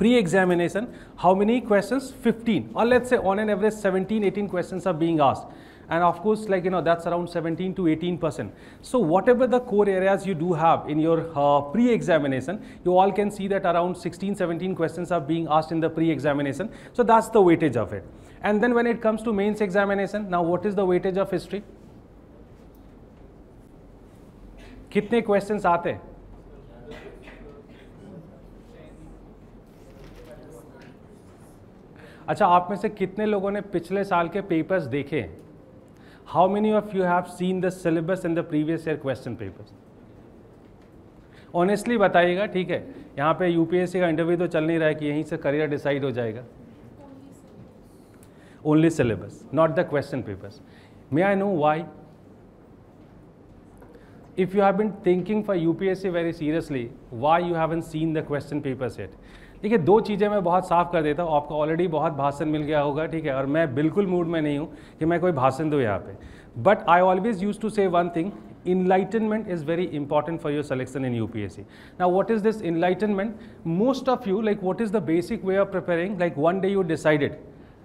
Pre-examination, how many questions? 15, or let's say on an average 17-18 questions are being asked, and of course, like that's around 17 to 18%. So whatever the core areas you do have in your pre-examination, you all can see that around 16-17 questions are being asked in the pre-examination. So that's the weightage of it. And then when it comes to mains examination, now what is the weightage of history? कितने questions आते हैं? अच्छा, आप में से कितने लोगों ने पिछले साल के पेपर्स देखे हैं? How many of you have seen the syllabus in the previous year question papers? Honestly बताइएगा, ठीक है? यहाँ पे यूपीएससी का इंटरव्यू तो चल नहीं रहा है कि यहीं से करियर डिसाइड हो जाएगा. Only syllabus, not the question papers. May I know why? If you have been thinking for UPSC very seriously, why you haven't seen the question papers yet? ठीक है, दो चीज़ें मैं बहुत साफ कर देता हूँ. आपको ऑलरेडी बहुत भाषण मिल गया होगा, ठीक है, और मैं बिल्कुल मूड में नहीं हूँ कि मैं कोई भाषण दूँ यहाँ पे. But I always use to say one thing, enlightenment is very important for your selection in UPSC. Now what is this enlightenment? Most of you, like what is the basic way of preparing? Like one day you decided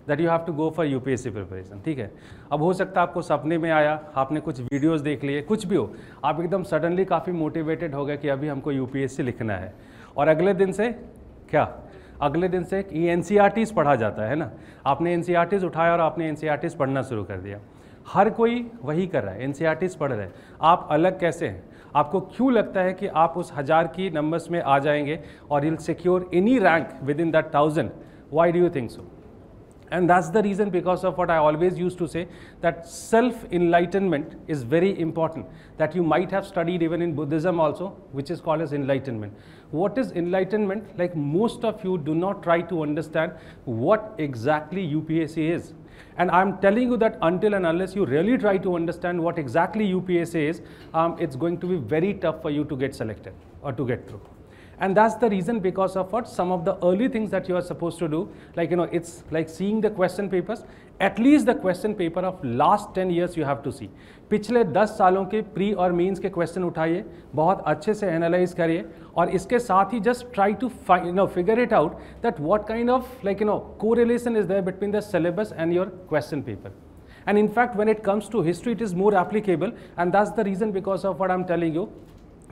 that you have to go for UPSC preparation, ठीक है. अब हो सकता है आपको सपने में आया, आपने कुछ वीडियोस देख लिए, कुछ भी हो, आप एकदम सडनली काफ़ी मोटिवेटेड हो गए कि अभी हमको UPSC लिखना है, और अगले दिन से क्या, अगले दिन से NCERTs पढ़ा जाता है ना. आपने NCERTs उठाया और आपने NCERTs पढ़ना शुरू कर दिया. हर कोई वही कर रहा है, NCERTs पढ़ रहे हैं. आप अलग कैसे हैं? आपको क्यों लगता है कि आप उस 1000 की नंबर्स में आ जाएंगे और you'll secure any rank within that 1000? Why do you think so? And that's the reason, because of what I always used to say, that self-enlightenment is very important, that you might have studied even in Buddhism also, which is called as enlightenment. What is enlightenment? Like most of you do not try to understand what exactly UPSC is. And I'm telling you that until and unless you really try to understand what exactly UPSC is, it's going to be very tough for you to get selected or to get through. And that's the reason, because of what some of the early things that you are supposed to do, like it's like seeing the question papers. At least the question paper of last 10 years you have to see. पिछले 10 सालों के pre और mains के question उठाइए, बहुत अच्छे से analyse करिए, और इसके साथ ही just try to figure it out that what kind of correlation is there between the syllabus and your question paper. And in fact, when it comes to history, it is more applicable, and that's the reason, because of what I'm telling you.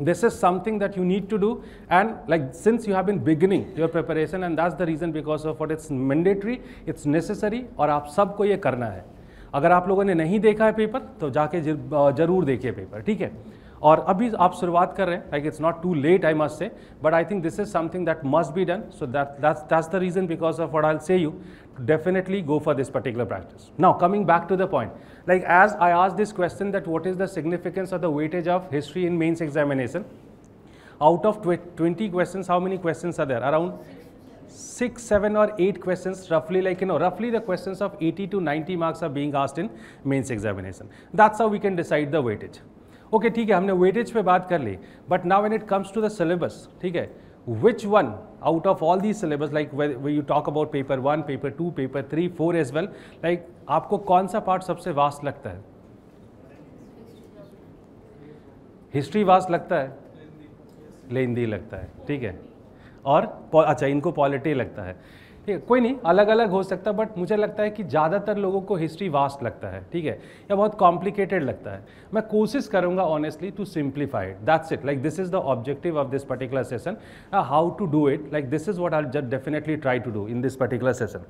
This is something that you need to do, and like since you have been beginning your preparation, and that's the reason, because of what it's mandatory, it's necessary, और आप सबको ये करना है. अगर आप लोगों ने नहीं देखा है पेपर तो जाके जरूर देखिए पेपर, ठीक है. और अभी आप शुरुआत कर रहे हैं, like it's not too late, I must say, but I think this is something that must be done. So that's the reason, because of what I'll say you to definitely go for this particular practice. Now coming back to the point, like as I asked this question, that what is the significance of the weightage of history in mains examination? Out of 20 questions, how many questions are there? Around 6, 7 or 8 questions, roughly, like roughly the questions of 80 to 90 marks are being asked in mains examination. That's how we can decide the weightage. Okay, ठीक है, हमने weightage पे बात कर ली, but now when it comes to the syllabus, ठीक है, which one out of all the syllabus, like you talk about paper 1, paper 2, paper 3, 4 as well, like आपको कौन सा पार्ट सबसे वास्ट लगता है? हिस्ट्री वास्ट लगता है, लेंदी लगता है, ठीक है, और अच्छा इनको पॉलिटी लगता है, ठीक है, कोई नहीं, अलग अलग हो सकता है, बट मुझे लगता है कि ज़्यादातर लोगों को हिस्ट्री वास्ट लगता है, ठीक है, या बहुत कॉम्प्लिकेटेड लगता है. मैं कोशिश करूंगा honestly to simplify it, that's it, like this is the objective of this particular session, how to do it, like this is what I will definitely try to do in this particular session.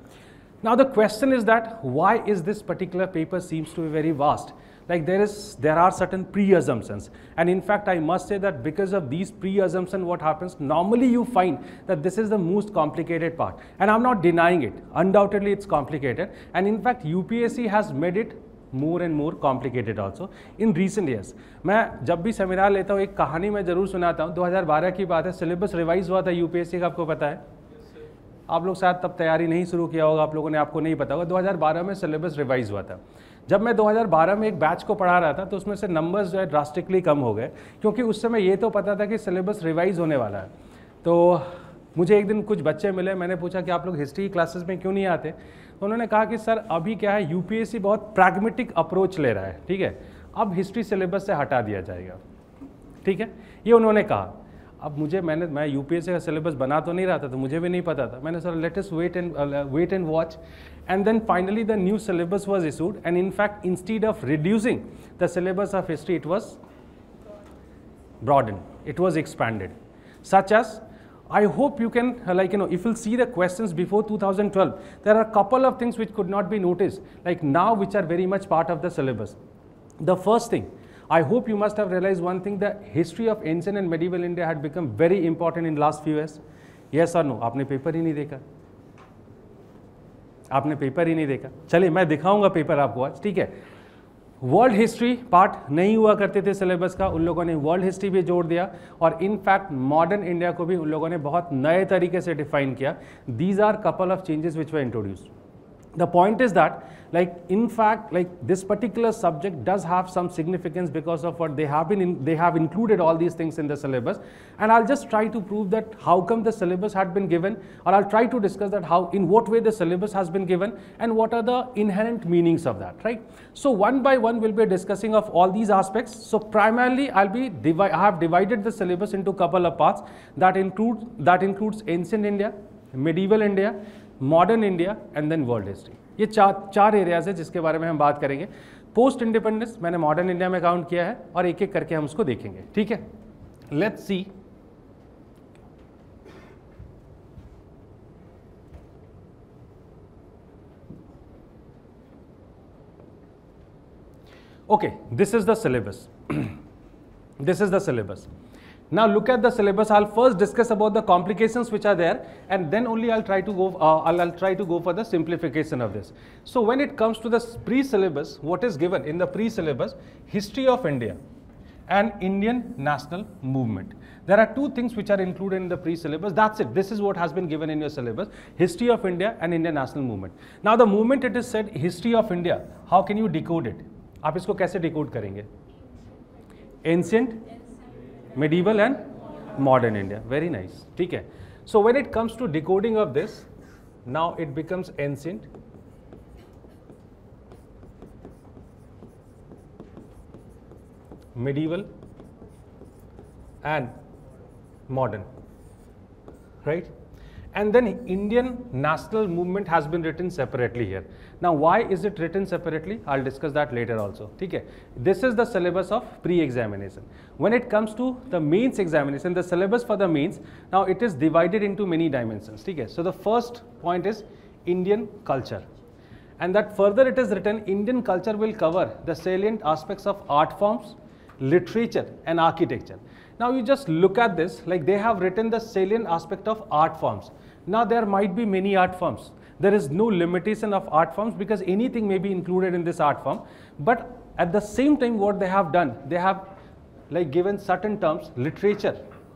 Now the question is that why is this particular paper seems to be very vast? Like there are certain pre-assumptions, and in fact I must say that because of these pre-assumptions, what happens normally, you find that this is the most complicated part, and I'm not denying it, undoubtedly it's complicated, and in fact UPSC has made it more and more complicated also in recent years. मैं जब भी seminar लेता हूँ एक कहानी मैं ज़रूर सुनाता हूँ. 2012 की बात है, सिलेबस रिवाइज हुआ था UPSC का, आपको पता है? आप लोग शायद तब तैयारी नहीं शुरू किया होगा, आप लोगों ने, आपको नहीं पता होगा. 2012 में सिलेबस रिवाइज हुआ था. जब मैं 2012 में एक बैच को पढ़ा रहा था तो उसमें से नंबर्स जो है ड्रास्टिकली कम हो गए, क्योंकि उस समय ये तो पता था कि सिलेबस रिवाइज होने वाला है. तो मुझे एक दिन कुछ बच्चे मिले, मैंने पूछा कि आप लोग हिस्ट्री क्लासेस में क्यों नहीं आते, तो उन्होंने कहा कि सर अभी क्या है, यूपीएससी बहुत प्रैग्मेटिक अप्रोच ले रहा है, ठीक है, अब हिस्ट्री सिलेबस से हटा दिया जाएगा, ठीक है, ये उन्होंने कहा. अब मैं यूपीएससी का सिलेबस बना तो नहीं रहा था, तो मुझे भी नहीं पता था. मैंने सोचा let us wait and watch. And then finally the new syllabus was issued, and in fact instead of reducing the syllabus of history, it was broadened, it was expanded, such as, I hope you can if you'll see the questions before 2012, there are a couple of things which could not be noticed like now, which are very much part of the syllabus. The first thing, I hope you must have realized one thing, the history of ancient and medieval India had become very important in last few years. Yes or no? आपने paper ही नहीं देखा, आपने paper ही नहीं देखा. चलिए मैं दिखाऊंगा paper आपको आज, ठीक है. वर्ल्ड हिस्ट्री पार्ट नहीं हुआ करते थे सिलेबस का, उन लोगों ने वर्ल्ड हिस्ट्री भी जोड़ दिया, और इनफैक्ट मॉडर्न इंडिया को भी उन लोगों ने बहुत नए तरीके से डिफाइन किया. These are couple of changes which were introduced. The point is that, in fact, this particular subject does have some significance because of what they have included all these things in the syllabus, and I'll just try to prove that how come the syllabus had been given, or I'll try to discuss that in what way the syllabus has been given, and what are the inherent meanings of that, right? So one by one we'll be discussing of all these aspects. So primarily I have divided the syllabus into couple of parts that includes ancient India, medieval India, modern India and then world history. ये चार areas है जिसके बारे में हम बात करेंगे. Post independence मैंने मॉडर्न इंडिया में काउंट किया है, और एक एक करके हम उसको देखेंगे, ठीक है. Let's see. Okay, this is the syllabus. This is the syllabus. Now look at the syllabus. I'll first discuss about the complications which are there, and then only I'll try to go for the simplification of this. So when it comes to the pre-syllabus, what is given in the pre-syllabus? History of India and Indian national movement. There are two things which are included in the pre-syllabus. That's it. This is what has been given in your syllabus: history of India and Indian national movement. Now the moment it is said history of India, how can you decode it? आप इसको कैसे decode करेंगे? Ancient, medieval and modern India. Very nice. ठीक है. So when it comes to decoding of this, now it becomes ancient, medieval and modern, right? And then Indian national movement has been written separately here. Now why is it written separately? I'll discuss that later also. ठीक है. This is the syllabus of pre-examination. When it comes to the mains examination, the syllabus for the mains, now it is divided into many dimensions. ठीक है. So the first point is Indian culture, and that further it is written Indian culture will cover the salient aspects of art forms, literature and architecture. Now you just look at this, like they have written the salient aspect of art forms. Now there might be many art forms. There is no limitation of art forms because anything may be included in this art form. But at the same time, what they have done, they have given certain terms, literature,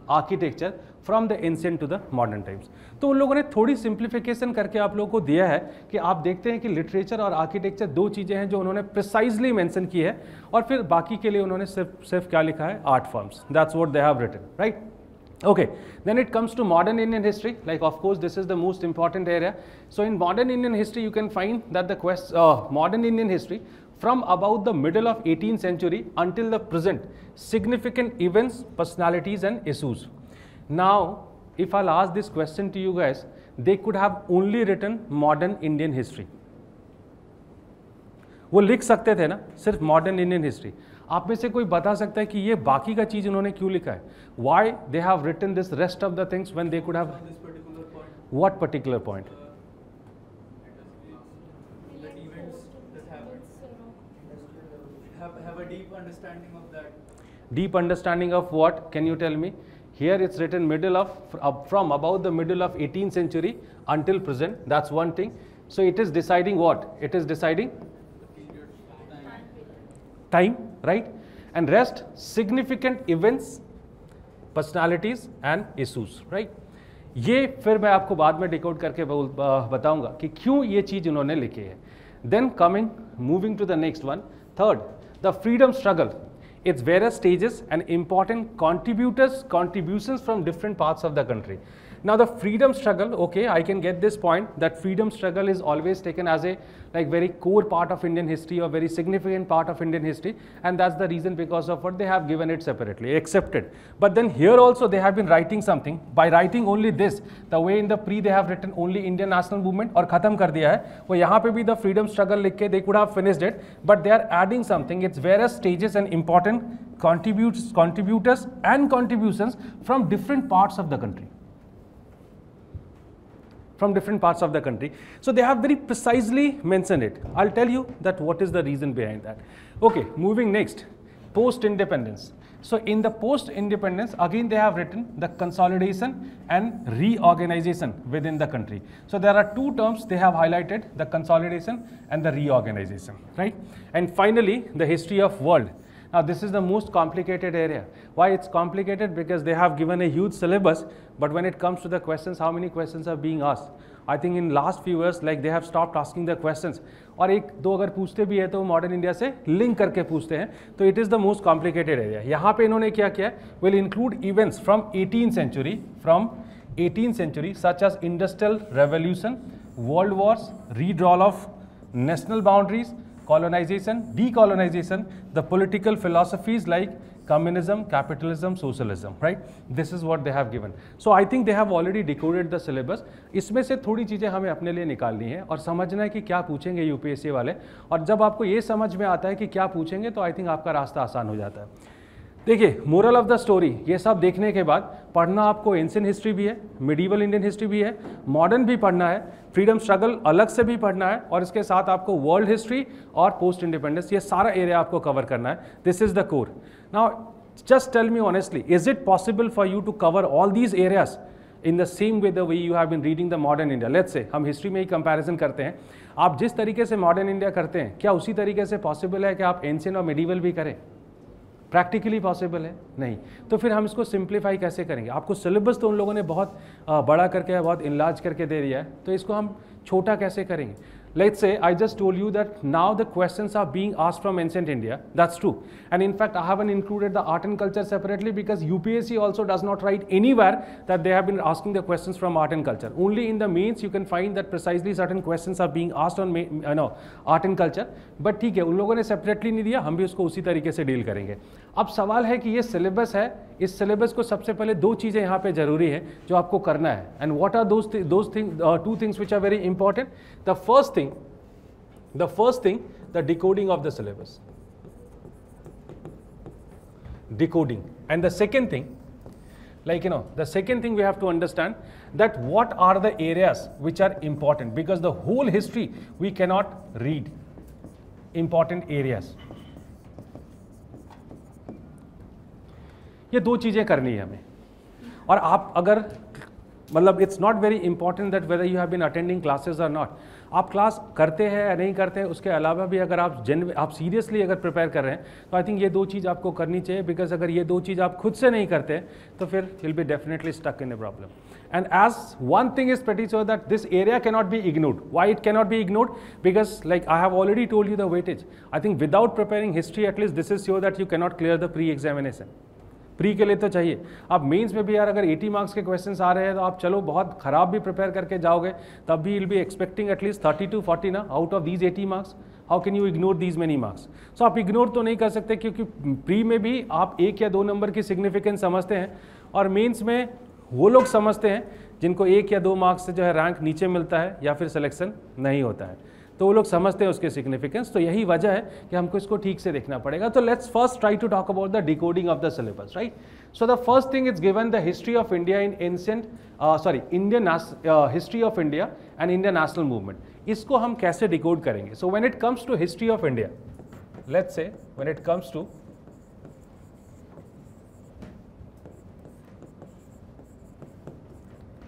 architecture, from the ancient to the modern times. तो उन लोगों ने थोड़ी simplification करके आप लोगों को दिया है कि आप देखते हैं कि लिटरेचर और आर्किटेक्चर दो चीज़ें हैं जो उन्होंने प्रिसाइजली मेंशन की है, और फिर बाकी के लिए उन्होंने सिर्फ क्या लिखा है? Art forms. That's what they have written, right? Okay, then it comes to modern Indian history. Of course, this is the most important area. So in modern Indian history, you can find that the modern Indian history from about the middle of 18th century until the present, significant events, personalities and issues. Now, if I'll ask this question to you guys, they could have only written modern Indian history. वो लिख सकते थे ना सिर्फ modern Indian history. आप में से कोई बता सकता है कि ये बाकी का चीज उन्होंने क्यों लिखा है? Why they have written this rest of the things when they could have? This particular point. What particular point? The events that happen. Have a deep understanding of that. Deep understanding of what? Can you tell me? Here it's written from about the middle of 18th century until present. That's one thing. So it is deciding what? It is deciding time, right? And rest, significant events, personalities and issues, right? ये फिर मैं आपको बाद में decode करके बताऊंगा कि क्यों ये चीज उन्होंने लिखी है. Then moving to the next one. Third, the freedom struggle, its various stages and important contributions from different parts of the country. Now the freedom struggle, okay, I can get this point that freedom struggle is always taken as a like very core part of Indian history or very significant part of Indian history, and that's the reason because of what they have given it separately, accepted. But then here also they have been writing something by writing only this, the way in the pre they have written only Indian national movement और खत्म कर दिया है, वो यहाँ पे भी the freedom struggle लिख के they could have finished it, but they are adding something. It's various stages and important contributors and contributions from different parts of the country. From different parts of the country. So they have very precisely mentioned it. I'll tell you that what is the reason behind that. Okay, moving next, post-independence. So in the post-independence, again they have written the consolidation and reorganization within the country. So there are two terms they have highlighted, the consolidation and the reorganization, right? And finally, the history of world. Now this is the most complicated area. Why it's complicated? Because they have given a huge syllabus, but when it comes to the questions, how many questions are being asked? I think in last few years, like they have stopped asking the questions. और एक दो अगर पूछते भी है तो modern India से link करके पूछते हैं, तो it is the most complicated area. यहाँ पे इन्होंने क्या किया, will include events from 18th century such as industrial revolution, world wars, redrawal of national boundaries, colonization, decolonization, the political philosophies like communism, capitalism, socialism, right? This is what they have given. So I think they have already decoded the syllabus. इसमें से थोड़ी चीज़ें हमें अपने लिए निकालनी है और समझना है कि क्या पूछेंगे यूपीएससी वाले, और जब आपको ये समझ में आता है कि क्या पूछेंगे तो आई थिंक आपका रास्ता आसान हो जाता है. देखिए, मोरल ऑफ द स्टोरी, ये सब देखने के बाद पढ़ना आपको एंशिएंट हिस्ट्री भी है, मिडीवल इंडियन हिस्ट्री भी है, मॉडर्न भी पढ़ना है, फ्रीडम स्ट्रगल अलग से भी पढ़ना है, और इसके साथ आपको वर्ल्ड हिस्ट्री और पोस्ट इंडिपेंडेंस, ये सारा एरिया आपको कवर करना है. This is the core. Now just tell me honestly, is it possible for you to cover all these areas in the same way the way you have been reading the modern India? Let's say हम history में ही comparison करते हैं. आप जिस तरीके से modern India करते हैं, क्या उसी तरीके से पॉसिबल है कि आप एंशिएंट और मिडीवल भी करें? प्रैक्टिकली पॉसिबल है? नहीं. तो फिर हम इसको सिंप्लीफाई कैसे करेंगे? आपको सिलेबस तो उन लोगों ने बहुत बड़ा करके, बहुत इनलार्ज करके दे दिया है, तो इसको हम छोटा कैसे करेंगे? Let's say I just told you that now the questions are being asked from ancient India. That's true. And in fact, I haven't included the art and culture separately because UPSC also does not write anywhere that they have been asking the questions from art and culture. Only in the mains you can find that precisely certain questions are being asked on art and culture. But ठीक है, उन लोगों ने separately नहीं दिया, हम भी उसको उसी तरीके से डील करेंगे. अब सवाल है कि ये सिलेबस है, इस सिलेबस को सबसे पहले दो चीज़ें यहाँ पे जरूरी है जो आपको करना है. And what are those things, two things which are very important. The first thing, the decoding of the syllabus, decoding. And the second thing, the second thing we have to understand that what are the areas which are important, because the whole history we cannot read. Important areas, ये दो चीज़ें करनी है हमें. और आप अगर मतलब it's not very important that whether you have been attending classes और नॉट, आप क्लास करते हैं या नहीं करते हैं, उसके अलावा भी अगर आप सीरियसली अगर प्रिपेयर कर रहे हैं तो आई थिंक ये दो चीज़ आपको करनी चाहिए. बिकॉज अगर ये दो चीज़ आप खुद से नहीं करते तो फिर will be definitely stuck in a problem. And as one thing is pretty sure that this area cannot be ignored. Why it cannot be ignored? Because like I have already told you the weightage. I think without preparing history, at least this is sure that you cannot clear the pre-examination. Pre के लिए तो चाहिए. अब mains में भी यार अगर 80 marks के क्वेश्चंस आ रहे हैं तो आप चलो बहुत ख़राब भी प्रिपेयर करके जाओगे तब भी will be expecting at least 30 to 40 ना out of these 80 marks. How can you ignore these many marks? So आप इग्नोर तो नहीं कर सकते क्योंकि प्री में भी आप 1 या 2 नंबर की सिग्निफिकेंस समझते हैं और मेंस में वो लोग समझते हैं जिनको 1 या 2 मार्क्स से जो है रैंक नीचे मिलता है या फिर सिलेक्शन नहीं होता है, तो वो लोग समझते हैं उसके सिग्निफिकेंस. तो यही वजह है कि हमको इसको ठीक से देखना पड़ेगा. तो let's first try to talk about the decoding of the syllabus, right? So the first thing is given the history of India in Indian history of India and Indian national movement. इसको हम कैसे decode करेंगे? So when it comes to history of India, let's say when it comes to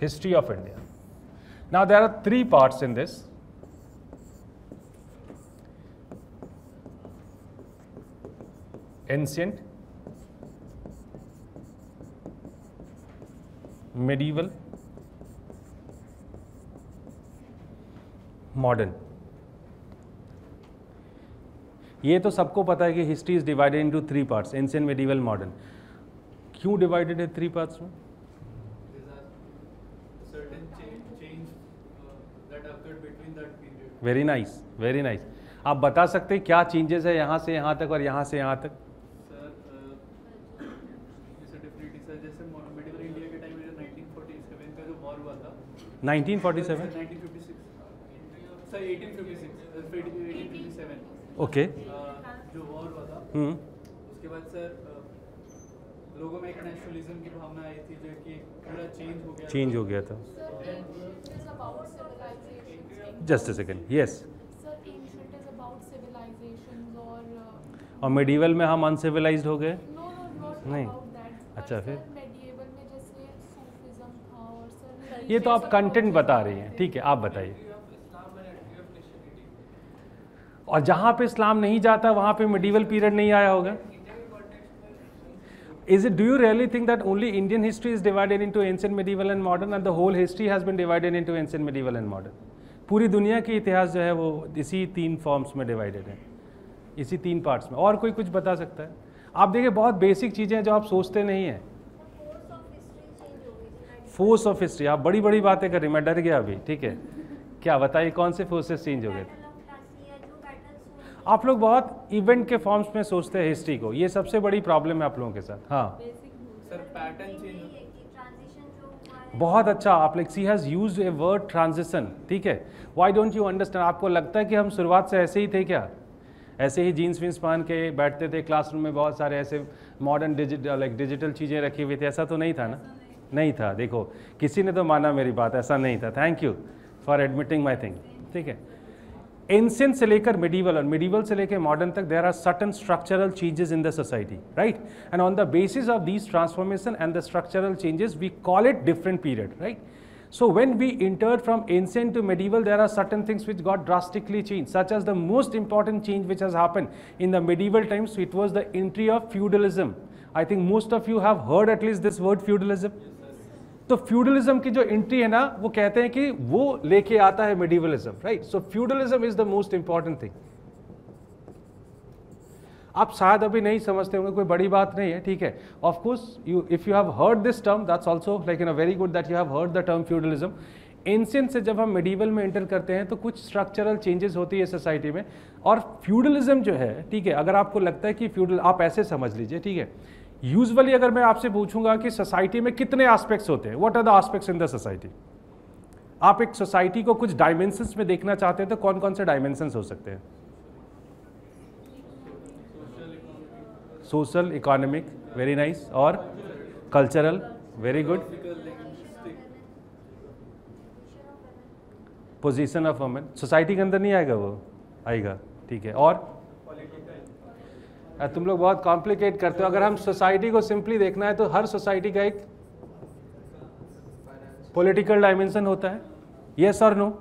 history of India. Now there are 3 parts in this. Ancient, medieval, modern. ये तो सबको पता है कि history is divided into 3 parts, ancient, medieval, modern. क्यों divided है 3 parts में? that occurred between that period. Very nice, very nice. आप बता सकते हैं क्या चेंजेस है यहाँ से यहाँ तक और यहाँ से यहाँ तक? सर जैसे डेफिनेटली सर, जैसे मिडिवल इंडिया के टाइम में जो 1947 का जो वॉर हुआ था, 1947? 1956 सर 1857 ओके। जो वॉर हुआ था, उसके बाद सर लोगों में एक नेशनलिज्म की भावना आई थी जो कि पूरा चेंज हो गया था। Just a second, yes. और मेडिवल में हम अनसिविलाइज्ड हो गए? नहीं। अच्छा, फिर ये तो आप कंटेंट बता रही हैं, ठीक है, आप बताइए। और जहां पे इस्लाम नहीं जाता वहां पे मेडिवल पीरियड नहीं आया होगा? Do you really think that only Indian history is divided into ancient, medieval and modern, and the whole history has been divided into ancient, medieval and modern? पूरी दुनिया की इतिहास जो है वो इसी 3 फॉर्म्स में डिवाइडेड है, इसी 3 पार्ट्स में। और कोई कुछ बता सकता है? आप देखिए बहुत बेसिक चीज़ें हैं जो आप सोचते नहीं हैं। फोर्स ऑफ हिस्ट्री, आप बड़ी बड़ी बातें कर रही, मैं डर गया अभी, ठीक है। क्या बताइए कौन से फोर्सेस चेंज हो गए थे? आप लोग बहुत इवेंट के फॉर्म्स में सोचते हैं हिस्ट्री को, ये सबसे बड़ी प्रॉब्लम है आप लोगों के साथ। हाँ सर, पैटर्न चेंज, बहुत अच्छा। आप like see has used a word transition, ठीक है। Why don't you understand? आपको लगता है कि हम शुरुआत से ऐसे ही थे क्या? ऐसे ही जीन्स वीन्स पहन के बैठते थे क्लासरूम में, बहुत सारे ऐसे मॉडर्न डिजिटल चीज़ें रखी हुई थी? ऐसा तो नहीं था ना? नहीं था। देखो किसी ने तो माना मेरी बात, ऐसा नहीं था। Thank you for admitting my thing, ठीक है। एंशिएंट से लेकर मिडिवल और मिडिवल से लेकर मॉडर्न तक there are certain structural changes in the society, right? And on the basis of these transformation and the structural changes we call it different period, right? So when we entered from ancient to medieval, there are certain things which got drastically changed, such as the most important change which has happened in the medieval times. It was the entry of feudalism. I think most of you have heard at least this word feudalism. तो feudalism की जो entry है ना, वो कहते हैं कि वो लेके आता है medievalism, right? So feudalism is the most important thing. आप शायद अभी नहीं समझते होंगे, कोई बड़ी बात नहीं है, ठीक है। Of course you if you have heard this term, that's also like very good that you have heard the term feudalism. Ancient से जब हम मेडिवल में एंटर करते हैं तो कुछ स्ट्रक्चरल चेंजेस होती है सोसाइटी में। और फ्यूडलिज्म जो है, ठीक है, अगर आपको लगता है कि फ्यूडल, आप ऐसे समझ लीजिए, ठीक है। यूजुअली अगर मैं आपसे पूछूंगा कि सोसाइटी में कितने एस्पेक्ट्स होते हैं, what are the aspects in the society, आप एक सोसाइटी को कुछ डायमेंशंस में देखना चाहते हैं तो कौन कौन से डायमेंशंस हो सकते हैं? सोशल, इकोनॉमिक, वेरी नाइस, और cultural, very good, position of women. Society के अंदर नहीं आएगा, वो आएगा, ठीक है। और तुम लोग बहुत कॉम्प्लिकेट करते हो। अगर हम सोसाइटी को सिंपली देखना है तो हर सोसाइटी का एक पॉलिटिकल डायमेंशन होता है, यस और no?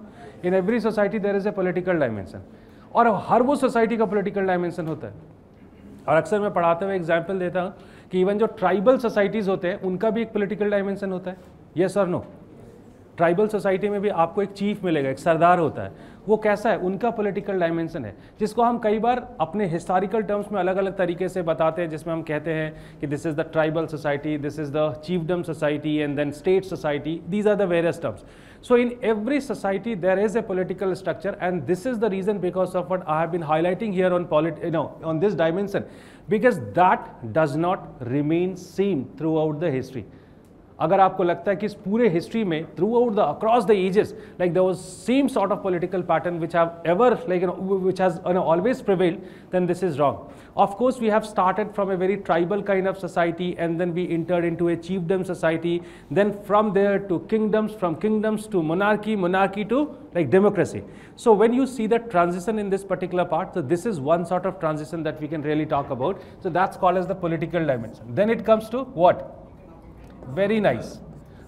In every society there is a political dimension, और हर वो सोसाइटी का पॉलिटिकल डायमेंशन होता है। और अक्सर मैं पढ़ाते हुए एग्जाम्पल देता हूँ कि इवन जो ट्राइबल सोसाइटीज़ होते हैं उनका भी एक पॉलिटिकल डायमेंशन होता है, यस और नो? ट्राइबल सोसाइटी में भी आपको एक चीफ मिलेगा, एक सरदार होता है, वो कैसा है? उनका पॉलिटिकल डायमेंशन है, जिसको हम कई बार अपने हिस्टोरिकल टर्म्स में अलग अलग तरीके से बताते हैं, जिसमें हम कहते हैं कि this is the tribal society, this is the chiefdom society and then state society, these are the various terms. So in every society there is a political structure, and this is the reason because of what I have been highlighting here on on this dimension, because that does not remain same throughout the history. अगर आपको लगता है कि इस पूरे history में throughout the across the ages like there was same sort of political pattern which have ever like which has always prevailed, then this is wrong. Of course we have started from a very tribal kind of society, and then we entered into a chiefdom society, then from there to kingdoms, from kingdoms to monarchy, monarchy to like democracy. So when you see the transition in this particular part, so this is one sort of transition that we can really talk about. So that's called as the political dimension. Then it comes to what? Very nice.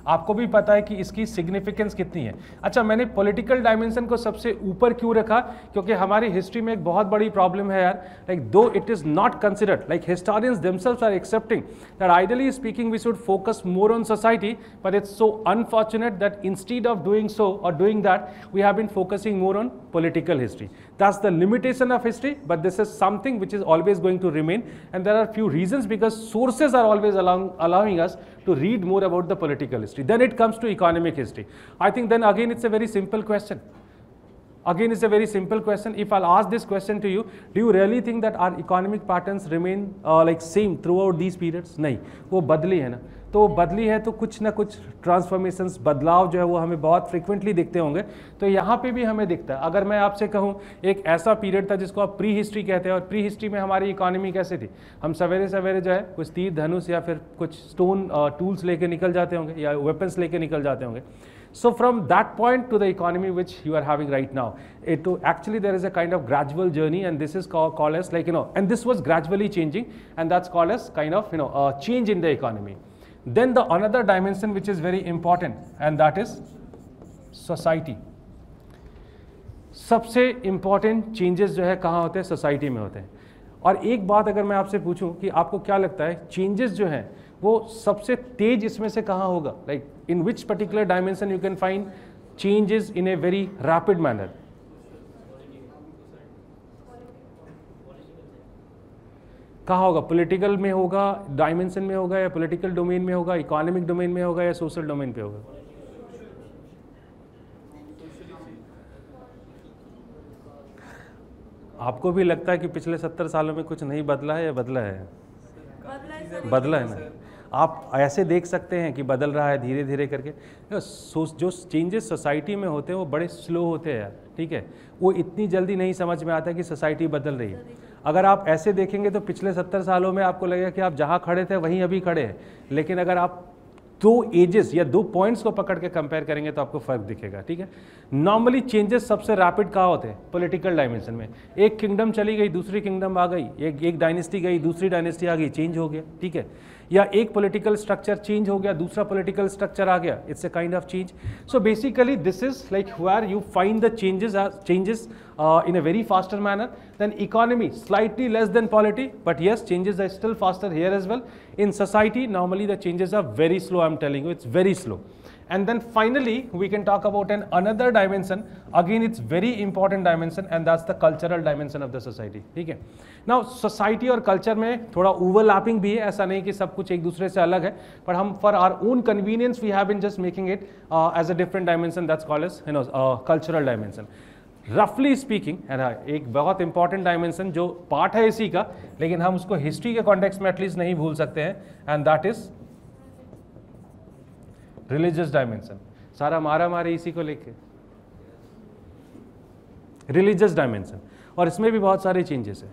आपको भी पता है कि इसकी significance कितनी है. अच्छा, मैंने पॉलिटिकल डायमेंशन को सबसे ऊपर क्यों रखा? क्योंकि हमारी हिस्ट्री में एक बहुत बड़ी प्रॉब्लम है यार, like though it is not considered, like historians themselves are accepting that ideally speaking we should focus more on society, but it's so unfortunate that instead of doing so or doing that we have been focusing more on political history. That's the limitation of history, but this is something which is always going to remain, and there are few reasons, because sources are always allowing us to read more about the political history. Then it comes to economic history. I think then again it's a very simple question. Again, it's a very simple question. If I'll ask this question to you, do you really think that our economic patterns remain like same throughout these periods? नहीं, वो बदली है ना. तो वो बदली है तो कुछ ना कुछ ट्रांसफॉर्मेशंस, बदलाव जो है वो हमें बहुत फ्रिक्वेंटली दिखते होंगे. तो यहाँ पे भी हमें दिखता है. अगर मैं आपसे कहूँ एक ऐसा पीरियड था जिसको आप प्री हिस्ट्री कहते हैं, और प्री हिस्ट्री में हमारी इकोनॉमी कैसे थी? हम सवेरे सवेरे जो है कुछ तीर धनुष या फिर कुछ स्टोन टूल्स लेके निकल जाते होंगे या वेपन्स लेके निकल जाते होंगे. So from that point to the economy which you are having right now, actually there is a kind of gradual journey, and this is called as like, and this was gradually changing, and that's called as kind of, a change in the economy. Then the another dimension which is very important, and that is society. सबसे important changes जो है कहाँ होते हैं? Society में होते हैं. और एक बात अगर मैं आपसे पूछूं कि आपको क्या लगता है changes जो हैं वो सबसे तेज इसमें से कहाँ होगा? Like in which particular dimension you can find changes in a very rapid manner? कहाँ होगा? पॉलिटिकल में होगा, डायमेंशन में होगा, या पॉलिटिकल डोमेन में होगा, इकोनॉमिक डोमेन में होगा, या सोशल डोमेन पे होगा? आपको भी लगता है कि पिछले 70 सालों में कुछ नहीं बदला है, या बदला है? बदला है ना. आप ऐसे देख सकते हैं कि बदल रहा है धीरे धीरे करके. जो चेंजेस सोसाइटी में होते हैं वो बड़े स्लो होते हैं यार, ठीक है. वो इतनी जल्दी नहीं समझ में आता कि सोसाइटी बदल रही है. अगर आप ऐसे देखेंगे तो पिछले 70 सालों में आपको लगेगा कि आप जहाँ खड़े थे वहीं अभी खड़े हैं, लेकिन अगर आप दो एजेस या दो पॉइंट्स को पकड़ के कंपेयर करेंगे तो आपको फर्क दिखेगा, ठीक है. नॉर्मली चेंजेस सबसे रैपिड कहाँ होते हैं? पॉलिटिकल डायमेंशन में. एक किंगडम चली गई, दूसरी किंगडम आ गई, एक डायनेस्टी गई, दूसरी डायनेस्टी आ गई, चेंज हो गया, ठीक है. या एक पॉलिटिकल स्ट्रक्चर चेंज हो गया, दूसरा पॉलिटिकल स्ट्रक्चर आ गया, it's a kind of change. So basically this is like where you find the changes in a very faster manner. Then economy slightly less than polity, but yes, changes are still faster here as well. In society normally the changes are very slow, I'm telling you, it's very slow. And then finally we can talk about another dimension. Again it's very important dimension, and that's the cultural dimension of the society, ठीक है. Now society और culture में थोड़ा overlapping भी है, ऐसा नहीं कि सब कुछ एक दूसरे से अलग है, पर हम for our own convenience we have been just making it as a different dimension, that's called as cultural dimension. रफली स्पीकिंग है ना, एक बहुत इंपॉर्टेंट डायमेंशन जो पार्ट है इसी का, लेकिन हम उसको हिस्ट्री के कॉन्टेक्स्ट में एटलीस्ट नहीं भूल सकते हैं, and that is religious dimension. सारा मारा मारे इसी को लेके रिलीजियस डायमेंशन, और इसमें भी बहुत सारे चेंजेस है.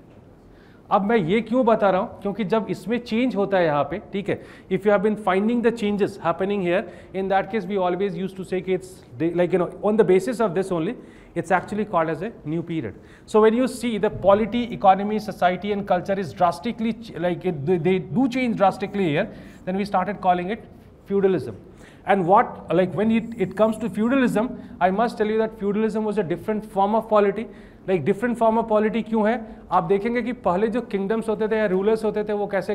अब मैं ये क्यों बता रहा हूँ? क्योंकि जब इसमें चेंज होता है यहाँ पे, ठीक है, if you have been finding the changes happening here, in that case we always used to say कि it's like on the basis of this only, it's actually called as a new period. So when you see the polity, economy, society and culture is drastically they do change drastically here, then we started calling it feudalism. And what, like when it comes to feudalism, I must tell you that feudalism was a different form of polity. Like different form of polity क्यों है? आप देखेंगे कि पहले जो kingdoms होते थे या रूलर्स होते थे वो कैसे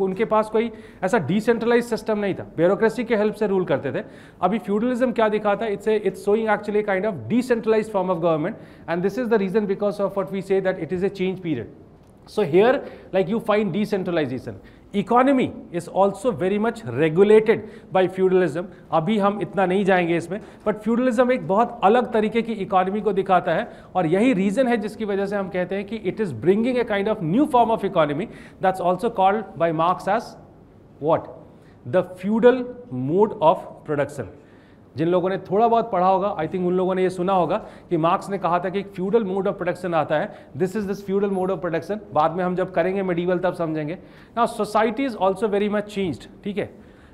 उनके पास कोई ऐसा डिसेंट्रलाइज सिस्टम नहीं था, ब्यूरोक्रेसी के हेल्प से रूल करते थे. अभी फ्यूडलिज्म क्या दिखाता है? It's showing actually kind of decentralised form of government, and this is the reason because of what we say that it is a change period. So here like you find decentralization. Economy is also very much regulated by feudalism. अभी हम इतना नहीं जाएंगे इसमें, but feudalism एक बहुत अलग तरीके की इकोनॉमी को दिखाता है, और यही रीजन है जिसकी वजह से हम कहते हैं कि it is bringing a kind of new form of economy that's also called by Marx as what? The feudal mode of production. जिन लोगों ने थोड़ा बहुत पढ़ा होगा, आई थिंक उन लोगों ने ये सुना होगा कि मार्क्स ने कहा था कि एक फ्यूडल मोड ऑफ प्रोडक्शन आता है. This is this feudal mode of production. बाद में हम जब करेंगे मेडिवल तब समझेंगे. Now society is also very much changed, ठीक है.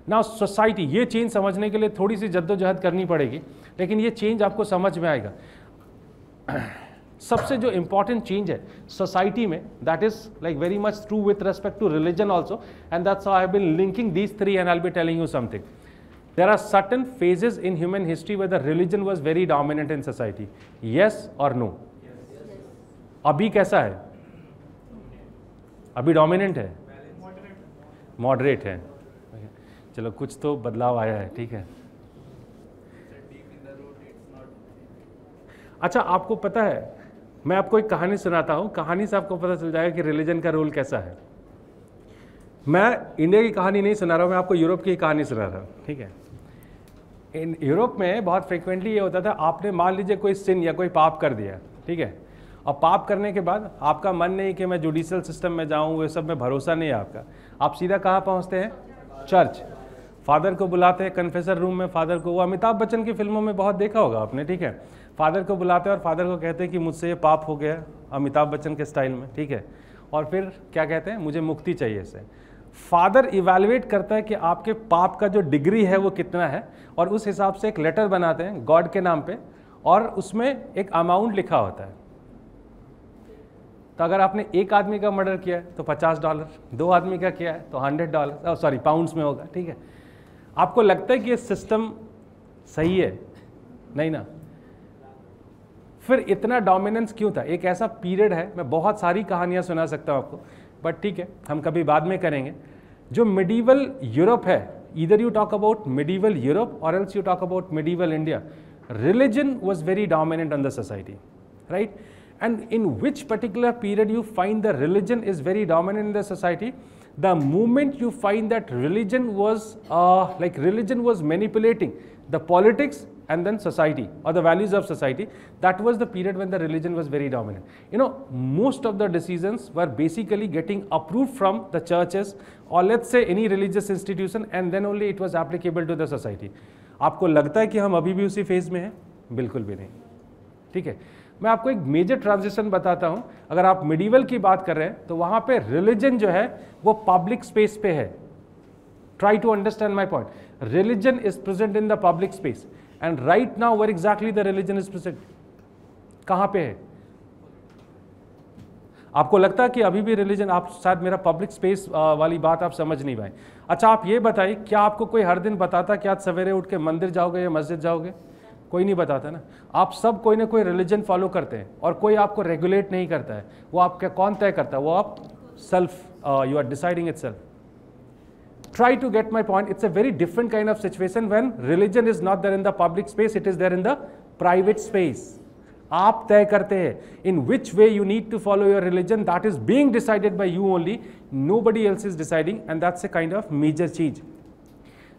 नाउ सोसाइटी, ये चेंज समझने के लिए थोड़ी सी जद्दोजहद करनी पड़ेगी, लेकिन ये चेंज आपको समझ में आएगा. सबसे जो इंपॉर्टेंट चेंज है सोसाइटी में, that is like very much true with respect to religion also, and that's how I have been linking these three, and I will be telling you something. There are certain phases in human history where the religion was very dominant in society. Yes or no? Yes. अभी कैसा है? अभी dominant है? Moderate है. चलो कुछ तो बदलाव आया है, ठीक है. अच्छा, आपको पता है मैं आपको एक कहानी सुनाता हूँ, कहानी से आपको पता चल जाएगा कि रिलीजन का रोल कैसा है। मैं इंडिया की कहानी नहीं सुना रहा हूँ, मैं आपको यूरोप की कहानी सुना रहा हूँ, ठीक है। इन यूरोप में बहुत फ्रिक्वेंटली ये होता था, आपने मान लीजिए कोई सिन या कोई पाप कर दिया, ठीक है, और पाप करने के बाद आपका मन नहीं कि मैं जुडिशियल सिस्टम में जाऊँ, वो सब में भरोसा नहीं है आपका, आप सीधा कहाँ पहुँचते हैं? चर्च। फादर को बुलाते हैं कन्फेसर रूम में, फादर को, वो अमिताभ बच्चन की फिल्मों में बहुत देखा होगा आपने, ठीक है। फादर को बुलाते हैं और फादर को कहते हैं कि मुझसे ये पाप हो गया, अमिताभ बच्चन के स्टाइल में, ठीक है। और फिर क्या कहते हैं? मुझे मुक्ति चाहिए इससे। फादर इवैल्यूएट करता है कि आपके पाप का जो डिग्री है वो कितना है, और उस हिसाब से एक लेटर बनाते हैं गॉड के नाम पे, और उसमें एक अमाउंट लिखा होता है। तो अगर आपने एक आदमी का मर्डर किया है तो $50, 2 आदमी का किया है तो $100, सॉरी पाउंड्स में होगा, ठीक है। आपको लगता है कि ये सिस्टम सही है? नहीं ना। फिर इतना डोमिनेंस क्यों था? एक ऐसा पीरियड है, मैं बहुत सारी कहानियां सुना सकता हूं आपको, बट ठीक है, हम कभी बाद में करेंगे। जो मिडीवल यूरोप है, either you talk about medieval Europe or else you talk about medieval India, religion was very dominant on the society, right? And in which particular period you find the religion is very dominant in the society? The moment you find that religion was religion was manipulating the politics and then society or the values of society, that was the period when the religion was very dominant. You know, most of the decisions were basically getting approved from the churches or let's say any religious institution, and then only it was applicable to the society. आपको लगता है कि हम अभी भी उसी phase में हैं? बिल्कुल भी नहीं, ठीक है। मैं आपको एक मेजर ट्रांजिशन बताता हूं। अगर आप मिडीवल की बात कर रहे हैं तो वहां पे रिलीजन जो है वो पब्लिक स्पेस पे है। Try to understand my point. Religion is present in the public space, and right now where exactly the religion is present? कहां पे है? आपको लगता है कि अभी भी रिलीजन, आप शायद मेरा पब्लिक स्पेस वाली बात आप समझ नहीं पाए। अच्छा, आप ये बताइए, क्या आपको कोई हर दिन बताता कि आज सवेरे उठ के मंदिर जाओगे या मस्जिद जाओगे? कोई नहीं बताता ना। आप सब कोई ना कोई रिलीजन फॉलो करते हैं और कोई आपको रेगुलेट नहीं करता है। वो आपका कौन तय करता है? वो आप self, you are deciding itself. Try to get my point. It's a very different kind of situation when religion is not there in the public space, it is there in the private space. आप तय करते हैं in which way you need to follow your religion, that is being decided by you only, nobody else is deciding, and that's a kind of major चीज।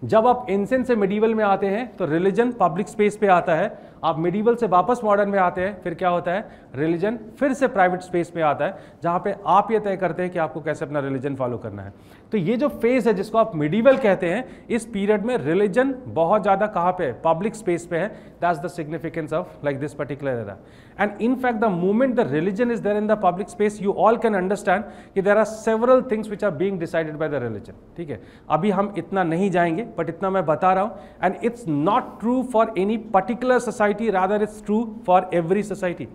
जब आप ancient से medieval में आते हैं तो रिलीजन पब्लिक स्पेस पे आता है, आप मिडीवल से वापस मॉडर्न में आते हैं, फिर क्या होता है? रिलीजन फिर से प्राइवेट स्पेस में आता है, जहां पे आप ये तय करते हैं कि आपको कैसे अपना रिलीजन फॉलो करना है। तो ये जो फेज है जिसको आप मिडीवल कहते हैं, इस पीरियड में रिलीजन बहुत ज्यादा कहां पे है? पब्लिक स्पेस पे है। That's the significance of like this particular era. And in fact the moment the religion is there in the public space, you all can understand कि there are several things which are being decided by the religion. ठीक है, अभी हम इतना नहीं जाएंगे, but इतना मैं बता रहा हूं। And it's not true for any particular society, rather it's true for every society.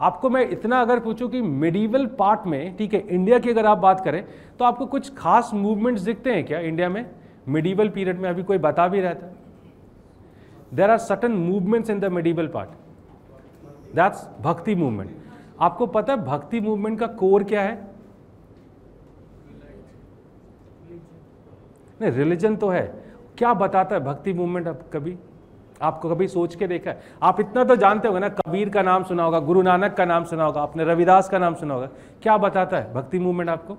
आपको मैं इतना अगर पूछूं कि मिडीवल पार्ट में, ठीक है, इंडिया की अगर आप बात करें तो आपको कुछ खास मूवमेंट्स दिखते हैं क्या इंडिया में मिडीवल पीरियड में? अभी कोई बता भी रहता है, there are certain movements in the medieval part, that's bhakti movement. आपको पता है भक्ति मूवमेंट का कोर क्या है? नहीं, रिलीजन तो है। क्या बताता है भक्ति मूवमेंट? अब कभी आपको कभी सोच के देखा है? आप इतना तो जानते होगा ना, कबीर का नाम सुना होगा, गुरु नानक का नाम सुना होगा, आपने रविदास का नाम सुना होगा। क्या बताता है भक्ति मूवमेंट आपको?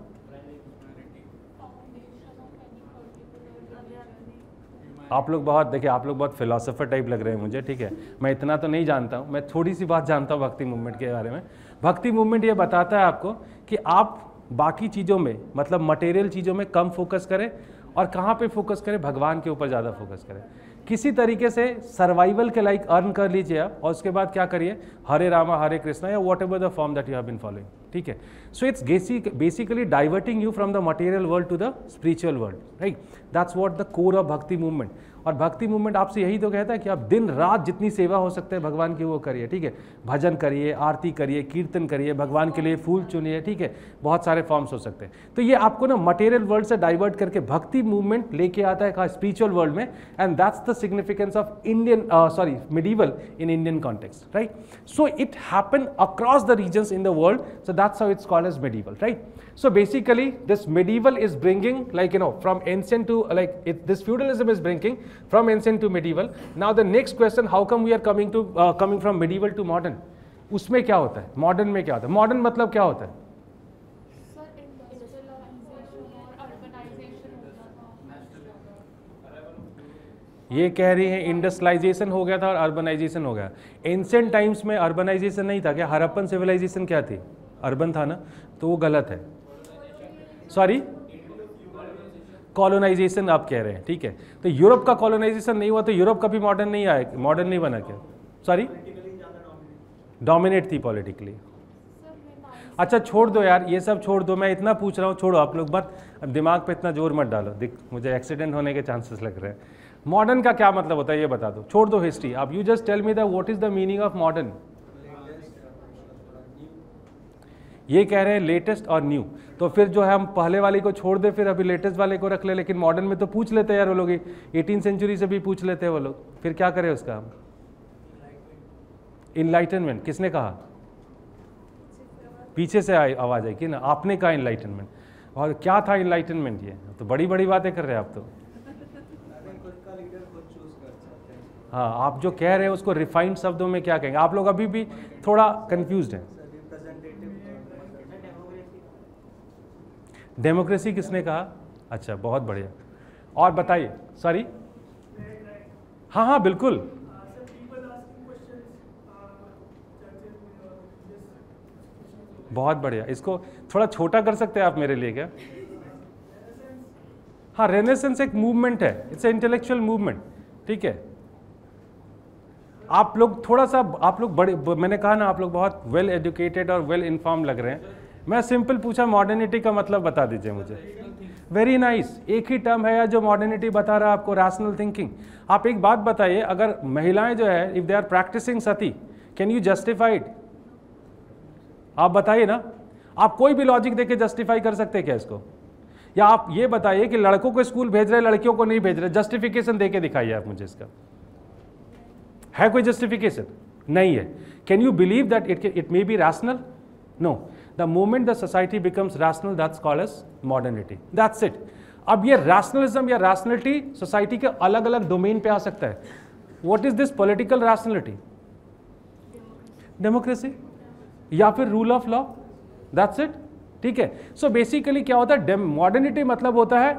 आप लोग बहुत, देखिए आप लोग बहुत फिलोसोफर टाइप लग रहे हैं मुझे, ठीक है, मैं इतना तो नहीं जानता हूं, मैं थोड़ी सी बात जानता हूं भक्ति मूवमेंट के बारे में। भक्ति मूवमेंट ये बताता है आपको कि आप बाकी चीज़ों में, मतलब मटेरियल चीज़ों में कम फोकस करें और कहाँ पे फोकस करें? भगवान के ऊपर ज़्यादा फोकस करें। किसी तरीके से सर्वाइवल के लाइक अर्न कर लीजिए आप, और उसके बाद क्या करिए? हरे रामा हरे कृष्णा या whatever the form that you have been following. ठीक है, so it's basically diverting you from the material world to the spiritual world, right? That's what the core of bhakti movement. और भक्ति मूवमेंट आपसे यही तो कहता है कि आप दिन रात जितनी सेवा हो सकते हैं भगवान की वो करिए, ठीक है, भजन करिए, आरती करिए, कीर्तन करिए, भगवान के लिए फूल चुनिए, ठीक है, बहुत सारे फॉर्म्स हो सकते हैं। तो ये आपको ना मटेरियल वर्ल्ड से डाइवर्ट करके भक्ति मूवमेंट लेके आता है स्पिरिचुअल वर्ल्ड में, and that's the significance of Indian medieval in Indian context, right? So it happen across the regions in the world, so that's how it's called as medieval, right? So basically this medieval is bringing, like, you know, from ancient to this feudalism is bringing from ancient to medieval. Now the next question, how come we are coming from medieval to modern? उसमें क्या होता है, modern में क्या होता है, modern मतलब क्या होता है? ये कह रही है इंडस्ट्रियलाइजेशन हो गया था और अर्बनाइजेशन हो गया। एंशिएंट टाइम्स में अर्बनाइजेशन नहीं था क्या? हड़प्पन सिविलाइजेशन क्या थी? अर्बन था ना, तो वो गलत है। सॉरी, कॉलोनाइजेशन आप कह रहे हैं, ठीक है। तो यूरोप का कॉलोनाइजेशन नहीं हुआ तो यूरोप कभी मॉडर्न नहीं आया, मॉडर्न नहीं बना क्या? सॉरी, डोमिनेट थी पॉलिटिकली। अच्छा छोड़ दो यार, ये सब छोड़ दो, मैं इतना पूछ रहा हूँ, छोड़ो आप लोग मत, अब दिमाग पे इतना जोर मत डालो, मुझे एक्सीडेंट होने के चांसेस लग रहे हैं। मॉडर्न का क्या मतलब होता है ये बता दो, छोड़ दो हिस्ट्री, अब you just tell me the what is the meaning of modern. ये कह रहे हैं लेटेस्ट और न्यू, तो फिर जो है हम पहले वाले को छोड़ दे, फिर अभी लेटेस्ट वाले को रख ले, लेकिन मॉडर्न में तो पूछ लेते हैं यार वो लोग, 18वीं सेंचुरी से भी पूछ लेते हैं वो लोग, फिर क्या करें उसका हम? इनलाइटनमेंट किसने कहा? पीछे से आवाज आई कि ना, आपने कहा इनलाइटनमेंट, और क्या था इनलाइटनमेंट? ये तो बड़ी बड़ी बातें कर रहे हैं आप तो। हाँ, आप जो कह रहे हैं उसको रिफाइंड शब्दों में क्या कहेंगे? आप लोग अभी भी थोड़ा कंफ्यूज्ड हैं। डेमोक्रेसी किसने कहा? अच्छा बहुत बढ़िया, और बताइए। सॉरी, हाँ हाँ बिल्कुल, बहुत बढ़िया। इसको थोड़ा छोटा कर सकते हैं आप मेरे लिए क्या? हाँ, रेनेसेंस एक मूवमेंट है, इट्स ए इंटेलेक्चुअल मूवमेंट, ठीक है। आप लोग थोड़ा सा, आप लोग बड़े, मैंने कहा ना आप लोग बहुत वेल एजुकेटेड और वेल इन्फॉर्म लग रहे हैं। मैं सिंपल पूछा मॉडर्निटी का मतलब बता दीजिए मुझे। वेरी नाइस, एक ही टर्म है जो मॉडर्निटी बता रहा है आपको, रैशनल थिंकिंग। आप एक बात बताइए, अगर महिलाएं जो है if they are practising sati, can you justify it? आप बताइए ना, आप कोई भी लॉजिक देके जस्टिफाई कर सकते हैं क्या इसको? या आप ये बताइए कि लड़कों को स्कूल भेज रहे, लड़कियों को नहीं भेज रहे, जस्टिफिकेशन देके दिखाइए आप मुझे इसका। है कोई जस्टिफिकेशन? नहीं है। Can you believe that it may be rational? No. The moment the society becomes rational, that's called as modernity, that's it. अब ये रैशनलिज्म या रैशनलिटी सोसाइटी के अलग अलग डोमेन पे आ सकता है। What is this political rationality? Democracy या फिर rule of law, that's it, ठीक है। सो बेसिकली क्या होता है, मॉडर्निटी मतलब होता है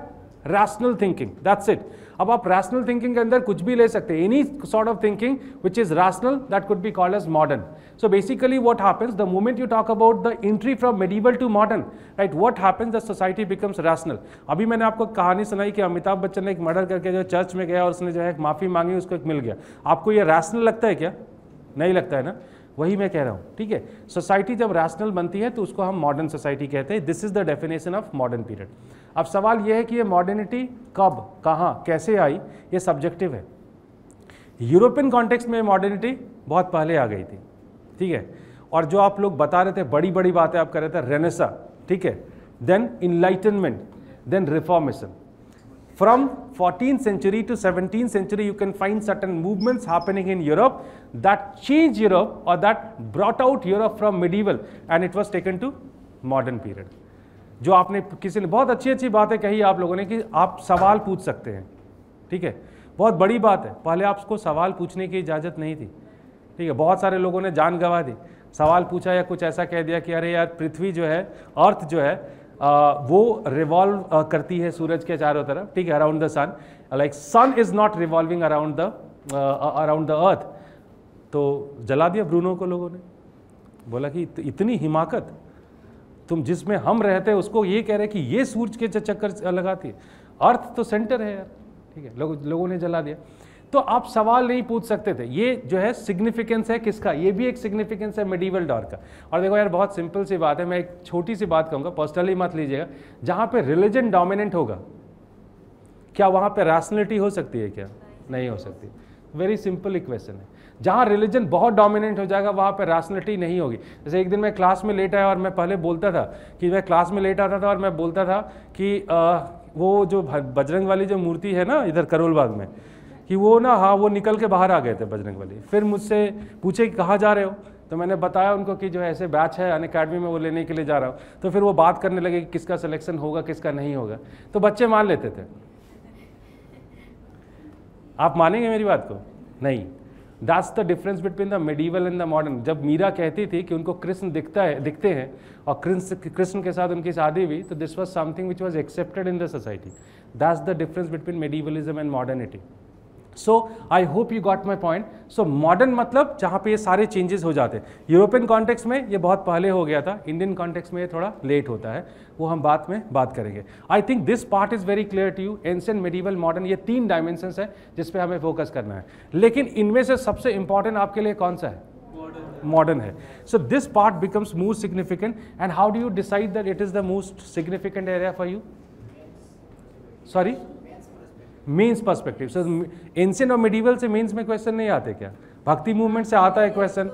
रैशनल थिंकिंग, दैट्स इट। अब आप रैशनल थिंकिंग के अंदर कुछ भी ले सकते हैं, any sort of thinking which is rational, that could be called as modern. So basically what happens the moment you talk about the entry from medieval to modern, right, what happens the society becomes rational. अभी मैंने आपको कहानी सुनाई कि अमिताभ बच्चन ने एक murder करके जो चर्च में गया और उसने जो है माफी मांगी, उसको एक मिल गया। आपको ये रैशनल लगता है क्या? नहीं लगता है ना, वही मैं कह रहा हूँ, ठीक है। सोसाइटी जब रैशनल बनती है तो उसको हम मॉडर्न सोसाइटी कहते हैं। This is the definition of modern period. अब सवाल यह है कि ये मॉडर्निटी कब, कहाँ, कैसे आई, ये सब्जेक्टिव है। यूरोपियन कॉन्टेक्स्ट में मॉडर्निटी बहुत पहले आ गई थी, ठीक है। और जो आप लोग बता रहे थे बड़ी बड़ी बातें आप कर रहे थे, रेनेसा, ठीक है, then enlightenment, then reformation. From 14th century to 17th century, you can find certain movements happening in Europe that changed Europe or that brought out Europe from medieval and it was taken to modern period. जो आपने किसी ने बहुत अच्छी अच्छी बातें कही आप लोगों ने कि आप सवाल पूछ सकते हैं, ठीक है, बहुत बड़ी बात है। पहले आपको सवाल पूछने की इजाज़त नहीं थी, ठीक है। बहुत सारे लोगों ने जान गंवा दी, सवाल पूछा या कुछ ऐसा कह दिया कि अरे यार पृथ्वी जो है, अर्थ जो है वो रिवॉल्व करती है सूरज के चारों तरफ, ठीक है, around the sun, like sun is not revolving around the earth. तो जला दिया ब्रूनो को लोगों ने, बोला कि इतनी हिमाकत, तुम जिसमें हम रहते हैं उसको ये कह रहे कि ये सूरज के चक्कर लगाती है, अर्थ तो सेंटर है यार, ठीक है, लोगों ने जला दिया। तो आप सवाल नहीं पूछ सकते थे। ये जो है सिग्निफिकेंस है किसका, ये भी एक सिग्निफिकेंस है मेडिवल दौर का। और देखो यार बहुत सिंपल सी बात है, मैं एक छोटी सी बात कहूँगा, पर्सनली मत लीजिएगा। जहाँ पे रिलीजन डोमिनेंट होगा, क्या वहाँ पे रैशनलिटी हो सकती है क्या? नहीं हो सकती। वेरी सिंपल इक्वेशन है। जहाँ रिलीजन बहुत डोमिनेंट हो जाएगा वहाँ पे रैशनलिटी नहीं होगी। जैसे एक दिन मैं क्लास में लेट आया और मैं पहले बोलता था कि मैं क्लास में लेट आता था और मैं बोलता था कि वो जो बजरंग वाली जो मूर्ति है ना इधर करोल बाग में, कि वो ना, हाँ वो निकल के बाहर आ गए थे बजरंग वाली। फिर मुझसे पूछे कि कहाँ जा रहे हो, तो मैंने बताया उनको कि जो है ऐसे बैच है अनअकैडमी में, वो लेने के लिए जा रहा हूँ। तो फिर वो बात करने लगे कि किसका सिलेक्शन होगा किसका नहीं होगा, तो बच्चे मान लेते थे। आप मानेंगे मेरी बात को? नहीं। That's the difference between the medieval and the modern. जब मीरा कहती थी कि उनको कृष्ण दिखते हैं और कृष्ण के साथ उनकी शादी हुई, तो this was something which was accepted in the society. That's the difference between medievalism and modernity. So I hope you got my point. So modern मतलब जहाँ पे ये सारे चेंजेस हो जाते हैं। यूरोपियन कॉन्टेक्स्ट में ये बहुत पहले हो गया था, इंडियन कॉन्टेक्स्ट में ये थोड़ा लेट होता है, वो हम बाद में बात करेंगे। I think this part is very clear to you. Ancient, medieval, modern, ये 3 डायमेंशंस है जिस पे हमें फोकस करना है। लेकिन इनमें से सबसे इंपॉर्टेंट आपके लिए कौन सा है? मॉडर्न है। So this part becomes most significant. And how do you decide that it is the most significant area for you? Sorry, mains perspective. So ancient और मेडिवल से मेंस में क्वेश्चन नहीं आते क्या? भक्ति मूवमेंट से आता है क्वेश्चन।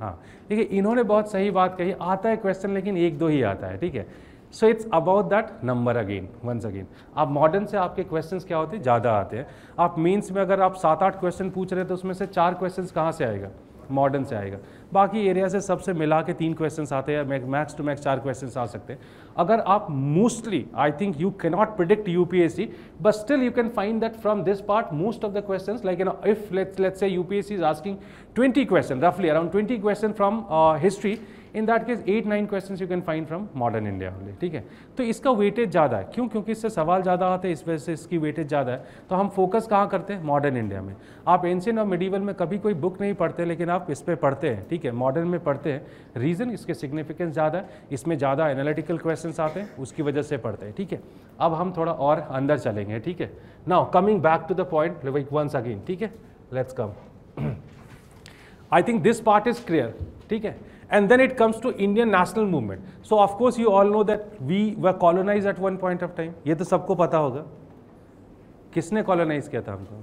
हाँ, ठीक है, इन्होंने बहुत सही बात कही, आता है क्वेश्चन लेकिन 1-2 ही आता है, ठीक है। So it's about that number again, once again. आप मॉडर्न से आपके क्वेश्चंस क्या होते हैं? ज़्यादा आते हैं। आप मेंस में अगर आप 7-8 क्वेश्चन पूछ रहे हैं तो उसमें से 4 क्वेश्चंस कहाँ से आएगा? मॉडर्न से आएगा। बाकी एरिया से सबसे मिला के 3 क्वेश्चंस आते हैं, मैक्स टू मैक्स 4 क्वेश्चंस आ सकते हैं। अगर आप mostly, I think you can not predict UPSC, but still you can find that from this part most of the questions, like if let's say UPSC is asking 20 questions, roughly around 20 questions from history, in that case 8-9 questions you can find from modern India only, ठीक है। तो इसका weightage ज़्यादा है, क्यों? क्योंकि इससे सवाल ज़्यादा आते हैं, इस वजह से इसकी वेटेज ज़्यादा है। तो हम फोकस कहाँ करते हैं? मॉडर्न इंडिया में। आप एंशिएंट और मेडिवल में कभी कोई बुक नहीं पढ़ते, लेकिन आप इस पर पढ़ते हैं, ठीक है, मॉडर्न में पढ़ते हैं। रीज़न, इसके सिग्निफिकेंस ज़्यादा है, इसमें ज़्यादा एनालिटिकल क्वेश्चंस आते हैं, उसकी वजह से पढ़ते हैं, ठीक है। अब हम थोड़ा और अंदर चलेंगे, ठीक है। Now coming back to the point once again, ठीक है, let's come. I think this part is clear, ठीक है। And then it comes to Indian national movement. So of course you all know that we were colonized at one point of time. ये तो सबको पता होगा। किसने colonize किया था हमको?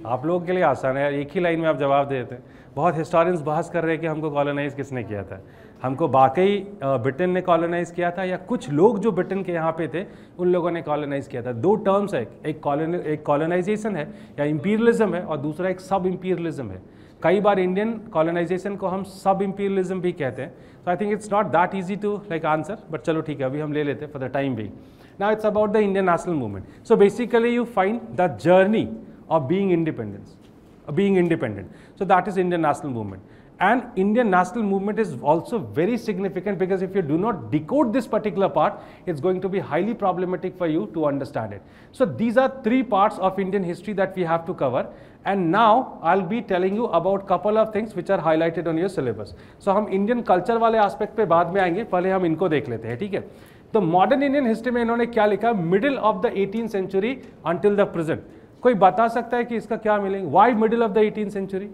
आप लोगों के लिए आसान है यार, एक ही लाइन में आप जवाब दे देते हैं। बहुत हिस्टोरियंस बहस कर रहे हैं कि हमको colonize किसने किया था। हमको वाकई ब्रिटेन ने colonize किया था या कुछ लोग जो ब्रिटेन के यहाँ पे थे उन लोगों ने colonize किया था। 2 टर्म्स है, एक colonization है या imperialism है, और दूसरा एक सब imperialism है। कई बार इंडियन कॉलोनाइजेशन को हम सब इंपीरियलिज्म भी कहते हैं। तो I think it's not that easy to like answer, but चलो ठीक है, अभी हम ले लेते हैं for the time being. Now it's about the Indian national movement. So basically you find the journey of being independent. So that is Indian national movement. And Indian national movement is also very significant because if you do not decode this particular part, it's going to be highly problematic for you to understand it. So these are 3 parts of Indian history that we have to cover. And now I'll be telling you about couple of things which are highlighted on your syllabus. So हम Indian culture वाले aspect पे बाद में आएंगे, पहले हम इनको देख लेते हैं, ठीक है। तो मॉडर्न इंडियन हिस्ट्री में इन्होंने क्या लिखा? Middle of the 18th century until the present. कोई बता सकता है कि इसका क्या meaning? Why middle of the 18th century?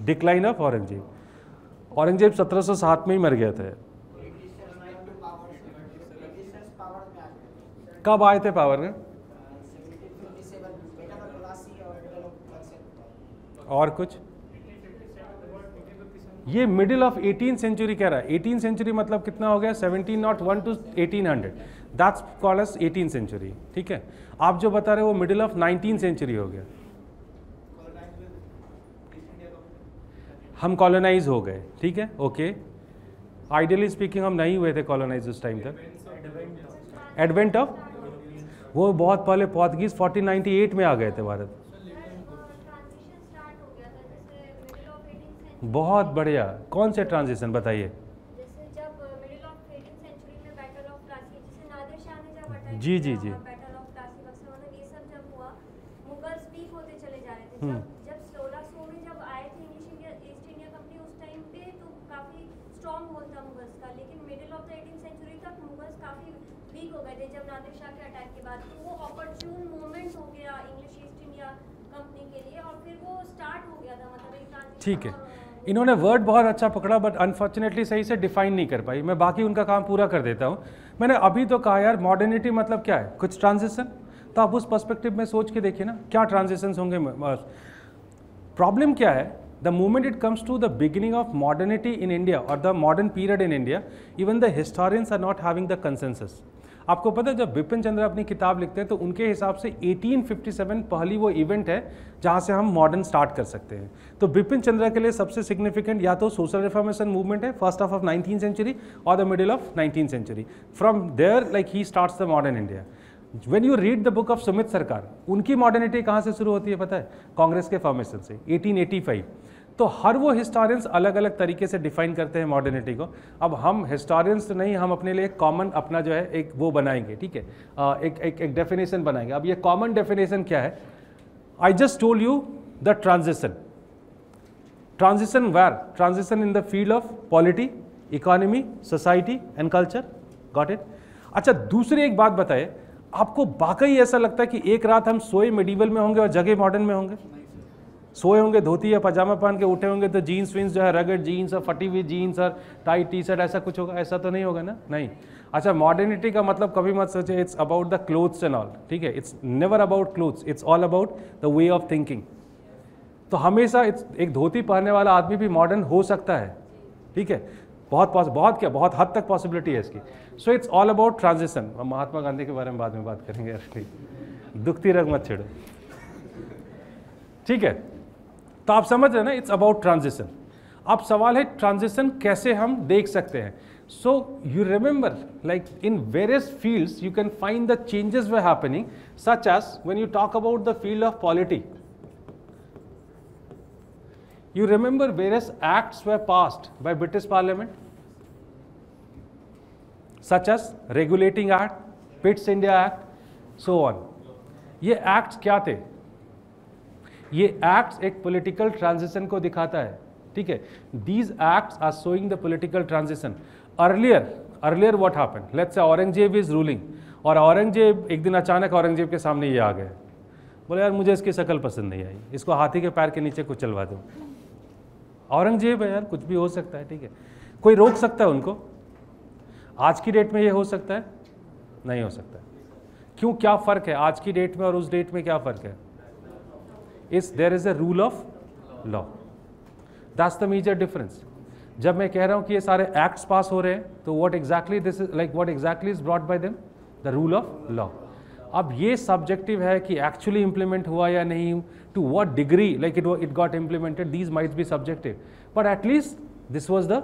Decline of Aurangzeb. Aurangzeb 1707 में ही मर गया था। कब आए थे पावर में? और कुछ? ये मिडिल ऑफ 18th century कह रहा है। 18th century मतलब कितना हो गया? 1701 to 1800, that's called as 18th century, ठीक है। आप जो बता रहे हो वो मिडिल ऑफ 19th century हो गया। हम कॉलोनाइज हो गए, ठीक है, ओके। आइडियली स्पीकिंग हम नहीं हुए थे कॉलोनाइज उस टाइम तक। एडवेंट ऑफ, वो बहुत पहले पोर्तुगीज 1498 में आ गए थे भारत। बहुत बढ़िया। कौन से ट्रांजिशन बताइए? जी जी जी। ठीक है, इन्होंने वर्ड बहुत अच्छा पकड़ा बट अनफॉर्चुनेटली सही से डिफाइन नहीं कर पाई। मैं बाकी उनका काम पूरा कर देता हूँ। मैंने अभी तो कहा यार मॉडर्निटी मतलब क्या है? कुछ ट्रांजिशन। तो आप उस पर्सपेक्टिव में सोच के देखिए ना, क्या ट्रांजिशंस होंगे। प्रॉब्लम क्या है? The moment it comes to the beginning of modernity in India और the modern period in India, even the historians are not having the consensus. आपको पता है जब बिपिन चंद्र अपनी किताब लिखते हैं तो उनके हिसाब से 1857 पहली वो इवेंट है जहाँ से हम मॉडर्न स्टार्ट कर सकते हैं। तो बिपिन चंद्र के लिए सबसे सिग्निफिकेंट या तो सोशल रिफॉर्मेशन मूवमेंट है first half of 19th century और the middle of 19th century. From there like he starts the modern India. When you read the book of Sumit Sarkar, उनकी मॉडर्निटी कहाँ से शुरू होती है पता है? कांग्रेस के फॉर्मेशन से 1885। तो हर वो हिस्टोरियंस अलग अलग तरीके से डिफाइन करते हैं मॉडर्निटी को। अब हम हिस्टोरियंस तो नहीं, हम अपने लिए कॉमन अपना जो है एक वो बनाएंगे, ठीक है, एक डेफिनेशन बनाएंगे। अब ये कॉमन डेफिनेशन क्या है? I just told you the transition. Transition where? Transition in the field of polity, economy, society and culture. Got it? अच्छा, दूसरी एक बात बताइए, आपको वाकई ऐसा लगता है कि एक रात हम सोए मेडिवल में होंगे और जगह मॉडर्न में होंगे? सोए होंगे धोती या पजामा पहन के, उठे होंगे तो जीन्स वीन्स जो है रगड़ जीन्स और फटी हुई जीन्स और टाइट टी शर्ट, ऐसा कुछ होगा? ऐसा तो नहीं होगा ना, नहीं। अच्छा, मॉडर्निटी का मतलब कभी मत सोचे it's about the clothes and all, ठीक है? It's never about clothes, it's all about the way of thinking. तो हमेशा एक धोती पहनने वाला आदमी भी मॉडर्न हो सकता है, ठीक है? बहुत हद तक पॉसिबिलिटी है इसकी। So it's all about transition. हम महात्मा गांधी के बारे में बाद में बात करेंगे यार, दुखती रग मत छेड़ो, ठीक है? तो आप समझ रहे ना, इट्स अबाउट ट्रांजिशन। अब सवाल है ट्रांजिशन कैसे हम देख सकते हैं। So you remember like in various fields you can find the changes were happening, such as when you talk about the field of polity, you remember various acts were passed by British Parliament, such as Regulating Act, Pitt's India Act, so on. ये acts क्या थे? ये acts एक political transition को दिखाता है, ठीक है? These acts are showing the political transition. Earlier what happened? Let's say Aurangzeb is ruling, और औरंगजेब एक दिन अचानक औरंगजेब के सामने ये आ गए, बोले यार मुझे इसकी शक्ल पसंद नहीं आई, इसको हाथी के पैर के नीचे कुचलवा दो। औरंगजेब है यार, कुछ भी हो सकता है, ठीक है? कोई रोक सकता है उनको? आज की डेट में ये हो सकता है? नहीं हो सकता। क्यों? क्या फर्क है आज की डेट में और उस डेट में? क्या फर्क है? There is a rule of law, that's the major difference. जब मैं कह रहा हूं कि ये सारे एक्ट्स पास हो रहे हैं, तो what exactly this is like, what exactly is brought by them? The rule of law. अब ये सब्जेक्टिव है कि एक्चुअली इंप्लीमेंट हुआ या नहीं, to what degree like it got implemented, these might be subjective, but at least this was the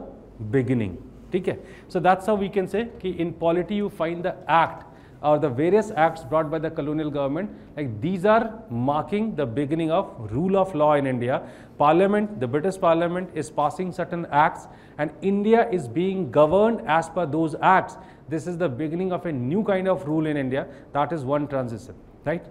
beginning, ठीक है? So that's how we can say कि in polity you find the act or the various acts brought by the colonial government, like these are marking the beginning of rule of law in India. Parliament, the British Parliament is passing certain acts and India is being governed as per those acts. This is the beginning of a new kind of rule in India. That is one transition, right?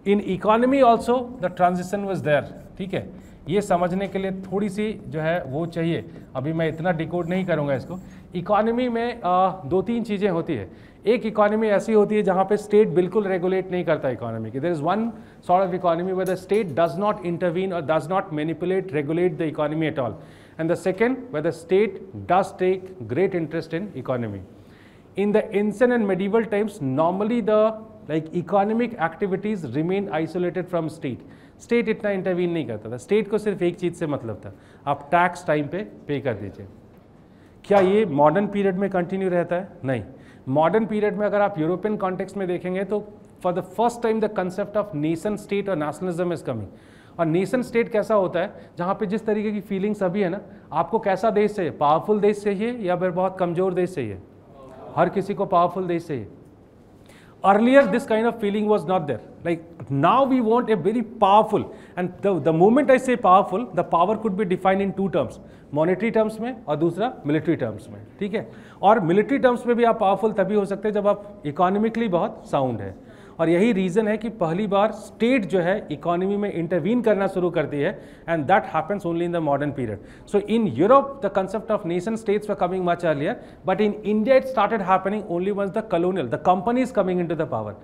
In economy also the transition was there, ठीक है? ये समझने के लिए थोड़ी सी जो है वो चाहिए, अभी मैं इतना डिकोड नहीं करूँगा इसको। इकोनॉमी में दो तीन चीज़ें होती है। एक इकोनॉमी ऐसी होती है जहाँ पे स्टेट बिल्कुल रेगुलेट नहीं करता इकोनॉमी की। There is one sort of economy where the state does not intervene or does not manipulate regulate the economy at all, and the second where the state does take great interest in economy. In the ancient and medieval times, normally the like economic activities remain isolated from state. State इतना intervene नहीं करता था। State को सिर्फ एक चीज़ से मतलब था, आप टैक्स टाइम पे पे कर दीजिए। क्या ये मॉडर्न पीरियड में कंटिन्यू रहता है? नहीं। मॉडर्न पीरियड में अगर आप यूरोपियन कॉन्टेक्स्ट में देखेंगे तो for the first time the concept of nation state और नेशनलिज्म इज कमिंग। और नेशन स्टेट कैसा होता है? जहाँ पे जिस तरीके की फीलिंग्स अभी है ना, आपको कैसा देश चाहिए? पावरफुल देश चाहिए या फिर बहुत कमजोर देश चाहिए? हर किसी को पावरफुल देश चाहिए। Earlier this kind of feeling was not there. Like now we want a very powerful, and the moment I say powerful, the power could be defined in two terms, monetary terms में और दूसरा military terms में, ठीक है? और military terms में भी आप powerful तभी हो सकते हैं जब आप economically बहुत sound है। और यही रीज़न है कि पहली बार स्टेट जो है इकोनॉमी में इंटरवीन करना शुरू करती है, and that happens only in the modern period. So in Europe the concept of nation states were coming much earlier, but in India it started happening only once the colonial, the company is coming into the power.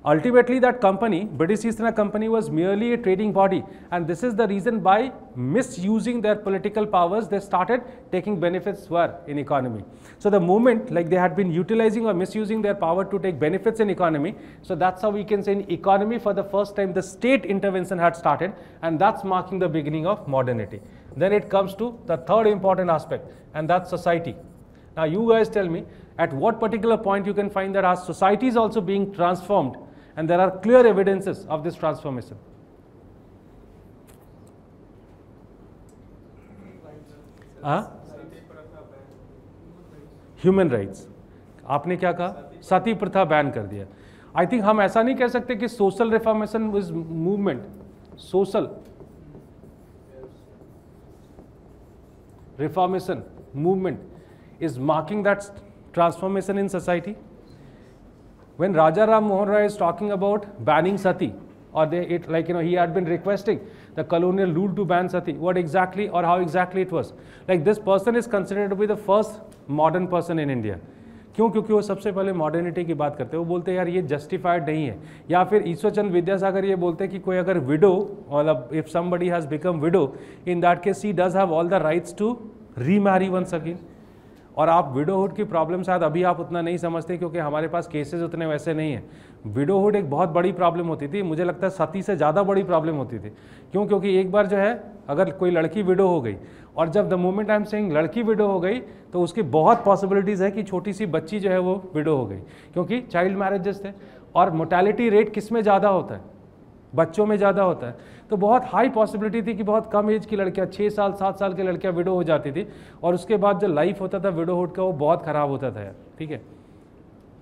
Ultimately that company, British East India Company, was merely a trading body, and this is the reason by misusing their political powers they started taking benefits were in economy. So the moment like they had been utilizing or misusing their power to take benefits in economy, so that's how we can say in economy for the first time the state intervention had started, and that's marking the beginning of modernity. Then it comes to the third important aspect, and that's society. Now you guys tell me, at what particular point you can find that our society is also being transformed and there are clear evidences of this transformation? Human rights, आपने क्या कहा? सती प्रथा ban कर दिया. I think हम ऐसा नहीं कह सकते कि social reformation is movement. Social reformation movement is marking that transformation in society. When Raja Ram Mohan Roy is talking about banning sati, or he had been requesting the colonial rule to ban sati, what exactly or how exactly it was? Like, this person is considered to be the first modern person in India. क्यों? क्योंकि वो सबसे पहले modernity की बात करते हैं. वो बोलते हैं यार ये जस्टिफाइड नहीं है. या फिर ईश्वरचंद विद्यासागर ये बोलते हैं कि कोई अगर विडो, मतलब if somebody has become widow, in that case he does have all the rights to remarry once again. और आप विडोहुड की प्रॉब्लम शायद अभी आप उतना नहीं समझते क्योंकि हमारे पास केसेस उतने वैसे नहीं हैं. विडोहुड एक बहुत बड़ी प्रॉब्लम होती थी. मुझे लगता है सती से ज़्यादा बड़ी प्रॉब्लम होती थी. क्यों? क्योंकि एक बार जो है अगर कोई लड़की विडो हो गई, और जब the moment I am saying लड़की विडो हो गई, तो उसकी बहुत पॉसिबिलिटीज़ है कि छोटी सी बच्ची जो है वो विडो हो गई, क्योंकि चाइल्ड मैरिजेस थे. और मोर्टेलिटी रेट किस में ज़्यादा होता है? बच्चों में ज़्यादा होता है. तो बहुत हाई पॉसिबिलिटी थी कि बहुत कम एज की लड़कियां, 6 साल 7 साल की लड़कियां विडो हो जाती थी. और उसके बाद जो लाइफ होता था विडोहुड का, वो बहुत ख़राब होता था यार. ठीक है,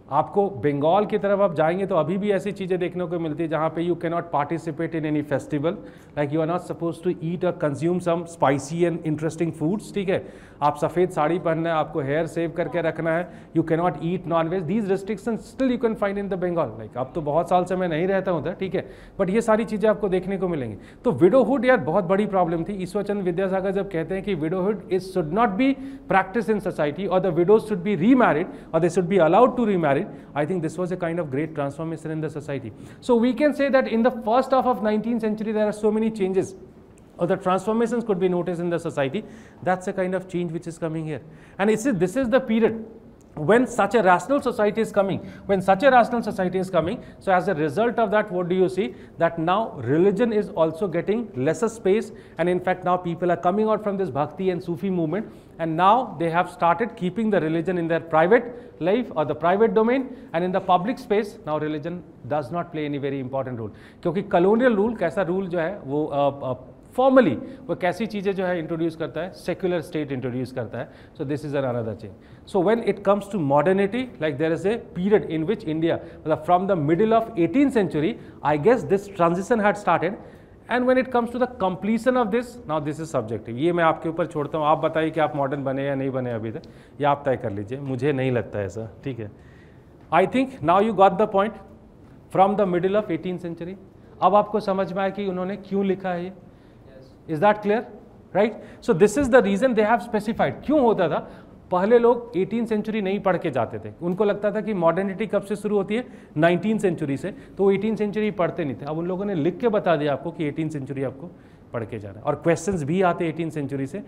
आपको बंगाल की तरफ आप जाएंगे तो अभी भी ऐसी चीज़ें देखने को मिलती है जहाँ पे you can not participate in any festival, like you are not suppose to eat or consume some spicy and interesting foods. ठीक है, आप सफ़ेद साड़ी पहनना है, आपको हेयर सेव करके रखना है, you can not eat non veg. These restriction still you can find in the Bengal. Like अब तो बहुत साल से मैं नहीं रहता हूँ, ठीक है, बट ये सारी चीज़ें आपको देखने को मिलेंगी. तो विडोहुड यार बहुत बड़ी प्रॉब्लम थी. ईश्वरचंद विद्यासागर जब कहते हैं कि widowhood is should not be practice in society, और the widows should be remarried, और they should be allowed to remarried, I think this was a kind of great transformation in the society. So we can say that in the first half of 19th century there are so many changes, or the transformations could be noticed in the society. That's a kind of change which is coming here, and this is the period when such a rational society is coming. So as a result of that, what do you see? That now religion is also getting lesser space, and in fact now people are coming out from this bhakti and Sufi movement, and now they have started keeping the religion in their private life or the private domain, and in the public space now religion does not play any very important role. क्योंकि colonial rule कैसा rule जो है वो formally वो कैसी चीज़ें जो है इंट्रोड्यूस करता है? सेक्युलर स्टेट इंट्रोड्यूस करता है. So this is another change. So when it comes to modernity, like there is a period in which India, मतलब from the middle of 18th century, I guess this transition had started. And when it comes to the completion of this, now this is subjective. ये मैं आपके ऊपर छोड़ता हूँ, आप बताइए कि आप मॉडर्न बने या नहीं बने अभी तक, ये आप तय कर लीजिए. मुझे नहीं लगता ऐसा. ठीक है, I think now you got the point. From the middle of 18th century, अब आपको समझ में आया कि उन्होंने क्यों लिखा है ये. Is that clear? Right? So this is the reason they have specified. क्यों होता था? पहले लोग 18th century नहीं पढ़ के जाते थे. उनको लगता था कि मॉडर्निटी कब से शुरू होती है? 19th century से. तो वो 18th century पढ़ते नहीं थे. अब उन लोगों ने लिख के बता दिया आपको कि 18th century आपको पढ़ के जाना है. और क्वेश्चंस भी आते 18th century से.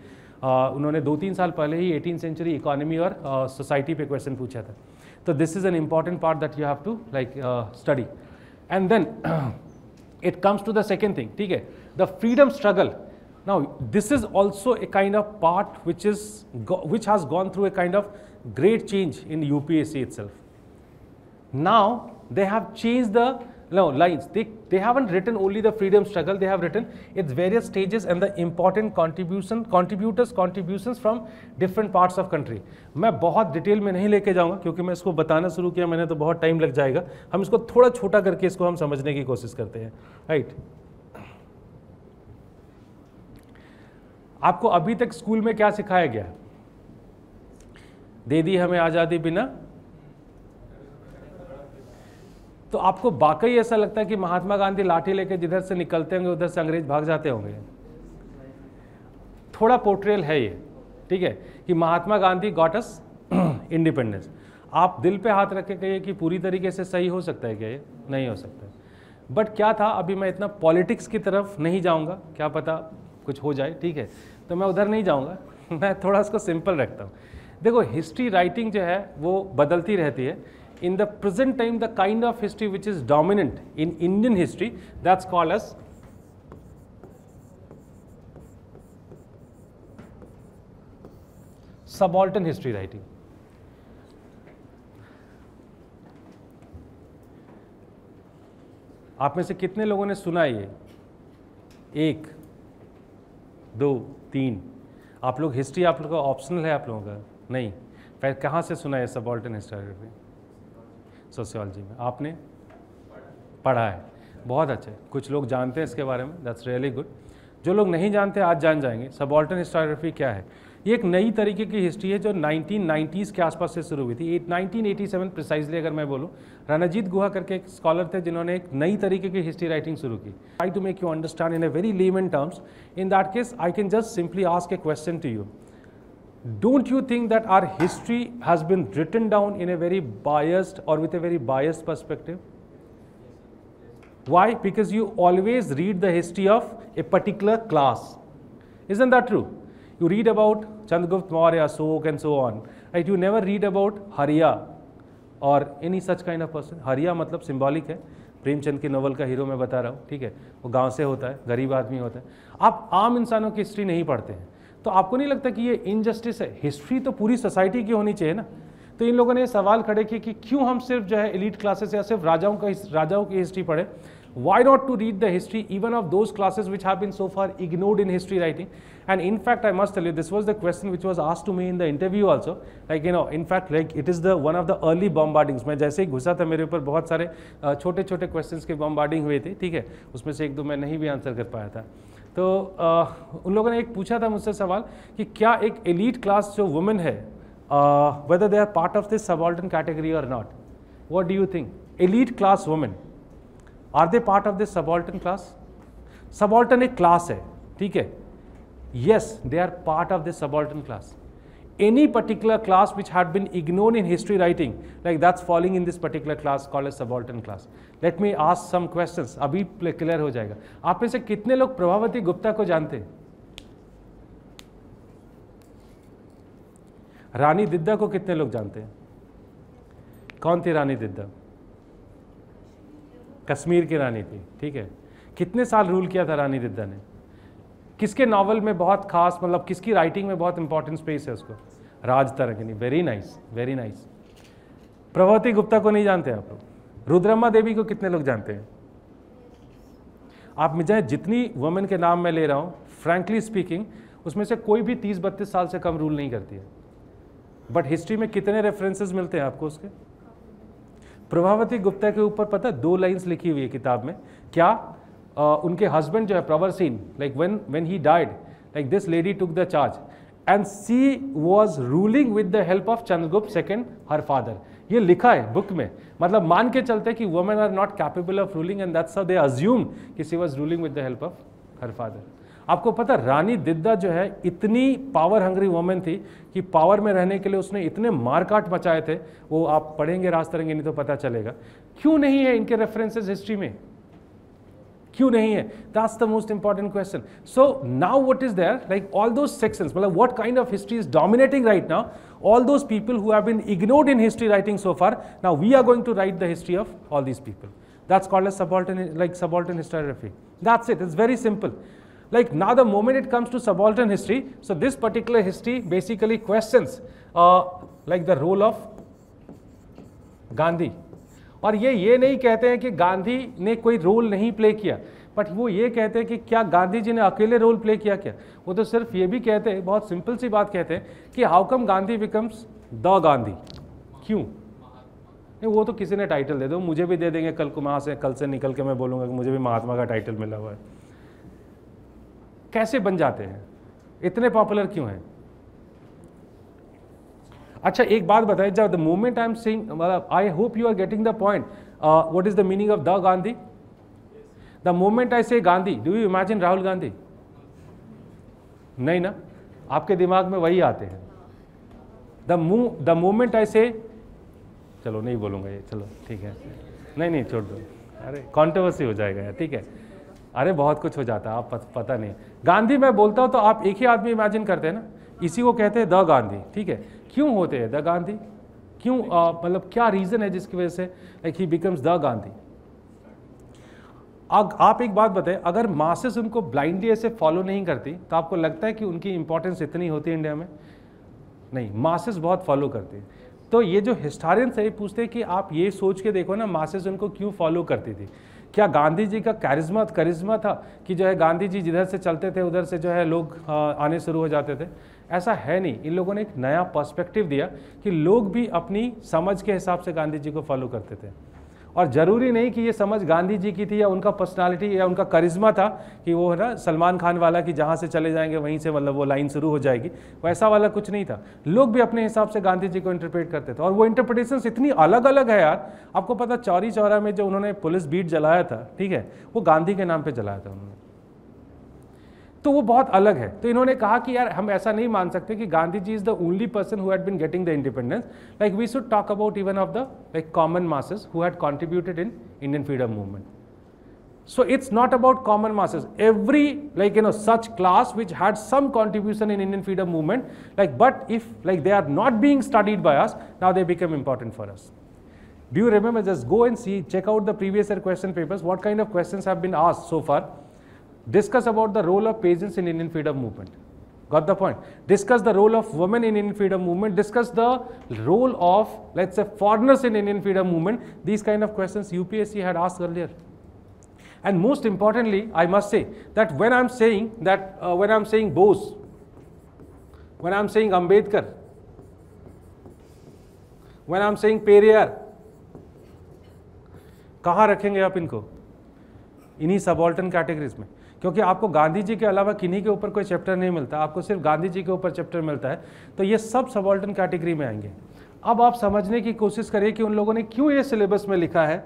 उन्होंने 2-3 साल पहले ही 18th century इकोनॉमी और सोसाइटी पे क्वेश्चन पूछा था. तो this is an important part that you have to like study. And then it comes to the second thing. ठीक है, the freedom struggle. Now this is also a kind of part which has gone through a kind of great change in UPSC itself. Now they have changed the lines. They haven't written only the freedom struggle, they have written its various stages and the important contributions from different parts of country. मैं बहुत detail में नहीं लेके जाऊंगा क्योंकि मैं इसको बताना शुरू किया मैंने तो बहुत टाइम लग जाएगा. हम इसको थोड़ा छोटा करके इसको हम समझने की कोशिश करते हैं. राइट, आपको अभी तक स्कूल में क्या सिखाया गया? दे दी हमें आज़ादी बिना. तो आपको वाकई ऐसा लगता है कि महात्मा गांधी लाठी लेके जिधर से निकलते होंगे उधर से अंग्रेज भाग जाते होंगे? थोड़ा पोर्ट्रेल है ये. ठीक है, कि महात्मा गांधी गॉट अस इंडिपेंडेंस. आप दिल पे हाथ रख के कहिए कि पूरी तरीके से सही हो सकता है क्या? ये नहीं हो सकता है. बट क्या था, अभी मैं इतना पॉलिटिक्स की तरफ नहीं जाऊंगा, क्या पता कुछ हो जाए. ठीक है, तो मैं उधर नहीं जाऊंगा. मैं थोड़ा इसको सिंपल रखता हूँ. देखो, हिस्ट्री राइटिंग जो है वो बदलती रहती है. In the present time the kind of history which is dominant in Indian history, that's called as subaltern history writing. आप में से कितने लोगों ने सुना ये? 1 2 3। आप लोग हिस्ट्री आप लोगों का ऑप्शनल है आप लोगों का? नहीं। फिर कहाँ से सुना है सबाल्टर्न हिस्टोरियोग्राफी? सोशियोलॉजी में। आपने पढ़ा है, बहुत अच्छे। कुछ लोग जानते हैं इसके बारे में, दैट्स रियली गुड। जो लोग नहीं जानते आज जान जाएंगे। सबाल्टर्न हिस्टोरियोग्राफी क्या है? ये एक नई तरीके की हिस्ट्री है जो 1990s के आसपास से शुरू हुई थी। 1987 प्रिसाइजली अगर मैं बोलूँ, रणजीत गुहा करके एक स्कॉलर थे जिन्होंने एक नई तरीके की हिस्ट्री राइटिंग शुरू की। Try to make you understand in a very layman terms. In that case I can just simply ask a question to you. Don't you think that our history has been written down in a very biased or with a very biased perspective? Why? Because you always read the history of a particular class. Isn't that true? You read about Chandragupta Maurya, Ashoka and so on. Right? You never read about Hariya or any such kind of person. Hariya मतलब symbolic है, प्रेमचंद के novel का hero मैं बता रहा हूँ, ठीक है? वो गांव से होता है, गरीब आदमी होता है। आप आम इंसानों की हिस्ट्री नहीं पढ़ते हैं, तो आपको नहीं लगता कि ये इनजस्टिस है? हिस्ट्री तो पूरी सोसाइटी की होनी चाहिए ना। तो इन लोगों ने सवाल खड़े किए कि क्यों हम सिर्फ जो है एलीट क्लासेस या सिर्फ राजाओं की हिस्ट्री पढ़े? Why not to read the history even of those classes which have been so far ignored in history writing? And in fact, I must tell you, this was the question which was asked to me in the interview also. Like, you know, in fact, like it is the one of the early bombardings. मैं जैसे ही घुसा था मेरे ऊपर बहुत सारे छोटे छोटे क्वेश्चंस की बॉम्बार्डिंग हुई थी, ठीक है? उसमें से 1-2 मैं नहीं भी आंसर कर पाया था। तो उन लोगों ने एक पूछा था मुझसे सवाल कि क्या एक एलीट क्लास जो वुमेन है, whether they are part of this subaltern category or not? What do you think? Elite class women, are they part of this subaltern class? Subaltern एक class है, ठीक है? Yes, they are part of this subaltern class. Any particular class which had been ignored in history writing, like that's falling in this particular class called as subaltern class. Let me ask some questions. अभी clear हो जाएगा। आप में से कितने लोग प्रभावती गुप्ता को जानते हैं? रानी दिद्दा को कितने लोग जानते हैं? कौन थी रानी दिद्दा? कश्मीर की रानी थी, ठीक है? कितने साल रूल किया था रानी दिद्दा ने? किसके नॉवल में बहुत खास, मतलब किसकी राइटिंग में बहुत इंपॉर्टेंट स्पेस है उसको? Rajatarangini. Very nice, very nice. Prabhavati Gupta को नहीं जानते आप लोग? रुद्रम्मा देवी को कितने लोग जानते हैं? आप मुझे जितनी वुमेन के नाम मैं ले रहा हूँ, फ्रैंकली स्पीकिंग, उसमें से कोई भी 30-32 साल से कम रूल नहीं करती है। बट हिस्ट्री में कितने रेफरेंसेस मिलते हैं आपको उसके? प्रभावती गुप्ता के ऊपर पता 2 लाइन्स लिखी हुई है किताब में। क्या उनके हस्बैंड जो है प्रवर Singh, like when he died, like this lady took the charge and she was ruling with the help of Chandragupta second her father. ये लिखा है बुक में, मतलब मान के चलते कि women are not capable of ruling and that's how they assume कि she was ruling with the help of her father. आपको पता रानी दिद्दा जो है इतनी पावर हंग्री वुमेन थी कि पावर में रहने के लिए उसने इतने मारकाट मचाए थे, वो आप पढ़ेंगे राज तरंगिणी नहीं तो पता चलेगा। क्यों नहीं है इनके रेफरेंसेस हिस्ट्री में? क्यों नहीं है? That's the most important question. So now what is there, like all those sections, मतलब what kind of history is dominating right now? All those people who have been ignored in history writing so far, now we are going to write the history of all these people. That's called as subaltern historiography. That's it. It's very simple. Like now the moment it comes to subaltern history, so this particular history basically questions like the role of Gandhi. और ये नहीं कहते हैं कि गांधी ने कोई role नहीं play किया, बट वो ये कहते हैं कि क्या गांधी जी ने अकेले रोल प्ले किया क्या? वो तो सिर्फ ये भी कहते हैं, बहुत सिंपल सी बात कहते हैं कि how come Gandhi becomes the Gandhi? क्यों? नहीं, वो तो किसी ने टाइटल दे दो, मुझे भी दे देंगे कल को, कल से निकल के मैं बोलूँगा कि मुझे भी महात्मा का टाइटल मिला हुआ है। कैसे बन जाते हैं? इतने पॉपुलर क्यों हैं? अच्छा एक बात बताइए, जब the moment I am saying, मतलब I hope you are getting the point, what is the meaning of the Gandhi? The moment I say Gandhi, do you imagine Rahul Gandhi? नहीं ना, आपके दिमाग में वही आते हैं। द मोमेंट आई से, चलो नहीं बोलूँगा ये, चलो ठीक है, नहीं छोड़ दो, अरे कॉन्ट्रोवर्सी हो जाएगा यार, ठीक है? अरे बहुत कुछ हो जाता है, आप पता नहीं। गांधी मैं बोलता हूँ तो आप एक ही आदमी इमेजिन करते हैं ना, इसी को कहते हैं द गांधी, ठीक है? क्यों होते हैं द गांधी? क्यों, मतलब क्या रीज़न है जिसकी वजह से like he becomes the Gandhi? आप एक बात बताएं, अगर मासेस उनको ब्लाइंडली ऐसे फॉलो नहीं करती तो आपको लगता है कि उनकी इंपॉर्टेंस इतनी होती है इंडिया में? नहीं, मासेस बहुत फॉलो करती है। तो ये जो हिस्टोरियंस है ये पूछते हैं कि आप ये सोच के देखो ना, मासेस उनको क्यों फॉलो करती थी? क्या गांधी जी का करिश्मा था कि जो है गांधी जी जिधर से चलते थे उधर से जो है लोग आने शुरू हो जाते थे? ऐसा है नहीं। इन लोगों ने एक नया पर्सपेक्टिव दिया कि लोग भी अपनी समझ के हिसाब से गांधी जी को फॉलो करते थे, और ज़रूरी नहीं कि ये समझ गांधी जी की थी या उनका पर्सनालिटी या उनका करिश्मा था कि वो है ना सलमान खान वाला कि जहाँ से चले जाएंगे वहीं से मतलब वो लाइन शुरू हो जाएगी, वैसा वाला कुछ नहीं था। लोग भी अपने हिसाब से गांधी जी को इंटरप्रेट करते थे, और वो इंटरप्रिटेशंस इतनी अलग अलग है यार। आपको पता चौरी चौरा में जो उन्होंने पुलिस बीट जलाया था, ठीक है, वो गांधी के नाम पर जलाया था उन्होंने, तो वो बहुत अलग है। तो इन्होंने कहा कि यार हम ऐसा नहीं मान सकते कि Gandhi ji is the only person who had been getting the independence, like we should talk about even of the like common masses who had contributed in Indian freedom movement. So it's not about common masses. Every such class which had some contribution in Indian freedom movement, but if they are not being studied by us, now they become important for us. Do you remember? Just go and see, check out the previous year question papers. What kind of questions have been asked so far? Discuss about the role of peasants in Indian freedom movement. Got the point? Discuss the role of women in Indian freedom movement. Discuss the role of, let's say, foreigners in Indian freedom movement. These kind of questions UPSC had asked earlier. And most importantly, I must say that when I'm saying Bose, when I'm saying Ambedkar, when I'm saying Periyar, कहाँ रखेंगे आप इनको? इन्हीं subaltern categories में, क्योंकि आपको गांधी जी के अलावा किन्हीं के ऊपर कोई चैप्टर नहीं मिलता, आपको सिर्फ गांधी जी के ऊपर चैप्टर मिलता है, तो ये सब सबॉल्टन कैटेगरी में आएंगे. अब आप समझने की कोशिश करिए कि उन लोगों ने क्यों ये सिलेबस में लिखा है,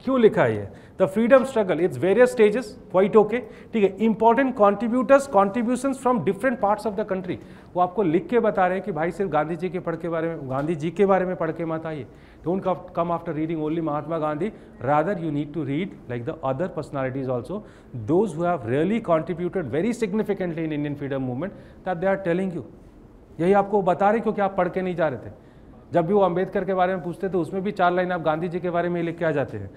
क्यों लिखा है ये. The freedom struggle, its various stages, quite okay, ठीक है. Important contributors, contributions from different parts of the country, वो आपको लिख के बता रहे हैं कि भाई सिर्फ गांधी जी के गांधी जी के बारे में पढ़ के मत आइए. Don't come after reading only Mahatma Gandhi, rather you need to read like the other personalities also, those who have really contributed very significantly in Indian freedom movement, that they are telling you. यही आपको बता रहे क्योंकि आप पढ़ के नहीं जा रहे थे. जब भी वो अम्बेडकर के बारे में पूछते थे उसमें भी 4 लाइन आप गांधी जी के बारे में लिख के आ जाते हैं,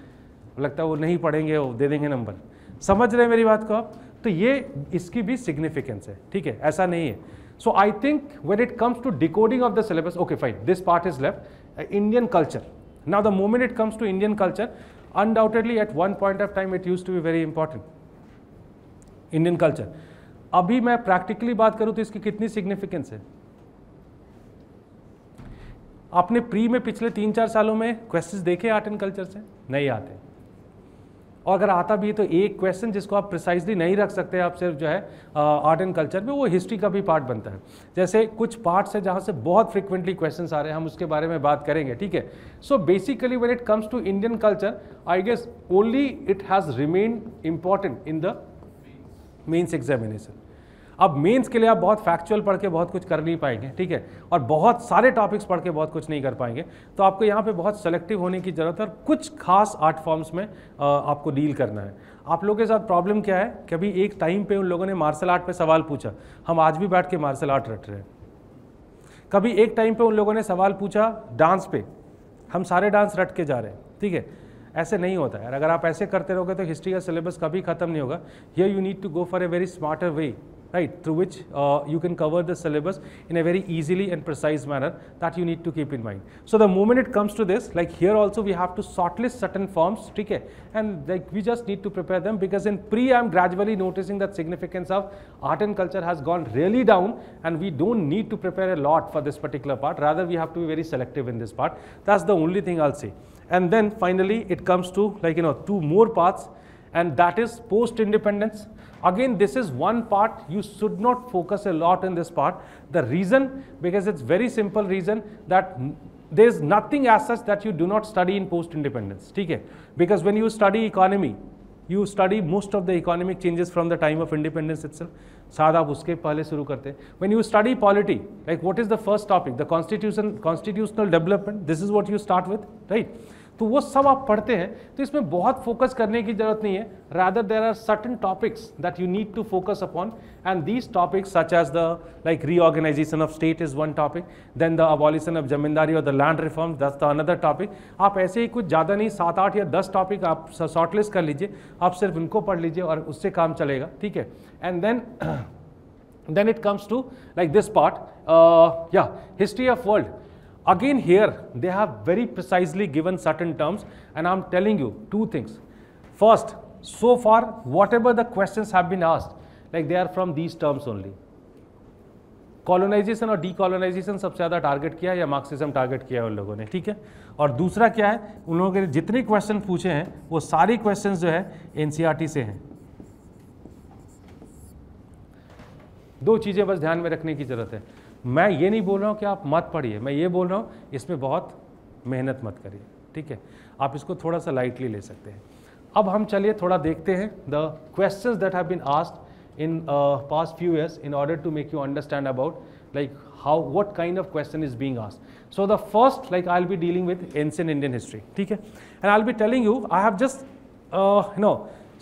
लगता है वो नहीं पढ़ेंगे, वो दे देंगे नंबर. समझ रहे हैं मेरी बात को आप? तो ये इसकी भी सिग्निफिकेंस है, ठीक है, ऐसा नहीं है. So I think when it comes to decoding of the syllabus, okay fine, this part is left. Indian culture, now the moment it comes to Indian culture, undoubtedly at one point of time it used to be very important. Indian culture, अभी मैं practically बात करूं तो इसकी कितनी significance है. आपने pre में पिछले 3-4 सालों में क्वेश्चंस देखे आर्ट एंड कल्चर से? नहीं आते. और अगर आता भी है तो एक क्वेश्चन जिसको आप प्रिसाइजली नहीं रख सकते आप सिर्फ जो है आर्ट एंड कल्चर में, वो हिस्ट्री का भी पार्ट बनता है. जैसे कुछ पार्ट्स है जहाँ से बहुत फ्रिक्वेंटली क्वेश्चंस आ रहे हैं, हम उसके बारे में बात करेंगे, ठीक है. So basically when it comes to Indian culture, I guess only it has remained important in the mains examination. अब मेंस के लिए आप बहुत फैक्चुअल पढ़ के बहुत कुछ कर नहीं पाएंगे, ठीक है, और बहुत सारे टॉपिक्स पढ़ के बहुत कुछ नहीं कर पाएंगे. तो आपको यहाँ पे बहुत सेलेक्टिव होने की ज़रूरत है, और कुछ खास आर्ट फॉर्म्स में आपको डील करना है. आप लोगों के साथ प्रॉब्लम क्या है, कभी एक टाइम पे उन लोगों ने मार्शल आर्ट पे सवाल पूछा, हम आज भी बैठ के मार्शल आर्ट रट रहे हैं. कभी एक टाइम पे उन लोगों ने सवाल पूछा डांस पे, हम सारे डांस रट के जा रहे हैं, ठीक है. ऐसे नहीं होता है. अगर आप ऐसे करते रहोगे तो हिस्ट्री का सिलेबस कभी खत्म नहीं होगा. Here you need to go for a very smarter way, right, through which you can cover the syllabus in a very easily and precise manner, that you need to keep in mind. So the moment it comes to this, like here also we have to shortlist certain forms, okay, and like we just need to prepare them, because in pre I am gradually noticing that significance of art and culture has gone really down, and we don't need to prepare a lot for this particular part, rather we have to be very selective in this part. That's the only thing I'll say. And then finally it comes to 2 more parts, and that is post independence. Again, this is one part you should not focus a lot in this part. The reason, because it's very simple reason, that there is nothing as such that you do not study in post independence, okay? Because when you study economy, you study most of the economic changes from the time of independence itself. शायद आप उसके पहले शुरू करते हैं. When you study polity, like what is the first topic? The constitutional development. This is what you start with, right? तो वो सब आप पढ़ते हैं, तो इसमें बहुत फोकस करने की जरूरत नहीं है. Rather there are certain topics that you need to focus upon, and these topics such as the like reorganization of state is one topic, then the abolition of zamindari और the land reform, that's the another topic. आप ऐसे ही कुछ ज़्यादा नहीं, 7, 8 या 10 topic आप shortlist कर लीजिए, आप सिर्फ उनको पढ़ लीजिए और उससे काम चलेगा, ठीक है. And then it comes to like this part, yeah, history of world. Again here, they have very precisely given certain terms, and I'm telling you two things. First, so far, whatever the questions have been asked, like they are from these terms only. Colonisation और decolonisation सबसे ज़्यादा target किया या Marxism target किया है उन लोगों ने, ठीक है। और दूसरा क्या है, उन लोगों के जितने क्वेश्चन पूछे हैं वो सारे क्वेश्चन जो है एनसीईआरटी से हैं। दो चीज़ें बस ध्यान में रखने की ज़रूरत है। मैं ये नहीं बोल रहा हूँ कि आप मत पढ़िए, मैं ये बोल रहा हूँ इसमें बहुत मेहनत मत करिए, ठीक है। आप इसको थोड़ा सा लाइटली ले सकते हैं। अब हम चलिए थोड़ा देखते हैं the questions that have been asked in past few years in order to make you understand about like what kind of question is being asked. So the first, like I'll be dealing with ancient Indian history, okay, and I'll be telling you I have just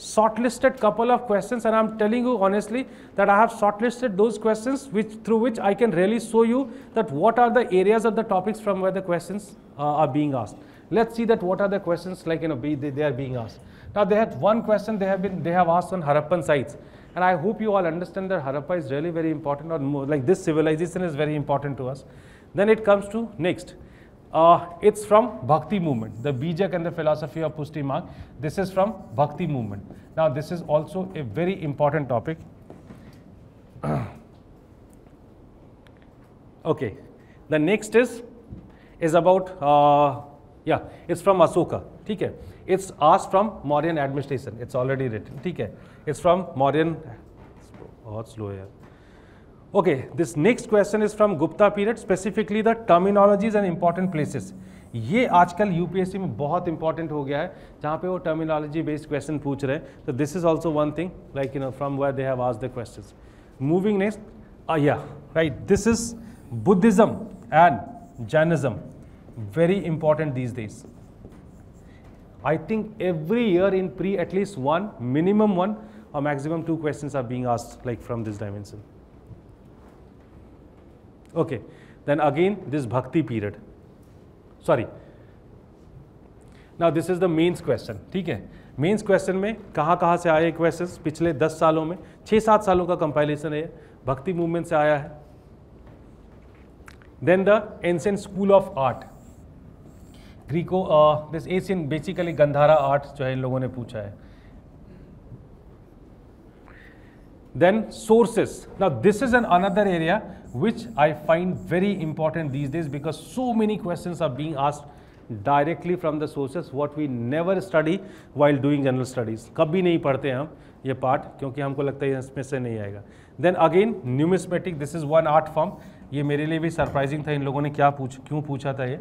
shortlisted couple of questions, and I'm telling you honestly that I have shortlisted those questions through which I can really show you that what are the areas of the topics from where the questions are being asked. Let's see that what are the questions, like they are being asked. Now they had one question they have asked on Harappan sites. And I hope you all understand that Harappa is really very important, or more, like this civilization is very important to us. Then it comes to next. It's from Bhakti movement, the Bijak and the philosophy of Pushti Mark. This is from Bhakti movement. Now this is also a very important topic. Okay, the next is about it's from Asoka. ठीक है, it's asked from Mauryan administration. It's already written. ठीक है, it's from Mauryan. बहुत slow है. Okay, this next question is from Gupta period, specifically the terminologies and important places. ये आजकल UPSC में बहुत इंपॉर्टेंट हो गया है, जहाँ पे वो टर्मिनोलॉजी बेस्ड क्वेश्चन पूछ रहे हैं. तो this is also one thing, like from where they have asked the questions. Moving next, right, this is Buddhism and Jainism, very important these days. I think every year in pre at least one, minimum one or maximum two questions are being asked like from this dimension. Okay, then again this bhakti period. Sorry. Now this is the mains question. ठीक है, mains question में कहाँ से आए questions पिछले 10 सालों में, 6-7 सालों का कंपाइलेशन है, भक्ति मूवमेंट से आया है. Then the ancient school of art. Greco this Asian basically Gandhara art जो है इन लोगों ने पूछा है. Then sources. Now this is an another area which I find very important these days because so many questions are being asked directly from the sources what we never study while doing general studies. कभी नहीं पढ़ते हम ये part, क्योंकि हमको लगता है इसमें से नहीं आएगा. Then again numismatic, this is one art form. ये मेरे लिए भी सरप्राइजिंग था इन लोगों ने क्यों पूछा था ये.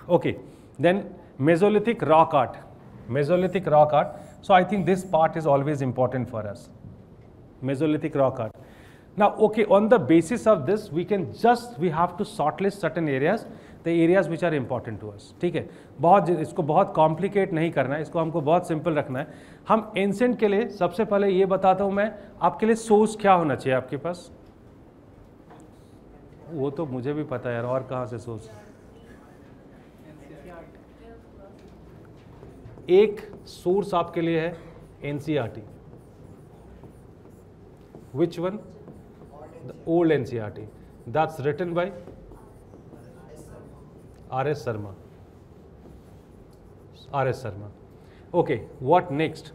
Okay, then Mesolithic rock art. So I think this part is always important for us. Mesolithic rock art. Now, okay, on the basis of this, we have to shortlist certain areas, the areas which are important to us. ठीक है, इसको बहुत complicate नहीं करना है, इसको हमको बहुत सिंपल रखना है. हम एंसेंट के लिए सबसे पहले ये बताता हूँ मैं आपके लिए, सोर्स क्या होना चाहिए आपके पास. वो तो मुझे भी पता है यार, और कहाँ से सोर्स. एक सोर्स आपके लिए है NCERT. Which one? The old NCERT that's written by R S. Sharma. Okay, what next?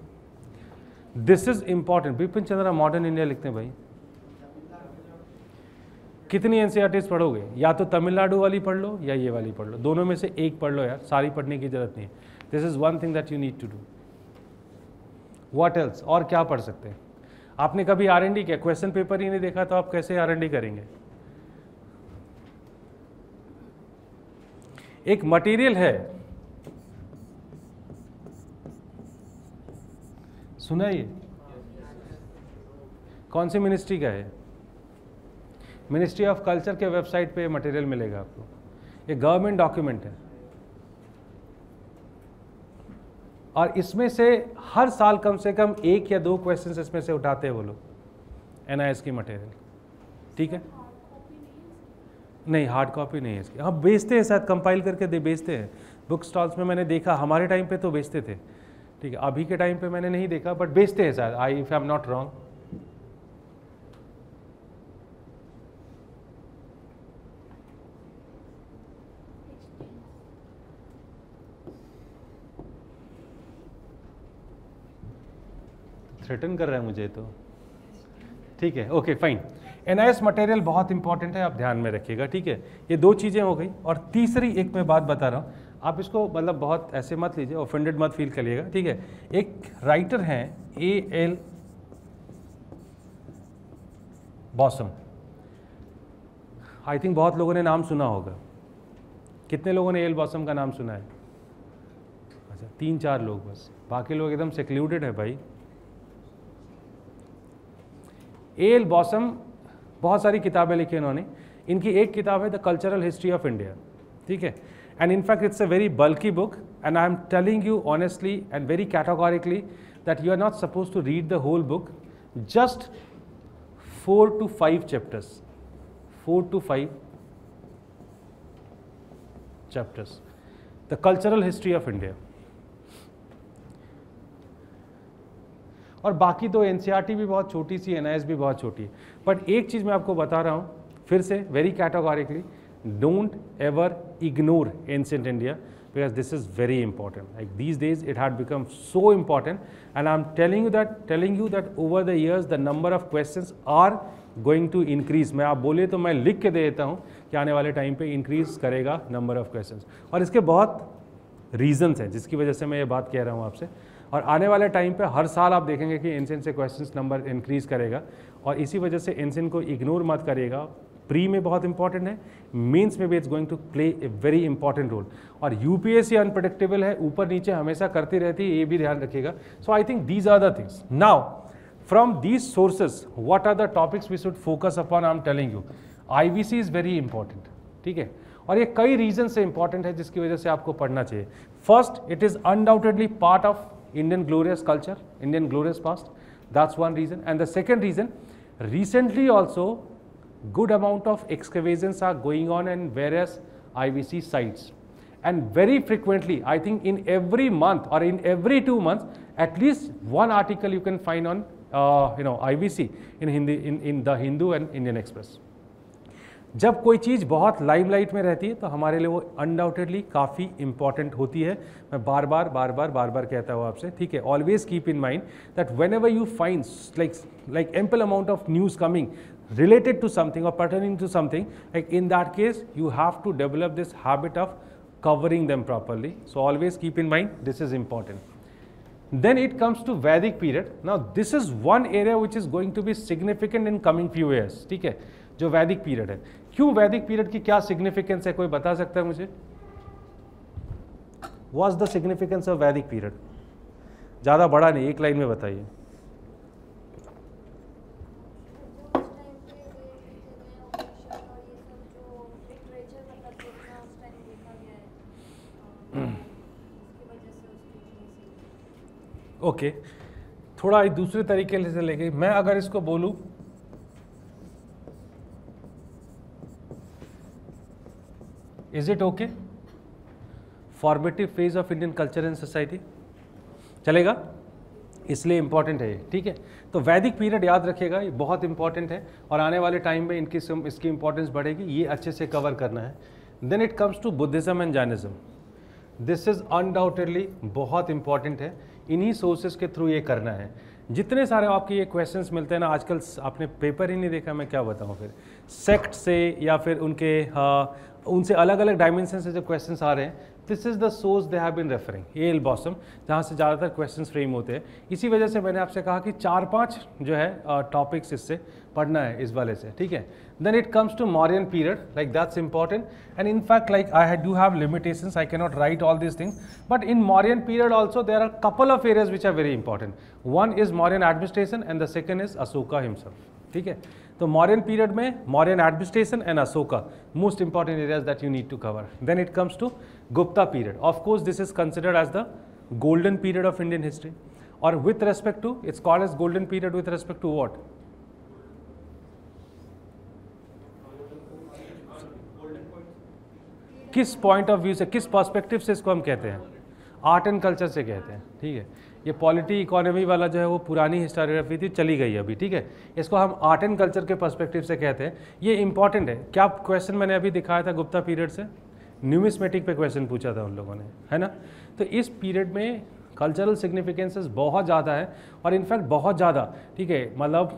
This is important. Bipin Chandra modern India लिखते हैं भाई. कितनी एनसीईआरटीज पढ़ोगे? या तो तमिलनाडु वाली पढ़ लो या ये वाली पढ़ लो, दोनों में से एक पढ़ लो यार, सारी पढ़ने की जरूरत नहीं है. This is one thing that you need to do. What else? और क्या पढ़ सकते हैं? आपने कभी आर.एन.डी किया? क्वेश्चन पेपर ही नहीं देखा तो आप कैसे आर.एन.डी करेंगे? एक मटेरियल है, सुना ये? कौन सी मिनिस्ट्री का है? मिनिस्ट्री ऑफ कल्चर के वेबसाइट पे मटेरियल मिलेगा आपको. ये गवर्नमेंट डॉक्यूमेंट है और इसमें से हर साल कम से कम 1 या 2 क्वेश्चंस इसमें से उठाते हैं वो लोग, एनआईएस की मटेरियल. ठीक है, नहीं हार्ड कॉपी नहीं है इसकी. हाँ बेचते हैं शायद, कंपाइल करके बेचते हैं बुक स्टॉल्स में. मैंने देखा हमारे टाइम पे तो बेचते थे. ठीक है, अभी के टाइम पे मैंने नहीं देखा, बट बेचते हैं शायद, if I am not wrong. Threaten कर रहा है मुझे तो, ठीक है, ओके फाइन। NIS मटेरियल बहुत इंपॉर्टेंट है, आप ध्यान में रखिएगा, ठीक है। ये दो चीज़ें हो गई, और तीसरी एक मैं बात बता रहा हूँ, आप इसको मतलब बहुत ऐसे मत लीजिए, ऑफेंडेड मत फील करिएगा, ठीक है। एक राइटर हैं A.L. बॉसम, आई थिंक बहुत लोगों ने नाम सुना होगा। कितने लोगों ने A.L. बॉसम का नाम सुना है? अच्छा 3-4 लोग बस, बाकी लोग एकदम सेक्लूडेड है भाई। A.L. बॉसम बहुत सारी किताबें लिखी इन्होंने, इनकी एक किताब है the cultural history of India, ठीक है। And in fact it's a very bulky book, and I am telling you honestly and very categorically that you are not suppose to read the whole book, just 4 to 5 chapters, 4 to 5 chapters, the cultural history of India. और बाकी तो NCERT भी बहुत छोटी सी, NIS भी बहुत छोटी है, बट एक चीज़ मैं आपको बता रहा हूँ फिर से very categorically, don't ever ignore ancient India, because this is very important. Like these days it had become so important, and I'm telling you that over the years the number of questions are going to increase. मैं आप बोले तो मैं लिख के दे देता हूँ कि आने वाले टाइम पे इंक्रीज करेगा नंबर ऑफ क्वेश्चंस, और इसके बहुत रीजंस हैं जिसकी वजह से मैं ये बात कह रहा हूँ आपसे। और आने वाले टाइम पे हर साल आप देखेंगे कि एंशिएंट से क्वेश्चंस नंबर इंक्रीज करेगा, और इसी वजह से एंशिएंट को इग्नोर मत करिएगा। प्री में बहुत इंपॉर्टेंट है, मेंस में भी it's going to play a very important role, और यूपीएससी अनप्रेडिक्टेबल है, ऊपर नीचे हमेशा करती रहती है, ये भी ध्यान रखिएगा। So I think these are the things. Now from these sources what are the topics we should focus upon? I am telling you IBC is very important, ठीक है, और ये कई रीजन से इंपॉर्टेंट है जिसकी वजह से आपको पढ़ना चाहिए। First, it is undoubtedly part of Indian glorious culture, Indian glorious past. That's one reason. And the second reason, recently also good amount of excavations are going on in various IBC sites, and very frequently, I think in every month or in every 2 months, at least one article you can find on IBC in Hindi, in the Hindu and Indian Express. जब कोई चीज़ बहुत limelight में रहती है तो हमारे लिए वो अनडाउटेडली काफ़ी इंपॉर्टेंट होती है। मैं बार बार कहता हूँ आपसे, ठीक है। Always keep in mind that when ever you find like ample amount of news coming related to something or pertaining to something, like in that case you have to develop this habit of covering them properly. So always keep in mind this is important. Then it comes to Vedic period. Now this is one area which is going to be significant in coming few years, ठीक है, जो वैदिक period है। क्यों वैदिक period की क्या significance है, कोई बता सकता है मुझे? What's the significance of वैदिक पीरियड? ज़्यादा बड़ा नहीं, एक लाइन में बताइए। ओके, थोड़ा दूसरे तरीके से लेके मैं अगर इसको बोलूं, is it okay? Formative phase of Indian culture and society चलेगा, इसलिए इंपॉर्टेंट है ये, ठीक है। तो वैदिक पीरियड याद रखिएगा, ये बहुत इंपॉर्टेंट है और आने वाले टाइम में इसकी इंपॉर्टेंस बढ़ेगी, ये अच्छे से कवर करना है। Then it comes to Buddhism and Jainism. This is undoubtedly बहुत इंपॉर्टेंट है, इन्हीं सोर्सेज के थ्रू ये करना है। जितने सारे आपके ये क्वेश्चंस मिलते हैं ना, आजकल आपने पेपर ही नहीं देखा, मैं क्या बताऊँ फिर, सेक्ट से या फिर उनसे अलग अलग डायमेंशन से जो क्वेश्चंस आ रहे हैं, this is the source they have been referring, A.L. Basham, जहाँ से ज़्यादातर क्वेश्चंस फ्रेम होते हैं। इसी वजह से मैंने आपसे कहा कि 4-5 जो है टॉपिक्स इससे पढ़ना है इस वाले से, ठीक है। Then it comes to Mauryan period, like that's important, and in fact like I do have limitations, I can not write all this things, but in Mauryan period also there are couple of areas which are very important. One is Mauryan administration and the second is Ashoka himself, ठीक है। तो Mauryan period में Mauryan administration and Ashoka most important areas that you need to cover. Then it comes to Gupta period, of course this is considered as the golden period of Indian history, और with respect to it's called as golden period with respect to what? किस point of view से, किस perspective से इसको हम कहते हैं? Art and culture से कहते हैं, ठीक है। ये पॉलिटी इकोनॉमी वाला जो है वो पुरानी हिस्टोरियोग्राफी थी, चली गई अभी, ठीक है। इसको हम आर्ट एंड कल्चर के पर्सपेक्टिव से कहते हैं। ये इंपॉर्टेंट है। क्या क्वेश्चन मैंने अभी दिखाया था गुप्ता पीरियड से? न्यूमिस्मेटिक पे क्वेश्चन पूछा था उन लोगों ने, है ना। तो इस पीरियड में कल्चरल सिग्निफिकेंसेस बहुत ज़्यादा है और इनफैक्ट बहुत ज़्यादा, ठीक है। मतलब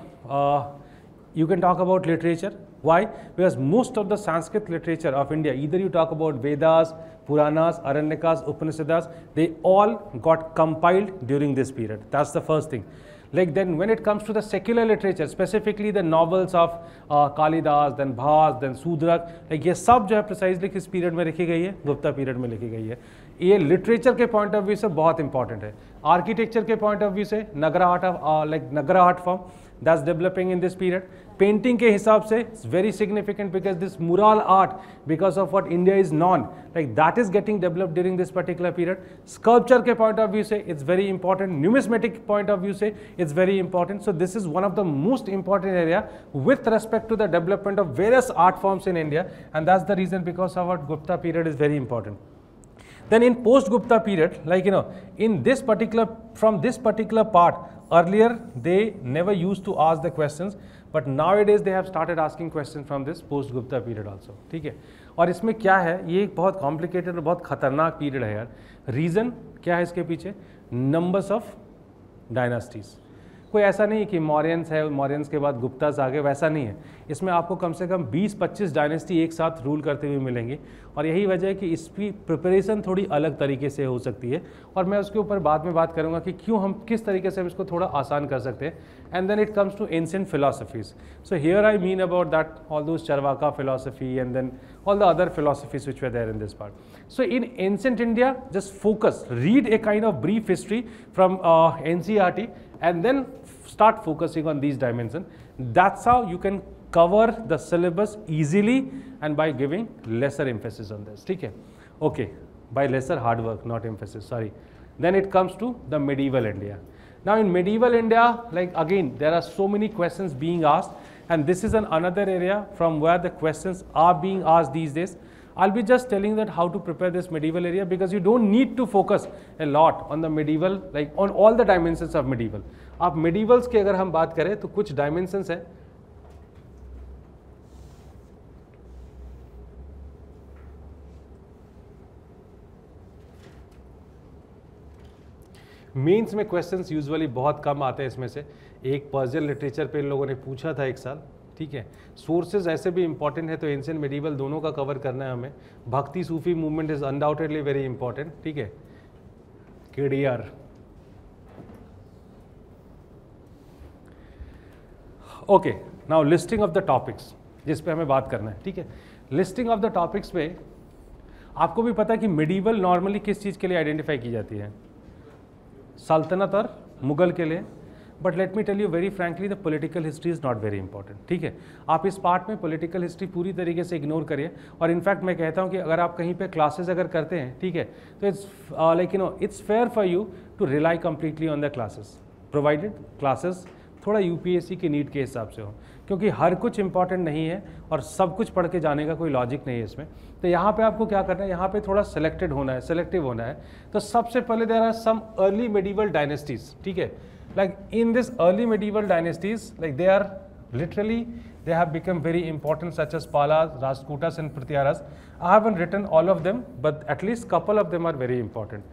you can talk about literature. Why? Because most of the Sanskrit literature of India, either you talk about Vedas, Puranas, Aranyakas, Upanishads, they all got compiled during this period. That's the first thing. Like then when it comes to the secular literature, specifically the novels of Kalidas, then Bhas, then Sudrak, like ये सब जो है precisely किस period में लिखी गई है? Gupta period में लिखी गई है। ये literature के point of view से बहुत important है। Architecture के point of view से Nagara art of like Nagara art form that's developing in this period. Painting के हिसाब से it's very significant because this mural art, because of what India is known, like that is getting developed during this particular period. Sculpture के point of view से it's very important. Numismatic point of view से it's very important. So this is one of the most important area with respect to the development of various art forms in India, and that's the reason because of what Gupta period is very important. Then in post-Gupta period, like in this particular, from this particular part, earlier they never used to ask the questions, but nowadays they have started asking questions from this post-Gupta period also, ठीक है। और इसमें क्या है, ये एक बहुत complicated और बहुत खतरनाक पीरियड है यार। रीज़न क्या है इसके पीछे? Numbers of dynasties. कोई ऐसा नहीं है कि मौर्यंस है, मौर्यंस के बाद गुप्तास आ गए, वैसा नहीं है। इसमें आपको कम से कम 20-25 डायनेस्टी एक साथ रूल करते हुए मिलेंगे और यही वजह है कि इसकी प्रिपरेशन थोड़ी अलग तरीके से हो सकती है और मैं उसके ऊपर बाद में बात करूंगा कि क्यों हम किस तरीके से हम इसको थोड़ा आसान कर सकते हैं। And then it comes to ancient philosophies. So here I mean about that all those Charvaka philosophy and then all the other philosophies which were there in this part. So in ancient India, just focus, read a kind of brief history from NCERT and then start focusing on these dimensions. That's how you can cover the syllabus easily and by giving lesser emphasis on this. ठीक है? Okay, by lesser hard work, not emphasis, sorry. Then it comes to the medieval India. Now in medieval India, like again, there are so many questions being asked. And this is another area from where the questions are being asked these days. I'll be just telling that how to prepare this medieval area because you don't need to focus a lot on the medieval, like on all the dimensions of medieval. आप medievals की अगर हम बात करें तो कुछ dimensions है। Mains में क्वेश्चंस यूजुअली बहुत कम आते हैं इसमें से। एक पर्शियन लिटरेचर पे इन लोगों ने पूछा था एक साल, ठीक है। सोर्सेज ऐसे भी इंपॉर्टेंट है तो एंशिएंट मेडिवल दोनों का कवर करना है हमें। Bhakti Sufi movement is undoubtedly very important, ठीक है। KDR, okay. Now listing of the topics जिस पे हमें बात करना है, ठीक है। लिस्टिंग ऑफ द टॉपिक्स पे आपको भी पता है कि मेडिवल नॉर्मली किस चीज़ के लिए आइडेंटिफाई की जाती है? सल्तनत और मुगल के लिए। But let me tell you very frankly, the political history is not very important, ठीक है। आप इस पार्ट में पॉलिटिकल हिस्ट्री पूरी तरीके से इग्नोर करिए। और इनफैक्ट मैं कहता हूँ कि अगर आप कहीं पे क्लासेस अगर करते हैं, ठीक है, तो it's like it's fair for you to rely completely on the classes, provided classes थोड़ा UPSC की नीड के हिसाब से हो, क्योंकि हर कुछ इंपॉर्टेंट नहीं है और सब कुछ पढ़ के जाने का कोई लॉजिक नहीं है इसमें। तो यहाँ पे आपको क्या करना है, यहाँ पे थोड़ा सेलेक्टेड होना है, सेलेक्टिव होना है। तो सबसे पहले there are some early medieval dynasties, ठीक है। Like in this early medieval dynasties, like they are literally they have become very important, such as Palas, Rajputas and Prityaras. I haven't written all of them, but at least couple of them are very important.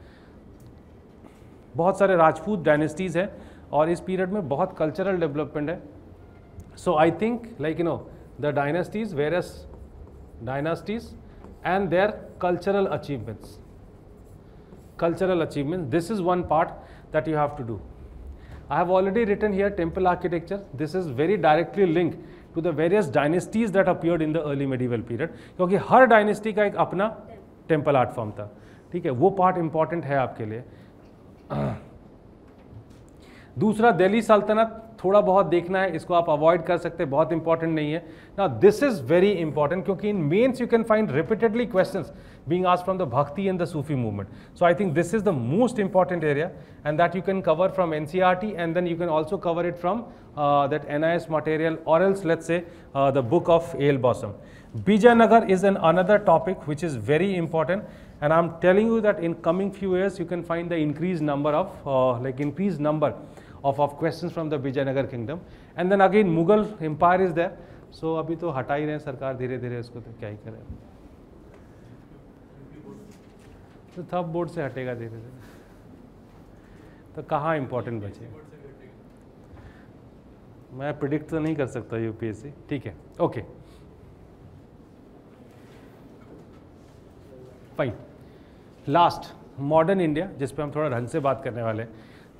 बहुत सारे Rajput dynasties है और इस period में बहुत cultural development है। So I think like the dynasties, various dynasties and their cultural achievements. Cultural achievements, this is one part that you have to do. I have already written here temple architecture. This is very directly linked to the various dynasties that appeared in the early medieval period, क्योंकि हर dynasty का एक अपना temple art form था, ठीक है। वो part important है आपके लिए। दूसरा, दिल्ली सल्तनत थोड़ा बहुत देखना है, इसको आप अवॉइड कर सकते हैं, बहुत इंपॉर्टेंट नहीं है। Now this is very important क्योंकि in mains you can find repeatedly questions being asked from the Bhakti and the Sufi movement. So I think this is the most important area, and that you can cover from NCERT, and then you can also cover it from that NIS material, or else let's say the book of A.L. Bossum. Bijayanagar is another topic which is very important, and I'm telling you that in coming few years you can find the increased number of questions from the Bijayanagar kingdom. And then again Mughal empire is there. So अभी तो हटा ही रहे हैं सरकार धीरे धीरे इसको, तो क्या ही करें, तो थब बोर्ड से हटेगा धीरे धीरे। तो कहाँ इंपॉर्टेंट बचे? मैं प्रिडिक्ट तो नहीं कर सकता यूपीएससी, ठीक है, okay fine. Last modern India, जिस पे हम थोड़ा ढंग से बात करने वाले हैं।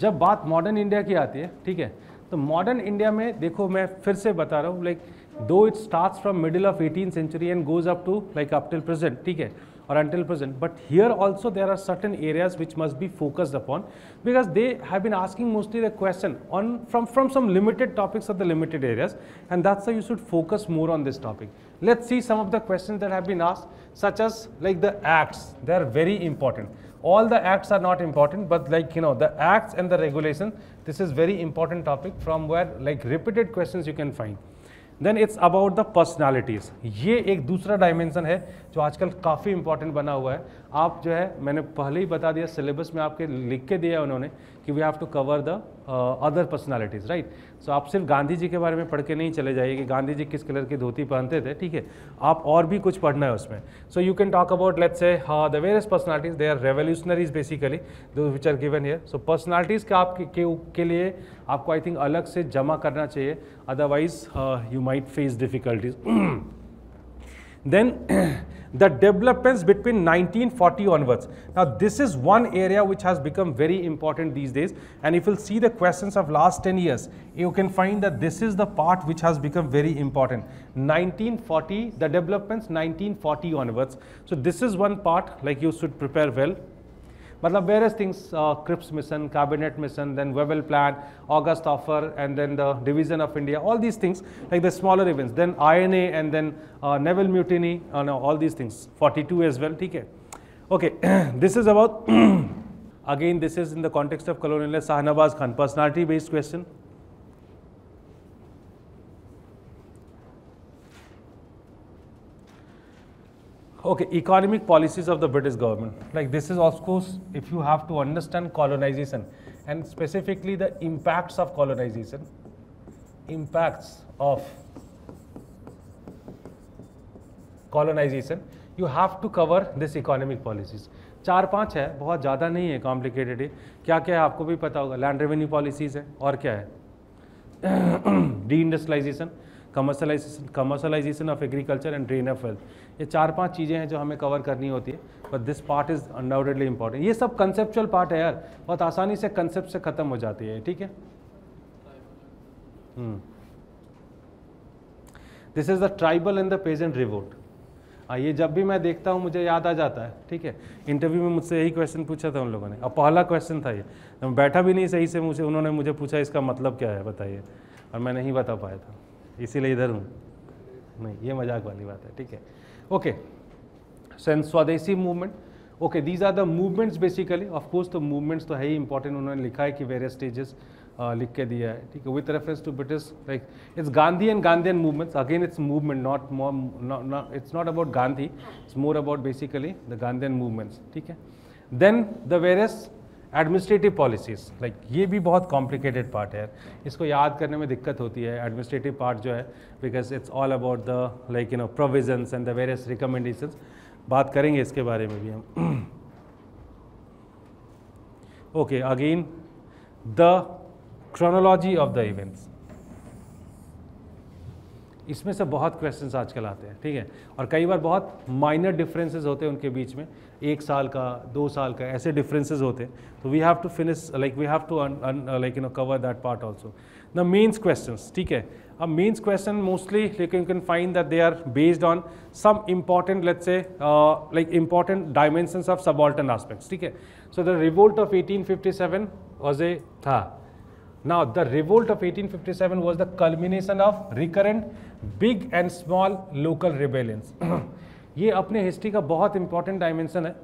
जब बात मॉडर्न इंडिया की आती है, ठीक है, तो मॉडर्न इंडिया में देखो मैं फिर से बता रहा हूँ, like though it starts from middle of 18th century and goes up to like up till present, ठीक है, or until present, but here also there are certain areas which must be focused upon, because they have been asking mostly the question on from some limited topics of the limited areas, and that's why you should focus more on this topic. Let's see some of the questions that have been asked, such as like the acts. They are very important. All the acts are not important, but like the acts and the regulation, this is very important topic from where like repeated questions you can find. Then it's about the personalities. ये एक दूसरा dimension है जो आजकल काफ़ी important बना हुआ है। आप जो है, मैंने पहले ही बता दिया, सिलेबस में आपके लिख के दिया उन्होंने कि we have to cover the other personalities, right. So आप सिर्फ गांधी जी के बारे में पढ़ के नहीं चले जाइए कि गांधी जी किस कलर की धोती पहनते थे, ठीक है, आप और भी कुछ पढ़ना है उसमें। So you can talk about let's say the various personalities, they are revolutionaries basically two which are given here. So personalities का के लिए आपको आई थिंक अलग से जमा करना चाहिए, otherwise you might face difficulties. Then the developments between 1940 onwards. Now this is one area which has become very important these days, and if you'll see the questions of last 10 years, you can find that this is the part which has become very important. 1940, the developments 1940 onwards. So this is one part like you should prepare well. मतलब various things, Cripps mission, cabinet mission, then Wavell plan, August offer, and then the division of India, all these things like the smaller events, then INA, and then Naval mutiny, all these things, 42 as well, ठीक है, okay. This is about again this is in the context of colonialist. Shahnawaz Khan, personality based question. Okay, economic policies of the British government. Like this is of course, if you have to understand colonization and specifically the impacts of colonization, you have to cover this economic policies. 4-5 है, बहुत ज़्यादा नहीं है, complicated है। क्या क्या है आपको भी पता होगा, लैंड रेवेन्यू पॉलिसीज़ है, और क्या है, deindustrialisation, commercialisation of agriculture and drain of wealth. ये 4-5 चीज़ें हैं जो हमें कवर करनी होती है, but this part is undoubtedly important. ये सब कंसेप्चुअल पार्ट है यार, बहुत आसानी से कंसेप्ट से ख़त्म हो जाती है, ठीक है। This is the tribal and the peasant revolt. ये जब भी मैं देखता हूँ मुझे याद आ जाता है, ठीक है। इंटरव्यू में मुझसे यही क्वेश्चन पूछा था उन लोगों ने, और पहला क्वेश्चन था ये, मैं बैठा भी नहीं सही से, उन्होंने मुझे पूछा इसका मतलब क्या है बताइए, और मैं नहीं बता पाया था, इसीलिए इधर हूँ। नहीं, ये मजाक वाली बात है, ठीक है, okay. Swadeshi movement, okay, these are the movements basically. Of course तो मूवमेंट्स तो है ही इंपॉर्टेंट, उन्होंने लिखा है कि वेरियस स्टेजेस लिख के दिया है, ठीक है, with reference to British, like it's Gandhi and Gandhian movements. Again it's movement, not it's not about Gandhi, it's more about basically the Gandhian movements, ठीक है। Then the various administrative policies, like ये भी बहुत कॉम्प्लिकेटेड पार्ट है, इसको याद करने में दिक्कत होती है एडमिनिस्ट्रेटिव पार्ट जो है, because it's all about the like provisions and the various recommendations. बात करेंगे इसके बारे में भी हम। Okay, again the chronology of the events, इसमें से बहुत क्वेश्चंस आजकल आते हैं, ठीक है, और कई बार बहुत माइनर डिफरेंसेस होते हैं उनके बीच में, 1 साल का 2 साल का ऐसे डिफरेंसेस होते हैं, तो we have to finish like we have to like cover that part also. The mains questions, ठीक है। अब mains question mostly you can find that they are based on some important, let's say like important dimensions of subaltern aspects, ठीक है। So the revolt of 1857 was a था। Now, the revolt of 1857 was the culmination of recurrent big and small local rebellions. ये अपने history का बहुत important dimension है।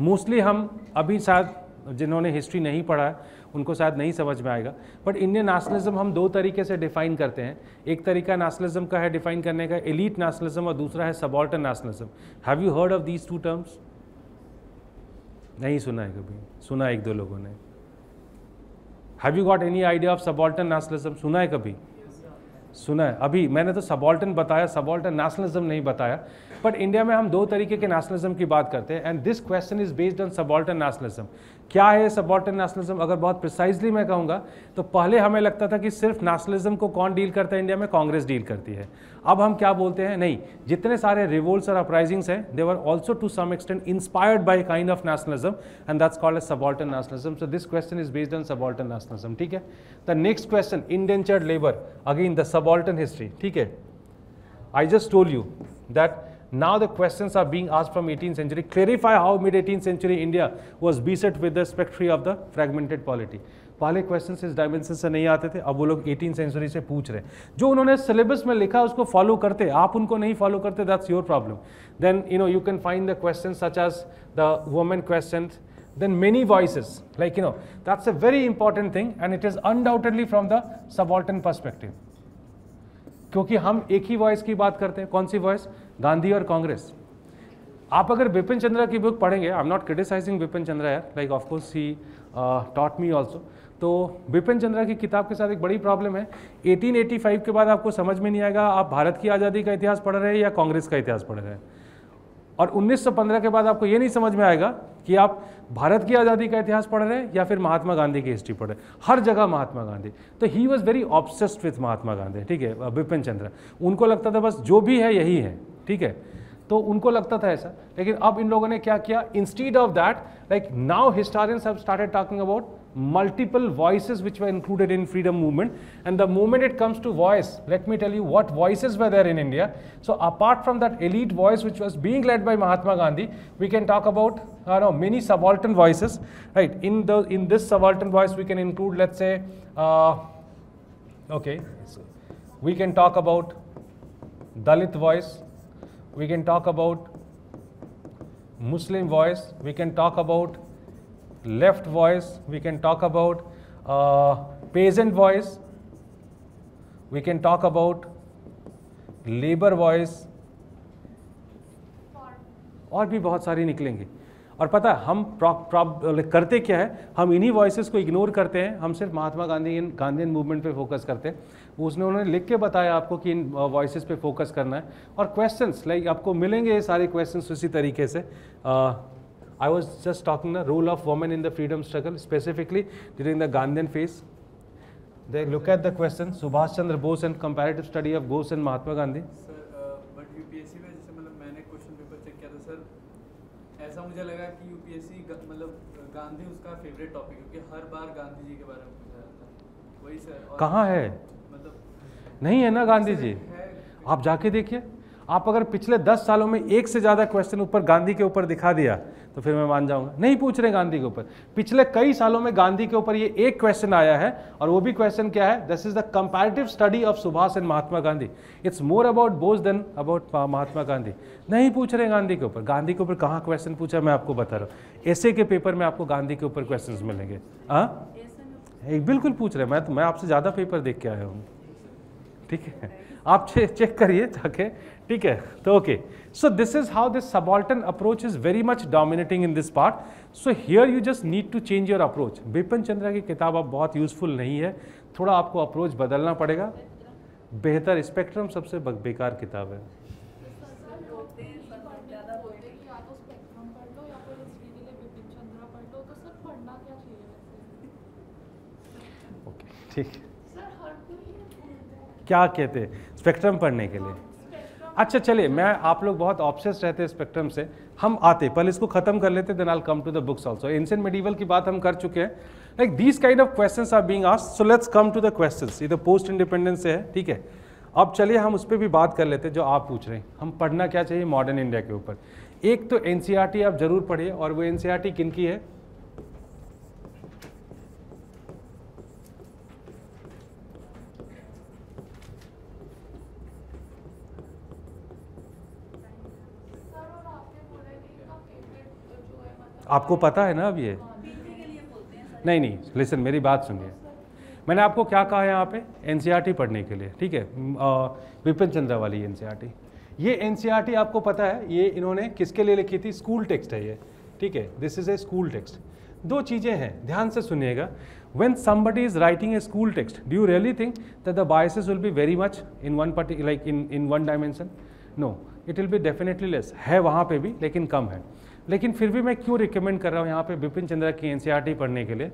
Mostly हम अभी शायद जिन्होंने हिस्ट्री नहीं पढ़ा है उनको शायद नहीं समझ में आएगा, बट इंडियन नेशनलिज्म हम 2 तरीके से डिफाइन करते हैं। एक तरीका नेशनलिज्म का है डिफाइन करने का, एलीट नेशनलिज्म, और दूसरा है subaltern nationalism. Have you heard of these 2 terms? नहीं सुना है कभी? सुना 1-2 लोगों ने। Have you got any idea of subaltern nationalism? सुना है कभी? सुना है? अभी मैंने तो सबऑल्टर्न बताया, सबऑल्टर्न नेशनलिज्म नहीं बताया। बट इंडिया में हम 2 तरीके के नेशनलिज्म की बात करते हैं, and this question is based on subaltern nationalism. क्या है सबाल्टर्न नेशनलिज्म? अगर बहुत प्रिसाइजली मैं कहूँगा तो पहले हमें लगता था कि सिर्फ नेशनलिज्म को कौन डील करता है इंडिया में? कांग्रेस डील करती है। अब हम क्या बोलते हैं, नहीं, जितने सारे रिवोल्ट्स और अपराइजिंग्स हैं, they were also to some extent inspired by kind of nationalism, and that's called as subaltern nationalism. So this question is based on subaltern nationalism, ठीक है। The next question, indentured labour, again the subaltern history, ठीक है। I just told you that now the questions are being asked from 18th century. Clarify how mid-18th century India was beset with the spectre of the fragmented polity. पहले questions इस dimension से नहीं आते थे, अब वो लोग 18th सेंचुरी से पूछ रहे हैं। जो उन्होंने सिलेबस में लिखा उसको फॉलो करते, आप उनको नहीं फॉलो करते, that's your problem. Then you can find the questions such as the women question, then many voices, like that's a very important thing, and it is undoubtedly from the subaltern perspective, क्योंकि हम एक ही voice की बात करते हैं। कौन सी voice? Gandhi और कांग्रेस। आप अगर बिपिन चंद्रा की बुक पढ़ेंगे, I am not criticising Bipin Chandra यार, like of course he taught me also, तो बिपिन चंद्रा की किताब के साथ एक बड़ी प्रॉब्लम है, 1885 के बाद आपको समझ में नहीं आएगा आप भारत की आज़ादी का इतिहास पढ़ रहे हैं या कांग्रेस का इतिहास पढ़ रहे हैं, और 1915 के बाद आपको ये नहीं समझ में आएगा कि आप भारत की आज़ादी का इतिहास पढ़ रहे हैं या फिर महात्मा गांधी की हिस्ट्री पढ़ रहे हैं। हर जगह महात्मा गांधी, तो he was very obsessed with Mahatma Gandhi, ठीक है। बिपिन चंद्रा, उनको लगता था बस जो भी है यही है, ठीक है, तो उनको लगता था ऐसा। लेकिन अब इन लोगों ने क्या किया, instead of that, like now historians have started talking about multiple voices which were included in freedom movement, and the moment it comes to voice, let me tell you what voices were there in India. So apart from that elite voice which was being led by Mahatma Gandhi, we can talk about many subaltern voices, right? In this subaltern voice we can include, let's say, okay, so we can talk about Dalit voice, we can talk about Muslim voice, we can talk about left voice, we can talk about peasant voice, we can talk about labor voice, और भी बहुत सारी निकलेंगी। और पता है हम करते क्या है, हम इन्हीं वॉइसेस को इग्नोर करते हैं, हम सिर्फ महात्मा गांधीयन मूवमेंट पे फोकस करते हैं। उन्होंने लिख के बताया आपको कि इन वॉइसेस पे फोकस करना है, और क्वेश्चंस लाइक आपको मिलेंगे ये सारे क्वेश्चंस उसी तरीके से। I was just talking the role of women in the freedom struggle, specifically during the Gandhian phase. They look at the question, Subhash Chandra Bose and comparative study of Bose and Mahatma Gandhi. Sir, but UPSC में जैसे मतलब मैंने question paper check किया था sir, ऐसा मुझे लगा कि UPSC मतलब गांधी उसका फेवरेट टॉपिक है, क्योंकि हर बार गांधी जी के बारे में पूछा जाता है। वही सर। कहाँ है? मतलब नहीं है ना गांधी जी, आप जाके देखिए। आप अगर पिछले 10 सालों में एक से ज़्यादा क्वेश्चन ऊपर गांधी के ऊपर दिखा दिया तो फिर मैं मान जाऊंगा, नहीं पूछ रहे गांधी के ऊपर। पिछले कई सालों में गांधी के ऊपर ये एक क्वेश्चन आया है, और वो भी क्वेश्चन क्या है, this is the comparative study of Subhash and Mahatma Gandhi. It's more about Bose than about Mahatma Gandhi. नहीं पूछ रहे गांधी के ऊपर। गांधी के ऊपर कहाँ क्वेश्चन पूछा मैं आपको बता रहा हूँ, ऐसे के पेपर में आपको गांधी के ऊपर क्वेश्चन मिलेंगे। हाँ बिल्कुल पूछ रहे, मैं आपसे ज़्यादा पेपर देख के आया हूँ, ठीक है, आप चेक करिए जाके, ठीक है। तो okay, so this is how this subaltern approach is very much dominating in this part. So here you just need to change your approach. Bipin Chandra की किताब अब बहुत यूजफुल नहीं है, थोड़ा आपको अप्रोच बदलना पड़ेगा। बेहतर स्पेक्ट्रम सबसे बेकार किताब है। ओके ठीक, क्या कहते हैं स्पेक्ट्रम पढ़ने के लिए? अच्छा चलिए, मैं आप लोग बहुत ऑब्सेस्ड रहते हैं स्पेक्ट्रम से, हम आते पहले इसको खत्म कर लेते, then I will come to the books also. Ancient medieval की बात हम कर चुके हैं, like these kind of questions are being asked, so let's come to the questions. ये तो पोस्ट इंडिपेंडेंस से है, ठीक है। अब चलिए हम उस पर भी बात कर लेते हैं जो आप पूछ रहे हैं, हम पढ़ना क्या चाहिए मॉडर्न इंडिया के ऊपर। एक तो एनसीईआरटी आप जरूर पढ़िए, और वो एनसीईआरटी किन की है? आपको पता है ना अब ये? नहीं, लिसन मेरी बात सुनिए, मैंने आपको क्या कहा है यहाँ पे, एनसीईआरटी पढ़ने के लिए, ठीक है, विपिन चंद्रा वाली एनसीईआरटी। ये एनसीईआरटी आपको पता है ये इन्होंने किसके लिए लिखी थी? स्कूल टेक्स्ट है ये, ठीक है, this is a school text. दो चीज़ें हैं, ध्यान से सुनिएगा। When somebody is writing a school text, do you really think that the biases will be very much in one in one dimension? No, it will be definitely less. है वहाँ पे भी, लेकिन कम है। लेकिन फिर भी मैं क्यों रिकमेंड कर रहा हूँ यहाँ पे बिपिन चंद्रा की एनसीईआरटी पढ़ने के लिए?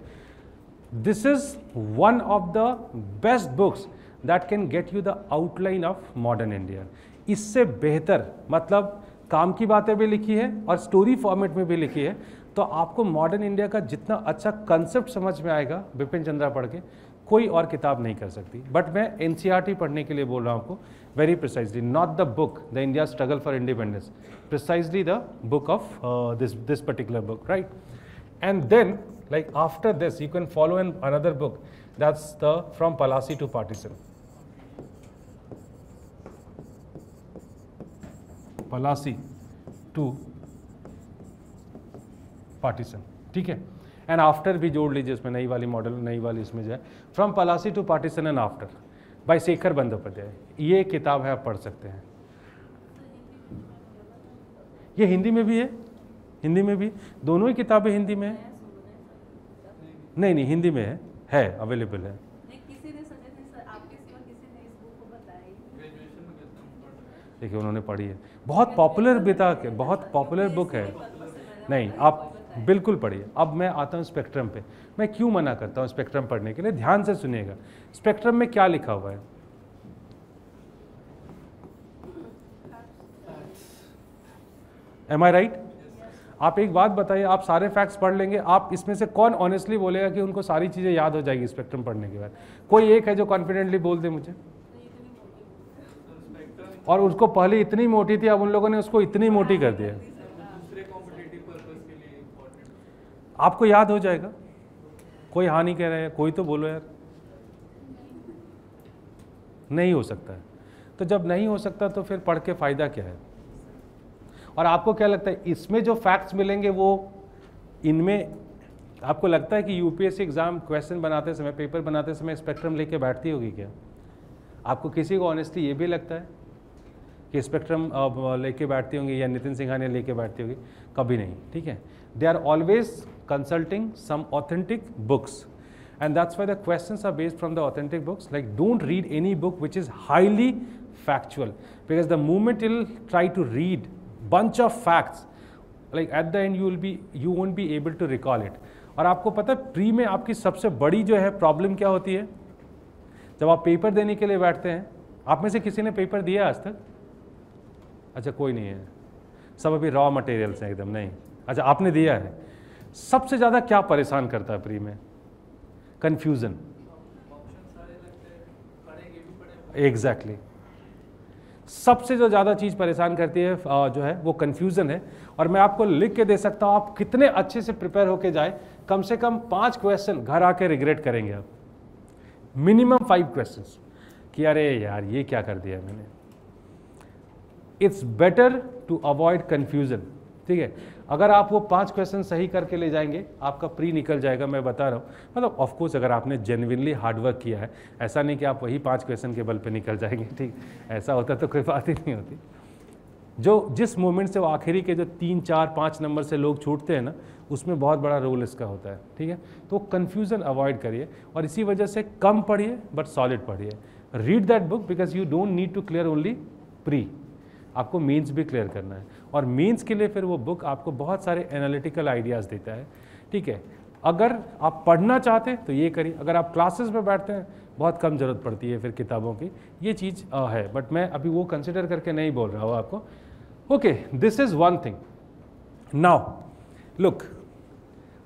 This is one of the best books that can get you the outline of modern India. इससे बेहतर, मतलब काम की बातें भी लिखी है और स्टोरी फॉर्मेट में भी लिखी है, तो आपको मॉडर्न इंडिया का जितना अच्छा कंसेप्ट समझ में आएगा बिपिन चंद्रा पढ़ के, कोई और किताब नहीं कर सकती। बट मैं एनसीईआरटी पढ़ने के लिए बोल रहा हूँ आपको, very precisely, not the book the India struggle for independence, precisely the book of this particular book, right? And then like after this you can follow another book, that's the From Palasi to Partition. Palasi to Partition, ठीक है? And after भी जोड़ लीजिए इसमें, नई वाली model, नई वाली इसमें जाए, from Plassey to partition and after by Sekhar Bandyopadhyay. ये किताब है, आप पढ़ सकते हैं। ये हिंदी में भी है, हिंदी में भी, दोनों ही किताबें हिंदी में है। नहीं नहीं, हिंदी में है अवेलेबल है। देखिए उन्होंने पढ़ी है, बहुत पॉपुलर बहुत पॉपुलर बुक है। नहीं, आप बिल्कुल पढ़िए। अब मैं आता हूँ स्पेक्ट्रम पे। मैं क्यों मना करता हूँ स्पेक्ट्रम पढ़ने के लिए, ध्यान से सुनिएगा। स्पेक्ट्रम में क्या लिखा हुआ है? एम आई राइट? आप एक बात बताइए, आप सारे फैक्ट्स पढ़ लेंगे, आप इसमें से कौन ऑनेस्टली बोलेगा कि उनको सारी चीज़ें याद हो जाएगी स्पेक्ट्रम पढ़ने के बाद? कोई एक है जो कॉन्फिडेंटली बोल दे मुझे। और उसको पहले इतनी मोटी थी, अब उन लोगों ने उसको इतनी मोटी कर दिया। आपको याद हो जाएगा, कोई हाँ नहीं कह रहा है, कोई तो बोलो यार। नहीं हो सकता है। तो जब नहीं हो सकता तो फिर पढ़ के फायदा क्या है? और आपको क्या लगता है इसमें जो फैक्ट्स मिलेंगे वो इनमें, आपको लगता है कि यूपीएससी एग्जाम क्वेश्चन बनाते समय, पेपर बनाते समय स्पेक्ट्रम लेके बैठती होगी क्या? आपको किसी को ऑनेस्टली ये भी लगता है कि स्पेक्ट्रम लेके बैठती होंगी या नितिन सिंघानिया लेके बैठती होगी? कभी नहीं, ठीक है? They are always consulting some authentic books and that's why the questions are based from the authentic books. Like, don't read any book which is highly factual, because the moment you'll try to read bunch of facts, like at the end you won't be able to recall it. और आपको पता है pre में आपकी सबसे बड़ी जो है प्रॉब्लम क्या होती है? जब आप पेपर देने के लिए बैठते हैं, आप में से किसी ने पेपर दिया आज तक? अच्छा, कोई नहीं है, सब अभी रॉ मटेरियल्स हैं एकदम। नहीं, अच्छा आपने दिया है। सबसे ज़्यादा क्या परेशान करता है प्री में? कंफ्यूजन। एग्जैक्टली, सबसे जो ज़्यादा चीज़ परेशान करती है जो है वो कंफ्यूजन है। और मैं आपको लिख के दे सकता हूँ, आप कितने अच्छे से प्रिपेयर होके जाए, कम से कम 5 क्वेश्चन घर आके रिग्रेट करेंगे आप, मिनिमम 5 क्वेश्चंस कि अरे यार ये क्या कर दिया मैंने। It's better to avoid confusion, ठीक है? अगर आप वो 5 क्वेश्चन सही करके ले जाएंगे, आपका प्री निकल जाएगा, मैं बता रहा हूँ। मतलब ऑफ कोर्स अगर आपने जेन्युइनली हार्डवर्क किया है, ऐसा नहीं कि आप वही 5 क्वेश्चन के बल पे निकल जाएंगे, ठीक? ऐसा होता तो कोई बात ही नहीं होती। जो जिस मोमेंट से वो आखिरी के जो 3, 4, 5 नंबर से लोग छूटते हैं ना, उसमें बहुत बड़ा रोल इसका होता है, ठीक है? तो कन्फ्यूज़न अवॉइड करिए और इसी वजह से कम पढ़िए बट सॉलिड पढ़िए। Read that book because you don't need to clear only pre, आपको मेंस भी क्लियर करना है। और मेंस के लिए फिर वो बुक आपको बहुत सारे एनालिटिकल आइडियाज़ देता है, ठीक है? अगर आप पढ़ना चाहते हैं तो ये करिए, अगर आप क्लासेस में बैठते हैं बहुत कम ज़रूरत पड़ती है फिर किताबों की, ये चीज़ है। बट मैं अभी वो कंसिडर करके नहीं बोल रहा हूँ आपको। Okay, this is one thing. Now look,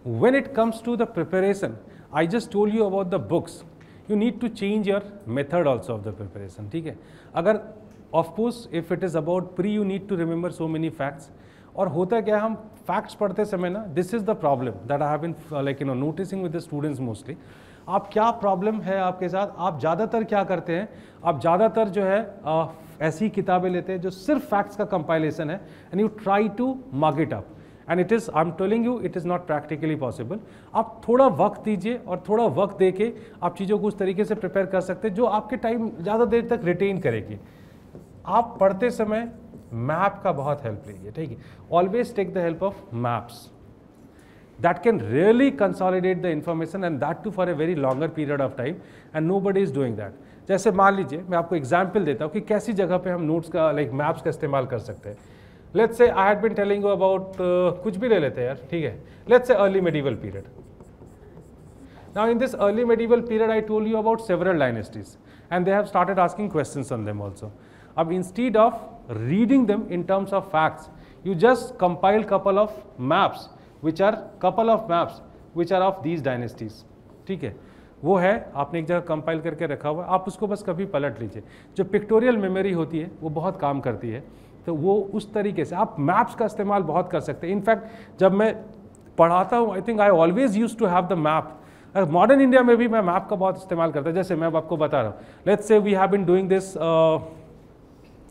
when it comes to the preparation, I just told you about the books, you need to change your method also of the preparation, ठीक है? अगर of course if it is about pre, you need to remember so many facts. और होता क्या है, हम facts पढ़ते समय ना, this is the problem that I have been like you know noticing with the students mostly. आप क्या प्रॉब्लम है आपके साथ, आप ज़्यादातर क्या करते हैं, आप ज़्यादातर जो है ऐसी किताबें लेते हैं जो सिर्फ फैक्ट्स का कंपाइलेशन है, and you try to mug it up, and it is, I am telling you, it is not practically possible. आप थोड़ा वक्त दीजिए और थोड़ा वक्त दे के आप चीज़ों को उस तरीके से प्रिपेयर कर सकते हैं जो आपके टाइम ज़्यादा देर तक रिटेन करेगी। आप पढ़ते समय मैप का बहुत हेल्प लीजिए, ठीक है? Always take the help of maps, that can really consolidate the information and that too for a very longer period of time, and nobody is doing that. जैसे मान लीजिए, मैं आपको एग्जाम्पल देता हूँ कि कैसी जगह पे हम नोट्स का लाइक मैप्स का इस्तेमाल कर सकते हैं। Let's say I had been telling you about कुछ भी ले लेते हैं यार, ठीक है, let's say early medieval period. Now in this early medieval period I told you about several dynasties and they have started asking questions on them also. Ab instead of reading them in terms of facts, you just compile couple of maps which are of these dynasties. ठीक है, वो है आपने एक जगह compile करके रखा हुआ है, आप उसको बस कभी पलट लीजिए. जो पिक्टोरियल मेमोरी होती है वो बहुत काम करती है, तो वो उस तरीके से आप मैप्स का इस्तेमाल बहुत कर सकते हैं. इनफैक्ट जब मैं पढ़ाता हूँ, I think I always use to have the map. Modern India में भी मैं मैप का बहुत इस्तेमाल करता हूँ. जैसे मैं आपको बता रहा हूँ, let's say we have been doing this,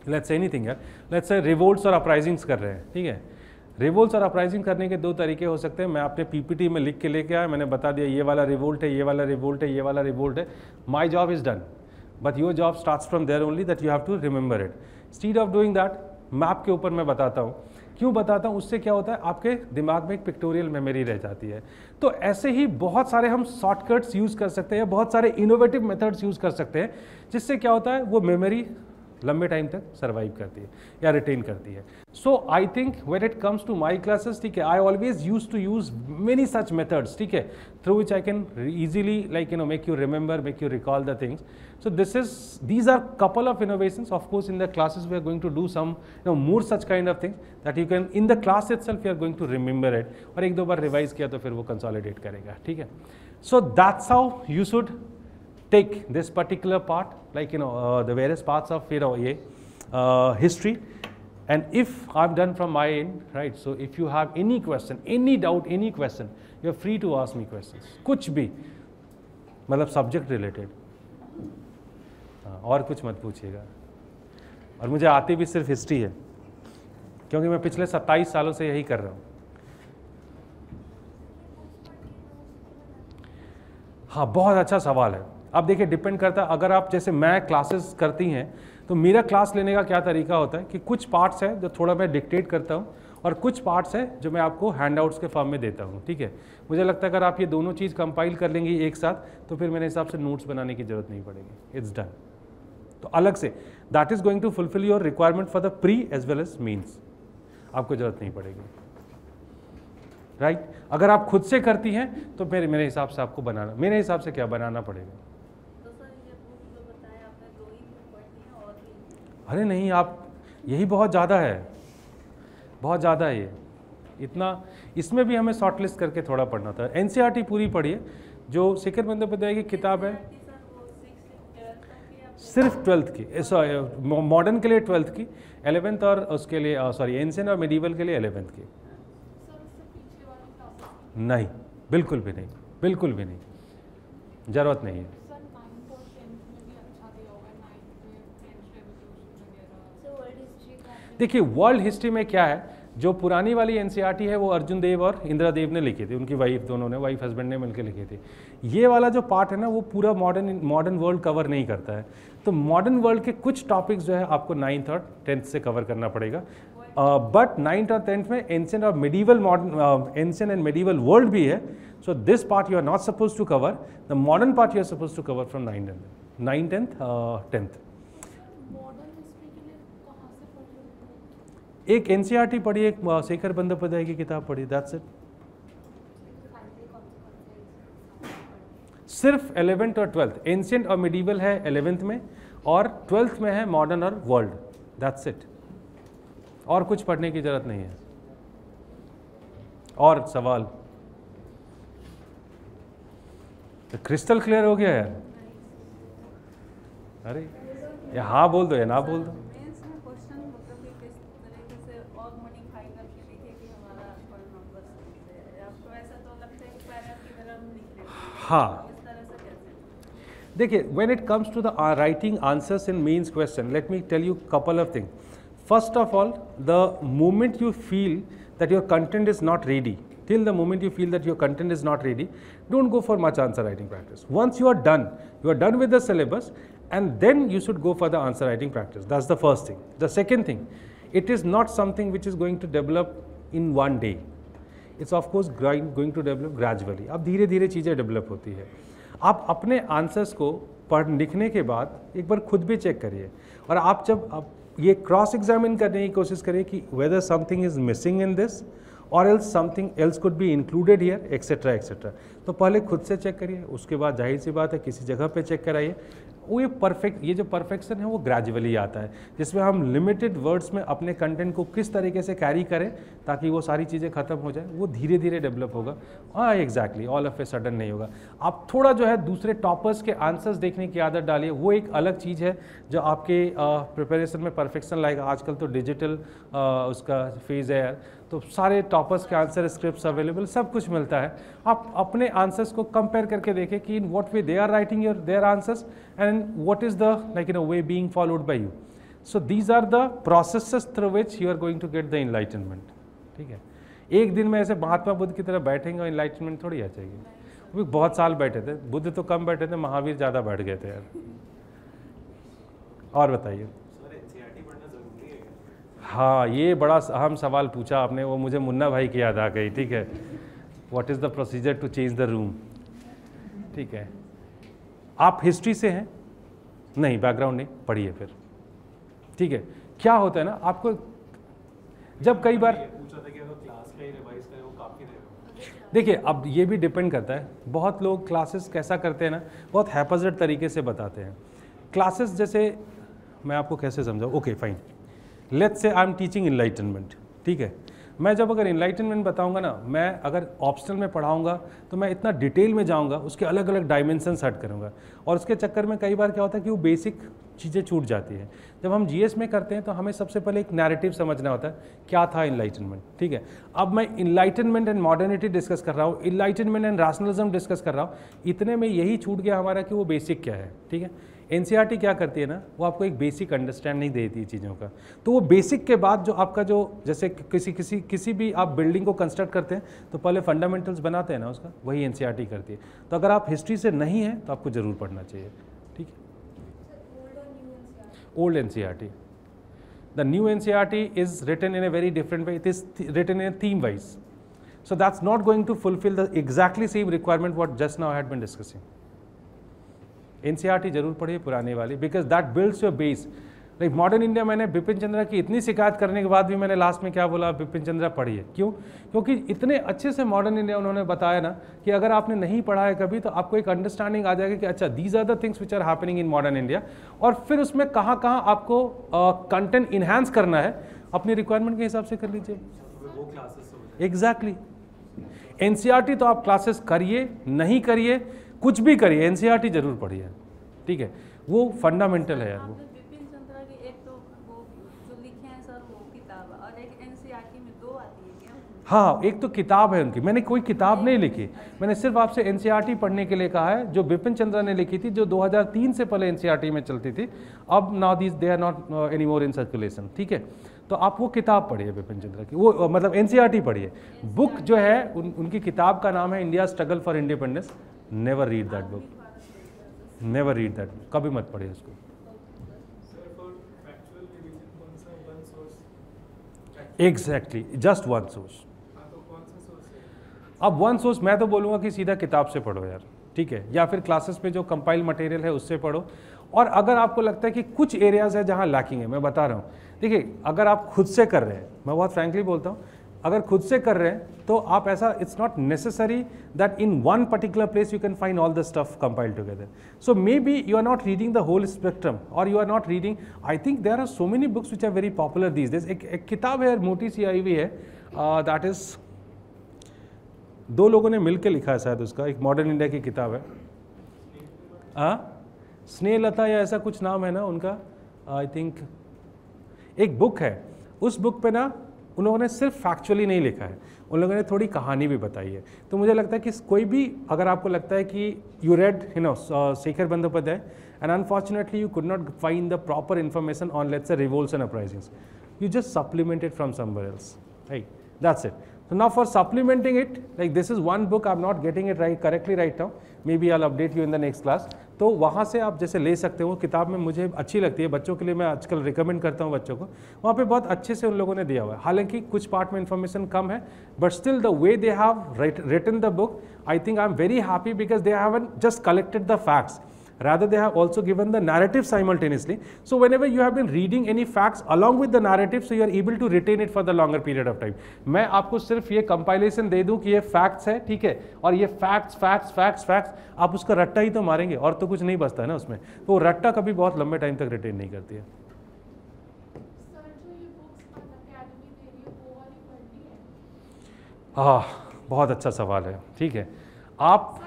let's say anything यार, लेट्स से रिवोल्ट्स और अपराइजिंग्स कर रहे हैं, ठीक है. रिवोल्ट्स और अपराइजिंग करने के दो तरीके हो सकते हैं. मैं अपने पीपीटी में लिख के लेके आया, मैंने बता दिया ये वाला रिवोल्ट है, ये वाला रिवोल्ट है, ये वाला रिवोल्ट है. My job is done, but your job starts from there only, that you have to remember it. Instead of doing that, map के ऊपर मैं बताता हूँ. क्यों बताता हूँ? उससे क्या होता है, आपके दिमाग में एक पिक्टोरियल मेमोरी रह जाती है. तो ऐसे ही बहुत सारे हम शॉर्टकट्स यूज़ कर सकते हैं, बहुत सारे इनोवेटिव मेथड्स यूज़ कर सकते हैं, जिससे क्या होता है वो मेमोरी लंबे टाइम तक सर्वाइव करती है या रिटेन करती है. So I think when it comes to my classes, ठीक है, I always use to use many such methods, ठीक है, through which I can easily like make you remember, make you recall the things. So these are couple of innovations. Of course, in the classes we are going to do some more such kind of things that you can in the class itself you are going to remember it. और एक दो बार revise किया तो फिर वो consolidate करेगा, ठीक है. So that's how you should take this particular part, like the various parts of history. And if I'm done from my end, right? So if you have any question, any doubt, any question, you are free to ask me questions. कुछ भी, मतलब subject related, और कुछ मत पूछिएगा. और मुझे आती भी सिर्फ हिस्ट्री है, क्योंकि मैं पिछले 27 सालों से यही कर रहा हूँ. हाँ, बहुत अच्छा सवाल है. अब देखिए, डिपेंड करता है. अगर आप जैसे मैं क्लासेस करती हैं, तो मेरा क्लास लेने का क्या तरीका होता है कि कुछ पार्ट्स हैं जो थोड़ा मैं डिक्टेट करता हूँ, और कुछ पार्ट्स हैं जो मैं आपको हैंडआउट्स के फॉर्म में देता हूँ, ठीक है. मुझे लगता है अगर आप ये दोनों चीज़ कंपाइल कर लेंगे एक साथ, तो फिर मेरे हिसाब से नोट्स बनाने की जरूरत नहीं पड़ेगी. It's done. तो अलग से that is going to fulfil your requirement for the pre as well as mains. आपको जरूरत नहीं पड़ेगी, राइट. अगर आप खुद से करती हैं तो मेरे हिसाब से आपको बनाना, मेरे हिसाब से क्या बनाना पड़ेगा. तो सर ये बुक जो बताया आपने, 2 ही बुक पढ़नी है और भी? अरे नहीं, आप यही बहुत ज़्यादा है, बहुत ज़्यादा है ये. इतना इसमें भी हमें शॉर्ट लिस्ट करके थोड़ा पढ़ना था. एनसीईआरटी पूरी पढ़िए, जो शेखर बंदोपाध्याय की किताब है, सिर्फ 12th की, सॉरी मॉडर्न के लिए 12th की, 11th और उसके लिए सॉरी एंशिएंट और मेडिवल के लिए 11th की. नहीं, बिल्कुल भी नहीं, बिल्कुल भी नहीं, जरूरत नहीं है. देखिए, वर्ल्ड हिस्ट्री में क्या है, जो पुरानी वाली एनसीईआरटी है वो अर्जुन देव और इंदिरा देव ने लिखी थी, उनकी वाइफ, दोनों ने, वाइफ हस्बैंड ने मिलकर लिखी थी. ये वाला जो पार्ट है ना, वो पूरा मॉडर्न वर्ल्ड कवर नहीं करता है. तो मॉडर्न वर्ल्ड के कुछ टॉपिक्स जो है आपको 9th और 10th से कवर करना पड़ेगा. बट 9th और 10th में एंशिएंट और medieval, ancient and medieval world भी है. So this part you are not suppose to cover. The modern part you are suppose to cover from 9th and 10th. एक NCERT पढ़ी, एक शेखर बंदोपाध्याय की किताब पढ़ी, दैट्स इट. सिर्फ 11th और 12th. एंशिएंट और मेडिवल है 11th में, और 12th में है मॉडर्न और वर्ल्ड. That's it. और कुछ पढ़ने की जरूरत नहीं है. और सवाल? तो क्रिस्टल क्लियर हो गया यार. अरे या हाँ बोल दो या ना बोल दो. हाँ, देखिए, when it comes to the writing answers in means question, let me tell you couple of things. First of all, the moment you feel that your content is not ready, till the moment you feel that your content is not ready, don't go for much answer writing practice. Once you are done with the syllabus, and then you should go for the answer writing practice. That's the first thing. The second thing, it is not something which is going to develop in one day. It's of course going to develop gradually. अब धीरे धीरे चीज़ें develop होती है. आप अपने answers को लिखने के बाद एक बार खुद भी चेक करिए, और आप जब ये क्रॉस एग्जामिन करने की कोशिश करिए कि whether something is missing in this और else something else could be included here etcetera etcetera. तो पहले खुद से चेक करिए, उसके बाद जाहिर सी बात है किसी जगह पे चेक कराइए। वो ये जो परफेक्शन है वो ग्रेजुअली आता है, जिसमें हम लिमिटेड वर्ड्स में अपने कंटेंट को किस तरीके से कैरी करें ताकि वो सारी चीज़ें खत्म हो जाए, वो धीरे धीरे डेवलप होगा। हाँ exactly, all of a sudden नहीं होगा। आप थोड़ा जो है दूसरे टॉपर्स के आंसर्स देखने की आदत डालिए, वो एक अलग चीज़ है जो आपके प्रिपरेशन में परफेक्शन लाएगा। आजकल तो डिजिटल उसका फेज़ है यार, तो सारे टॉपर्स के आंसर स्क्रिप्ट्स अवेलेबल, सब कुछ मिलता है। आप अपने आंसर्स को कंपेयर करके देखें कि in what way they are writing their answers and what is the like in a way being followed by you. So these are the processes through which you are going to get the enlightenment. ठीक है, एक दिन में ऐसे महात्मा बुद्ध की तरह बैठेंगे और इनलाइटनमेंट थोड़ी आ जाएगी। वो भी बहुत साल बैठे थे, बुद्ध तो कम बैठे थे, महावीर ज़्यादा बैठ गए थे यार। और बताइए। हाँ, ये बड़ा अहम सवाल पूछा आपने, वो मुझे मुन्ना भाई की याद आ गई। ठीक है, what is the procedure to change the room. ठीक है, आप हिस्ट्री से हैं? नहीं, बैकग्राउंड नहीं, पढ़िए फिर। ठीक है, क्या होता है ना, आपको जब कई बार देखिए, अब ये भी डिपेंड करता है। बहुत लोग क्लासेस कैसा करते हैं ना, बहुत हैपजर्ड तरीके से बताते हैं क्लासेस। जैसे मैं आपको कैसे समझाऊँ, okay fine, let's say I am teaching enlightenment. ठीक है, मैं जब अगर इनलाइटनमेंट बताऊंगा ना, मैं अगर ऑप्शनल में पढ़ाऊंगा तो मैं इतना डिटेल में जाऊंगा, उसके अलग अलग डायमेंशन सेट करूंगा, और उसके चक्कर में कई बार क्या होता है कि वो बेसिक चीज़ें छूट जाती हैं। जब हम जीएस में करते हैं तो हमें सबसे पहले एक नैरेटिव समझना होता है, क्या था इनलाइटनमेंट। ठीक है, अब मैं इनलाइटनमेंट एंड मॉडर्निटी डिस्कस कर रहा हूँ, इनलाइटनमेंट एंड रैशनलिज्म डिस्कस कर रहा हूँ, इतने में यही छूट गया हमारा कि वो बेसिक क्या है। ठीक है, एनसीईआरटी क्या करती है ना, वो आपको एक बेसिक अंडरस्टैंडिंग देती है चीज़ों का। तो वो बेसिक के बाद जो आपका जो जैसे किसी भी आप बिल्डिंग को कंस्ट्रक्ट करते हैं तो पहले फंडामेंटल्स बनाते हैं ना उसका, वही एनसीईआरटी करती है। तो अगर आप हिस्ट्री से नहीं हैं तो आपको ज़रूर पढ़ना चाहिए। ठीक है, old NCERT, the new NCERT is written in a very different way, it is written in a theme wise, so that's not going to fulfil the exactly same requirement what just now I had been discussing. NCERT जरूर पढ़िए पुराने वाली, because that builds your base. Like modern India, मैंने बिपिन चंद्रा की इतनी शिकायत करने के बाद भी मैंने लास्ट में क्या बोला, बिपिन चंद्रा पढ़िए। क्यों? क्योंकि इतने अच्छे से मॉडर्न इंडिया उन्होंने बताया ना कि अगर आपने नहीं पढ़ा है कभी तो आपको एक अंडरस्टैंडिंग आ जाएगी कि अच्छा these are the things which are happening in modern India, और फिर उसमें कहाँ कहाँ आपको कंटेंट इन्हांस करना है अपनी रिक्वायरमेंट के हिसाब से कर लीजिए। एग्जैक्टली, एनसीईआरटी तो आप क्लासेस करिए नहीं करिए कुछ भी करिए, एनसीईआरटी जरूर पढ़िए। ठीक है, वो फंडामेंटल है यार। वो बिपिन चंद्रा की एक तो वो जो लिखे हैं सर वो किताब, और एक एनसीईआरटी में दो आती है क्या? हाँ, एक तो किताब है उनकी, मैंने कोई किताब नहीं लिखी, मैंने सिर्फ आपसे एनसीईआरटी पढ़ने के लिए कहा है जो बिपिन चंद्रा ने लिखी थी, जो 2003 से पहले एनसीईआरटी में चलती थी। अब now these they are not any more in circulation. ठीक है, तो आप वो किताब पढ़िए बिपिन चंद्रा की, वो मतलब एनसीईआरटी पढ़िए। बुक जो है उनकी किताब का नाम है India struggle for independence. Never read that book, never read that, कभी मत पढ़िए उसको। Exactly, just one source. अब वन सोर्स मैं तो बोलूँगा कि सीधा किताब से पढ़ो यार। ठीक है, या फिर क्लासेस में जो कंपाइल मटेरियल है उससे पढ़ो। और अगर आपको लगता है कि कुछ एरियाज है जहाँ लैकिंग है, मैं बता रहा हूँ, देखिए अगर आप खुद से कर रहे हैं, मैं बहुत फ्रैंकली बोलता हूँ, अगर खुद से कर रहे हैं तो आप ऐसा, it's not necessary that in one particular place you can find all the stuff compiled together. So maybe you are not reading the whole spectrum, और you are not reading, I think there are so many books which are very popular these days. एक किताब है मोटी सी आई हुई है, that is दो लोगों ने मिलकर लिखा है शायद उसका, एक मॉडर्न इंडिया की किताब है, स्नेहलता या ऐसा कुछ नाम है ना उनका, आई थिंक एक बुक है। उस बुक पे ना उन लोगों ने सिर्फ फैक्चुअली नहीं लिखा है, उन लोगों ने थोड़ी कहानी भी बताई है। तो मुझे लगता है कि कोई भी, अगर आपको लगता है कि you read Shekhar Bandopadhyay and unfortunately you could not find the proper information on let's say revolts and uprisings, you just supplement it from somewhere else, right? That's it. So now for supplementing it, like this is one book, I'm not getting it right correctly right now, maybe I'll update you in the next class. तो वहाँ से आप जैसे ले सकते हो, किताब में मुझे अच्छी लगती है, बच्चों के लिए मैं आजकल रिकमेंड करता हूँ बच्चों को, वहाँ पे बहुत अच्छे से उन लोगों ने दिया हुआ है। हालांकि कुछ पार्ट में इन्फॉर्मेशन कम है, but still the way they have written the book, I think I am very happy because they haven't just collected the facts rather they have also given the narrative simultaneously. So whenever you have been reading any facts along with the narrative, so you are able to retain it for the longer period of time. मैं आपको सिर्फ ये compilation दे दूं कि ये facts है, ठीक है, और ये facts, आप उसका रट्टा ही तो मारेंगे और तो कुछ नहीं बचता है ना उसमें, तो वो रट्टा कभी बहुत लंबे टाइम तक रिटेन नहीं करती है। बहुत अच्छा सवाल है, ठीक है। आप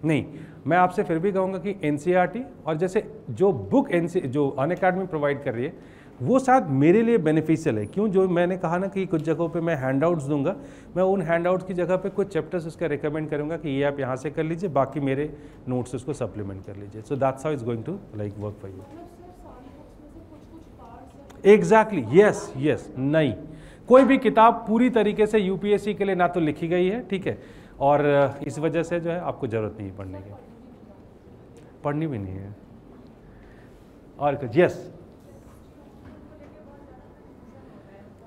नहीं, मैं आपसे फिर भी कहूँगा कि NCERT और जैसे जो बुक जो अनअकैडमी प्रोवाइड कर रही है वो शायद मेरे लिए बेनिफिशियल है। क्यों? जो मैंने कहा ना कि कुछ जगहों पे मैं हैंडआउट्स दूंगा, मैं उन हैंडआउट्स की जगह पे कुछ चैप्टर्स उसका रिकमेंड करूंगा कि ये आप यहाँ से कर लीजिए, बाकी मेरे नोट्स उसको सप्लीमेंट कर लीजिए। So that's how is going to like work for you. Exactly, yes. नहीं, कोई भी किताब पूरी तरीके से यूपीएससी के लिए ना तो लिखी गई है, ठीक है, और इस वजह से जो है आपको जरूरत नहीं पढ़ने की, पढ़नी भी नहीं है। और कुछ? यस,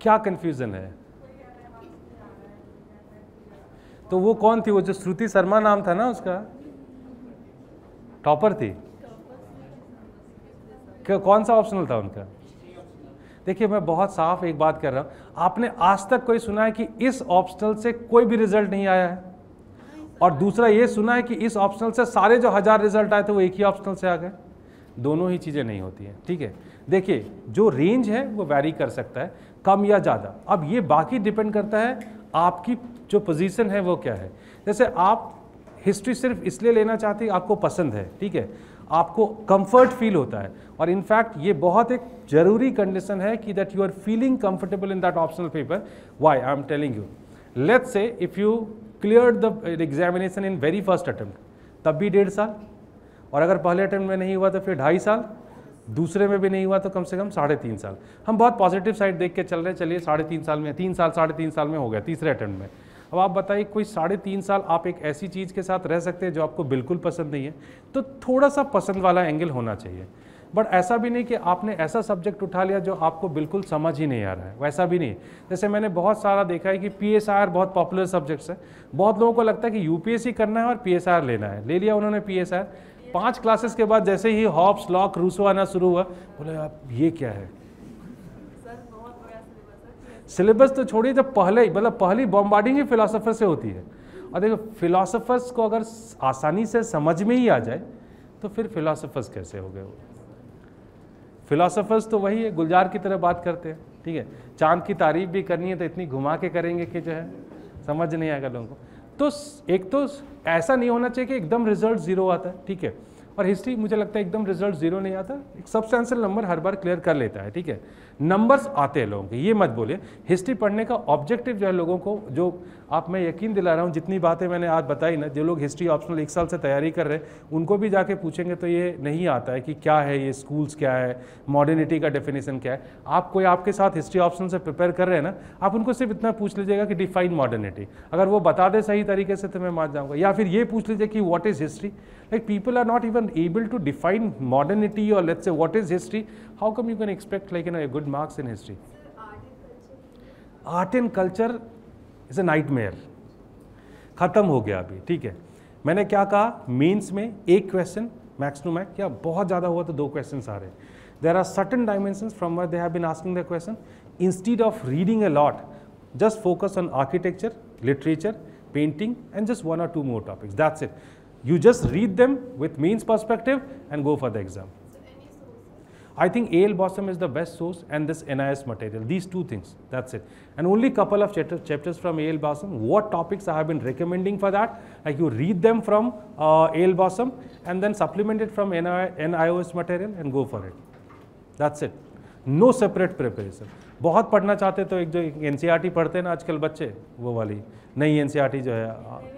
क्या कंफ्यूजन है? तो वो कौन थी? वो जो श्रुति शर्मा नाम था ना उसका, टॉपर थी, कौन सा ऑप्शनल था उनका? देखिए, मैं बहुत साफ एक बात कर रहा हूं, आपने आज तक कोई सुना है कि इस ऑप्शनल से कोई भी रिजल्ट नहीं आया है? और दूसरा ये सुना है कि इस ऑप्शनल से सारे जो 1000 रिजल्ट आए थे वो एक ही ऑप्शनल से आ गए? दोनों ही चीज़ें नहीं होती हैं, ठीक है। देखिए, जो रेंज है वो वैरी कर सकता है, कम या ज़्यादा। अब ये बाकी डिपेंड करता है आपकी जो पोजीशन है वो क्या है। जैसे आप हिस्ट्री सिर्फ इसलिए लेना चाहते हैं आपको पसंद है, ठीक है, आपको कंफर्ट फील होता है, और इनफैक्ट ये बहुत एक जरूरी कंडीशन है कि that you are feeling comfortable in that optional paper. Why I am telling you, let's say if you cleared the examination in very first attempt, तब भी 1.5 साल, और अगर पहले अटेम्प्ट में नहीं हुआ तो फिर 2.5 साल, दूसरे में भी नहीं हुआ तो कम से कम 3.5 साल। हम बहुत पॉजिटिव साइड देख के चल रहे हैं, चलिए 3.5 साल में, 3 साल 3.5 साल में हो गया तीसरे अटेम्प्ट में। अब आप बताइए, कोई 3.5 साल आप एक ऐसी चीज़ के साथ रह सकते हैं जो आपको बिल्कुल पसंद नहीं है, तो थोड़ा सा पसंद वाला एंगल होना चाहिए। बट ऐसा भी नहीं कि आपने ऐसा सब्जेक्ट उठा लिया जो आपको बिल्कुल समझ ही नहीं आ रहा है, वैसा भी नहीं। जैसे मैंने बहुत सारा देखा है कि PSIR बहुत पॉपुलर सब्जेक्ट्स है, बहुत लोगों को लगता है कि UPSC करना है और PSIR लेना है, ले लिया उन्होंने PSIR, 5 क्लासेस के बाद जैसे ही हॉब्स, लॉक, रूसो आना शुरू हुआ, बोले आप ये क्या है? सिलेबस तो छोड़िए, जब पहली बॉम्बार्डिंग ही फिलोसोफर से होती है। और देखो, फिलोसोफर्स को अगर आसानी से समझ में ही आ जाए तो फिर फिलोसोफर्स कैसे हो गए? वो फिलोसोफर्स तो वही है, गुलजार की तरह बात करते हैं, ठीक है, चांद की तारीफ भी करनी है तो इतनी घुमा के करेंगे कि जो है समझ नहीं आएगा लोगों को। तो एक तो ऐसा नहीं होना चाहिए कि एकदम रिजल्ट 0 आता है, ठीक है, और हिस्ट्री मुझे लगता है एकदम रिजल्ट 0 नहीं आता, एक सब्सटेंशियल नंबर हर बार क्लियर कर लेता है, ठीक है, नंबर्स आते हैं लोगों के, ये मत बोलिए। हिस्ट्री पढ़ने का ऑब्जेक्टिव जो है लोगों को, जो आप, मैं यकीन दिला रहा हूँ, जितनी बातें मैंने आज बताई ना, जो लोग हिस्ट्री ऑप्शनल 1 साल से तैयारी कर रहे हैं उनको भी जाके पूछेंगे तो ये नहीं आता है कि क्या है ये, स्कूल्स क्या है, मॉडर्निटी का डेफिनेशन क्या है। आप कोई आपके साथ हिस्ट्री ऑप्शनल से प्रिपेयर कर रहे हैं ना, आप उनको सिर्फ इतना पूछ लीजिएगा कि डिफाइन मॉडर्निटी, अगर वो बता दे सही तरीके से तो मैं मान जाऊँगा। या फिर ये पूछ लीजिए कि what is history, like people are not even able to define modernity, or let's say what is history, how come you can expect like a good marks in history? Art and culture is a nightmare, खत्म हो गया अभी, ठीक है। मैंने क्या कहा, mains में एक क्वेश्चन मैक्स टू मैक्स, क्या बहुत ज़्यादा हुआ तो 2 क्वेश्चन आ रहे हैं। There are certain dimensions from where they have been asking the question, instead of reading a lot, just focus on architecture, literature, painting and just 1 or 2 more topics, that's it. You just read them with means perspective and go for the exam. I think A.L. Bossum is the best source, and this NIS material, these 2 things, that's it. And only couple of chapters from A.L. Bossum. What topics I have been recommending for that, like you read them from A.L. Bossum and then supplement it from NIOS material and go for it. That's it. No separate preparation. बहुत पढ़ना चाहते तो एक जो NCERT पढ़ते हैं ना आजकल बच्चे, वो वाली नई NCERT जो है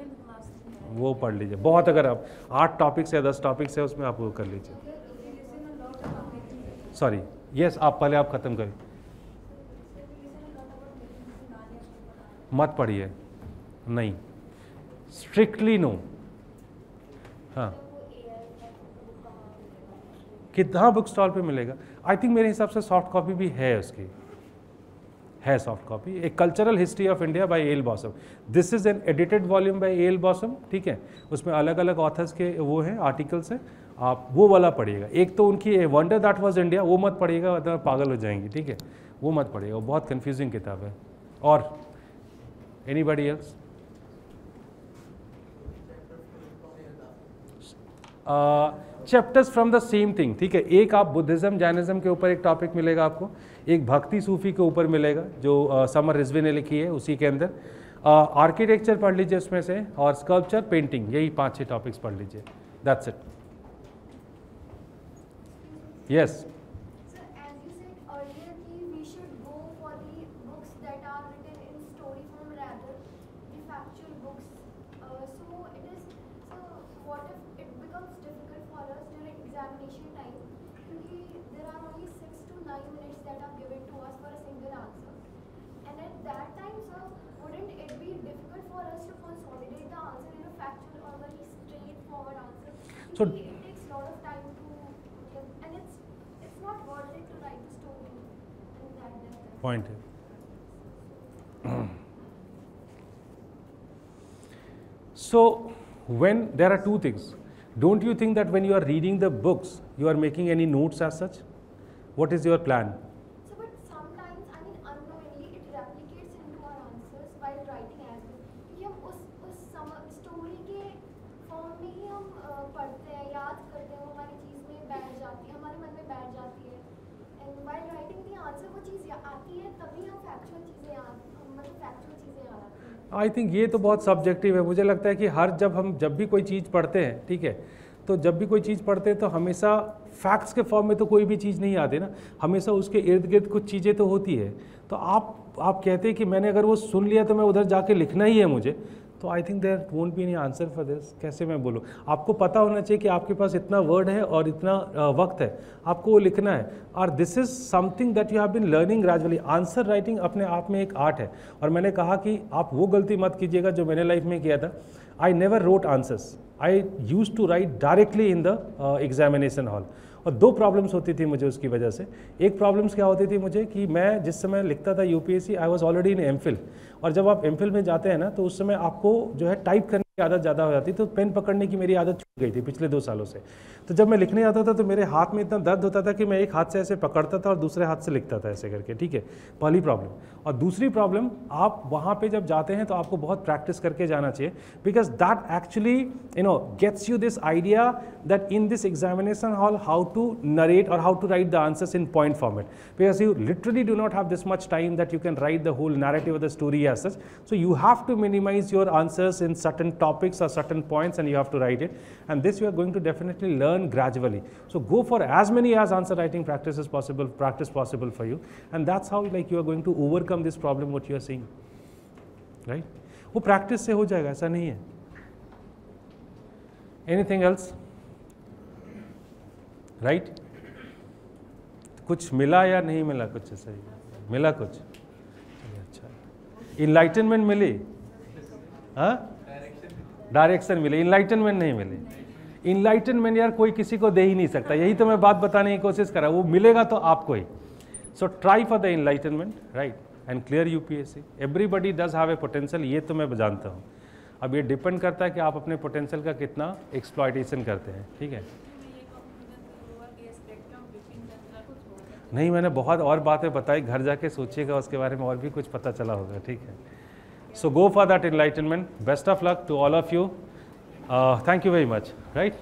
वो पढ़ लीजिए। बहुत, अगर आप 8 टॉपिक्स या 10 टॉपिक्स है उसमें आप वो कर लीजिए। सॉरी, यस, आप पहले आप ख़त्म करिए, मत पढ़िए, नहीं, स्ट्रिक्टली नो। हाँ, कितना बुक स्टॉल पे मिलेगा? आई थिंक मेरे हिसाब से सॉफ्ट कॉपी भी है उसकी, है soft copy, a cultural history of India by A L bosom. This is N edited volume by A L bosom, ठीक है, उसमें अलग अलग ऑथर्स के वो हैं आर्टिकल्स हैं, आप वो वाला पढ़िएगा। एक तो उनकी a wonder that was India, वो मत पढ़िएगा वरना पागल हो जाएंगी, ठीक है, वो मत पढ़िएगा, वो बहुत कन्फ्यूजिंग किताब है। और anybody else? Chapters from the same thing, ठीक है, एक आप बुद्धिज्म जैनिज्म के ऊपर एक टॉपिक मिलेगा आपको, एक भक्ति सूफी के ऊपर मिलेगा जो समर रिजवी ने लिखी है उसी के अंदर, आर्किटेक्चर पढ़ लीजिए उसमें से, और स्कल्पचर, पेंटिंग, यही 5-6 टॉपिक्स पढ़ लीजिए, that's it. Yes So as you said earlier, we should go for the books that are written in story form rather the factual books. So what if it becomes difficult for us during examination time? Because there are only 6 to 9 minutes that are given to us for a single answer. And at that time, sir, wouldn't it be difficult for us to consolidate the answer in a factual or very straightforward answer? So- Because it takes a lot of time to and it's not worth it to write the story in that depth. Point है। So when there are two things, don't you think that when you are reading the books you are making any notes as such? What is your plan? So, but sometimes, I mean, unknowingly, it replicates into our answers while writing as well. क्योंकि हम उस story के form में ही हम पढ़ते हैं, याद करते हैं, वो हमारी चीज़ में बैठ जाती है, हमारे मन में बैठ जाती है। And while writing the answer वो चीज़ आती है, तभी हम factual चीज़ें याद आती हैं। आई थिंक ये तो बहुत सब्जेक्टिव है। मुझे लगता है कि जब भी कोई चीज़ पढ़ते हैं, ठीक है, तो जब भी कोई चीज़ पढ़ते हैं तो हमेशा फैक्ट्स के फॉर्म में तो कोई भी चीज़ नहीं आती ना, हमेशा उसके इर्द गिर्द कुछ चीज़ें तो होती है। तो आप कहते हैं कि मैंने अगर वो सुन लिया तो मैं उधर जाके लिखना ही है मुझे, तो I think there won't be any answer for this. कैसे मैं बोलूँ? आपको पता होना चाहिए कि आपके पास इतना वर्ड है और इतना वक्त है, आपको वो लिखना है। और this is something that you have been learning gradually. Answer writing अपने आप में एक आर्ट है। और मैंने कहा कि आप वो गलती मत कीजिएगा जो मैंने लाइफ में किया था। I never wrote answers, I use to write directly in the examination hall. और दो प्रॉब्लम्स होती थी मुझे उसकी वजह से। एक प्रॉब्लम्स क्या होती थी मुझे कि मैं जिस समय लिखता था UPSC, I was already in MPhil. और जब आप एमफिल में जाते हैं ना, तो उस समय आपको जो है टाइप करने की आदत ज़्यादा हो जाती, तो पेन पकड़ने की मेरी आदत छूट गई थी पिछले 2 सालों से। तो जब मैं लिखने आता था तो मेरे हाथ में इतना दर्द होता था कि मैं एक हाथ से ऐसे पकड़ता था और दूसरे हाथ से लिखता था ऐसे करके, ठीक है, पहली प्रॉब्लम। और दूसरी प्रॉब्लम, आप वहाँ पे जब जाते हैं तो आपको बहुत प्रैक्टिस करके जाना चाहिए, because that actually gets you this idea that in this examination hall how to narrate और how to write the answers in point format, because you literally do not have this much time that you can write the whole narrative of the story as such. So you have to minimize your answers in certain topics or certain points, and you have to write it, and this you are going to definitely learn gradually. So go for as many as answer writing practice possible for you, and that's how like you are going to overcome this problem what you are seeing, right? वो practice से हो जाएगा, ऐसा नहीं है. Anything else? Right? कुछ मिला या नहीं मिला? कुछ ऐसा ही मिला कुछ. अच्छा, इनलाइटनमेंट मिली? हाँ, डायरेक्शन मिली, इनलाइटनमेंट नहीं मिली. इनलाइटनमेंट यार कोई किसी को दे ही नहीं सकता, यही तो मैं बात बताने की कोशिश कर रहा हूँ. वो मिलेगा तो आपको ही. So try for the enlightenment, right, and clear UPSC. Everybody does have a potential, ये तो मैं जानता हूँ. अब ये डिपेंड करता है कि आप अपने पोटेंशियल का कितना एक्सप्लॉयटेशन करते हैं. ठीक है, नहीं मैंने बहुत और बातें बताई, घर जाके सोचिएगा उसके बारे में, और भी कुछ पता चला होगा. ठीक है, so go for that enlightenment. Best of luck to all of you. Thank you very much. Right.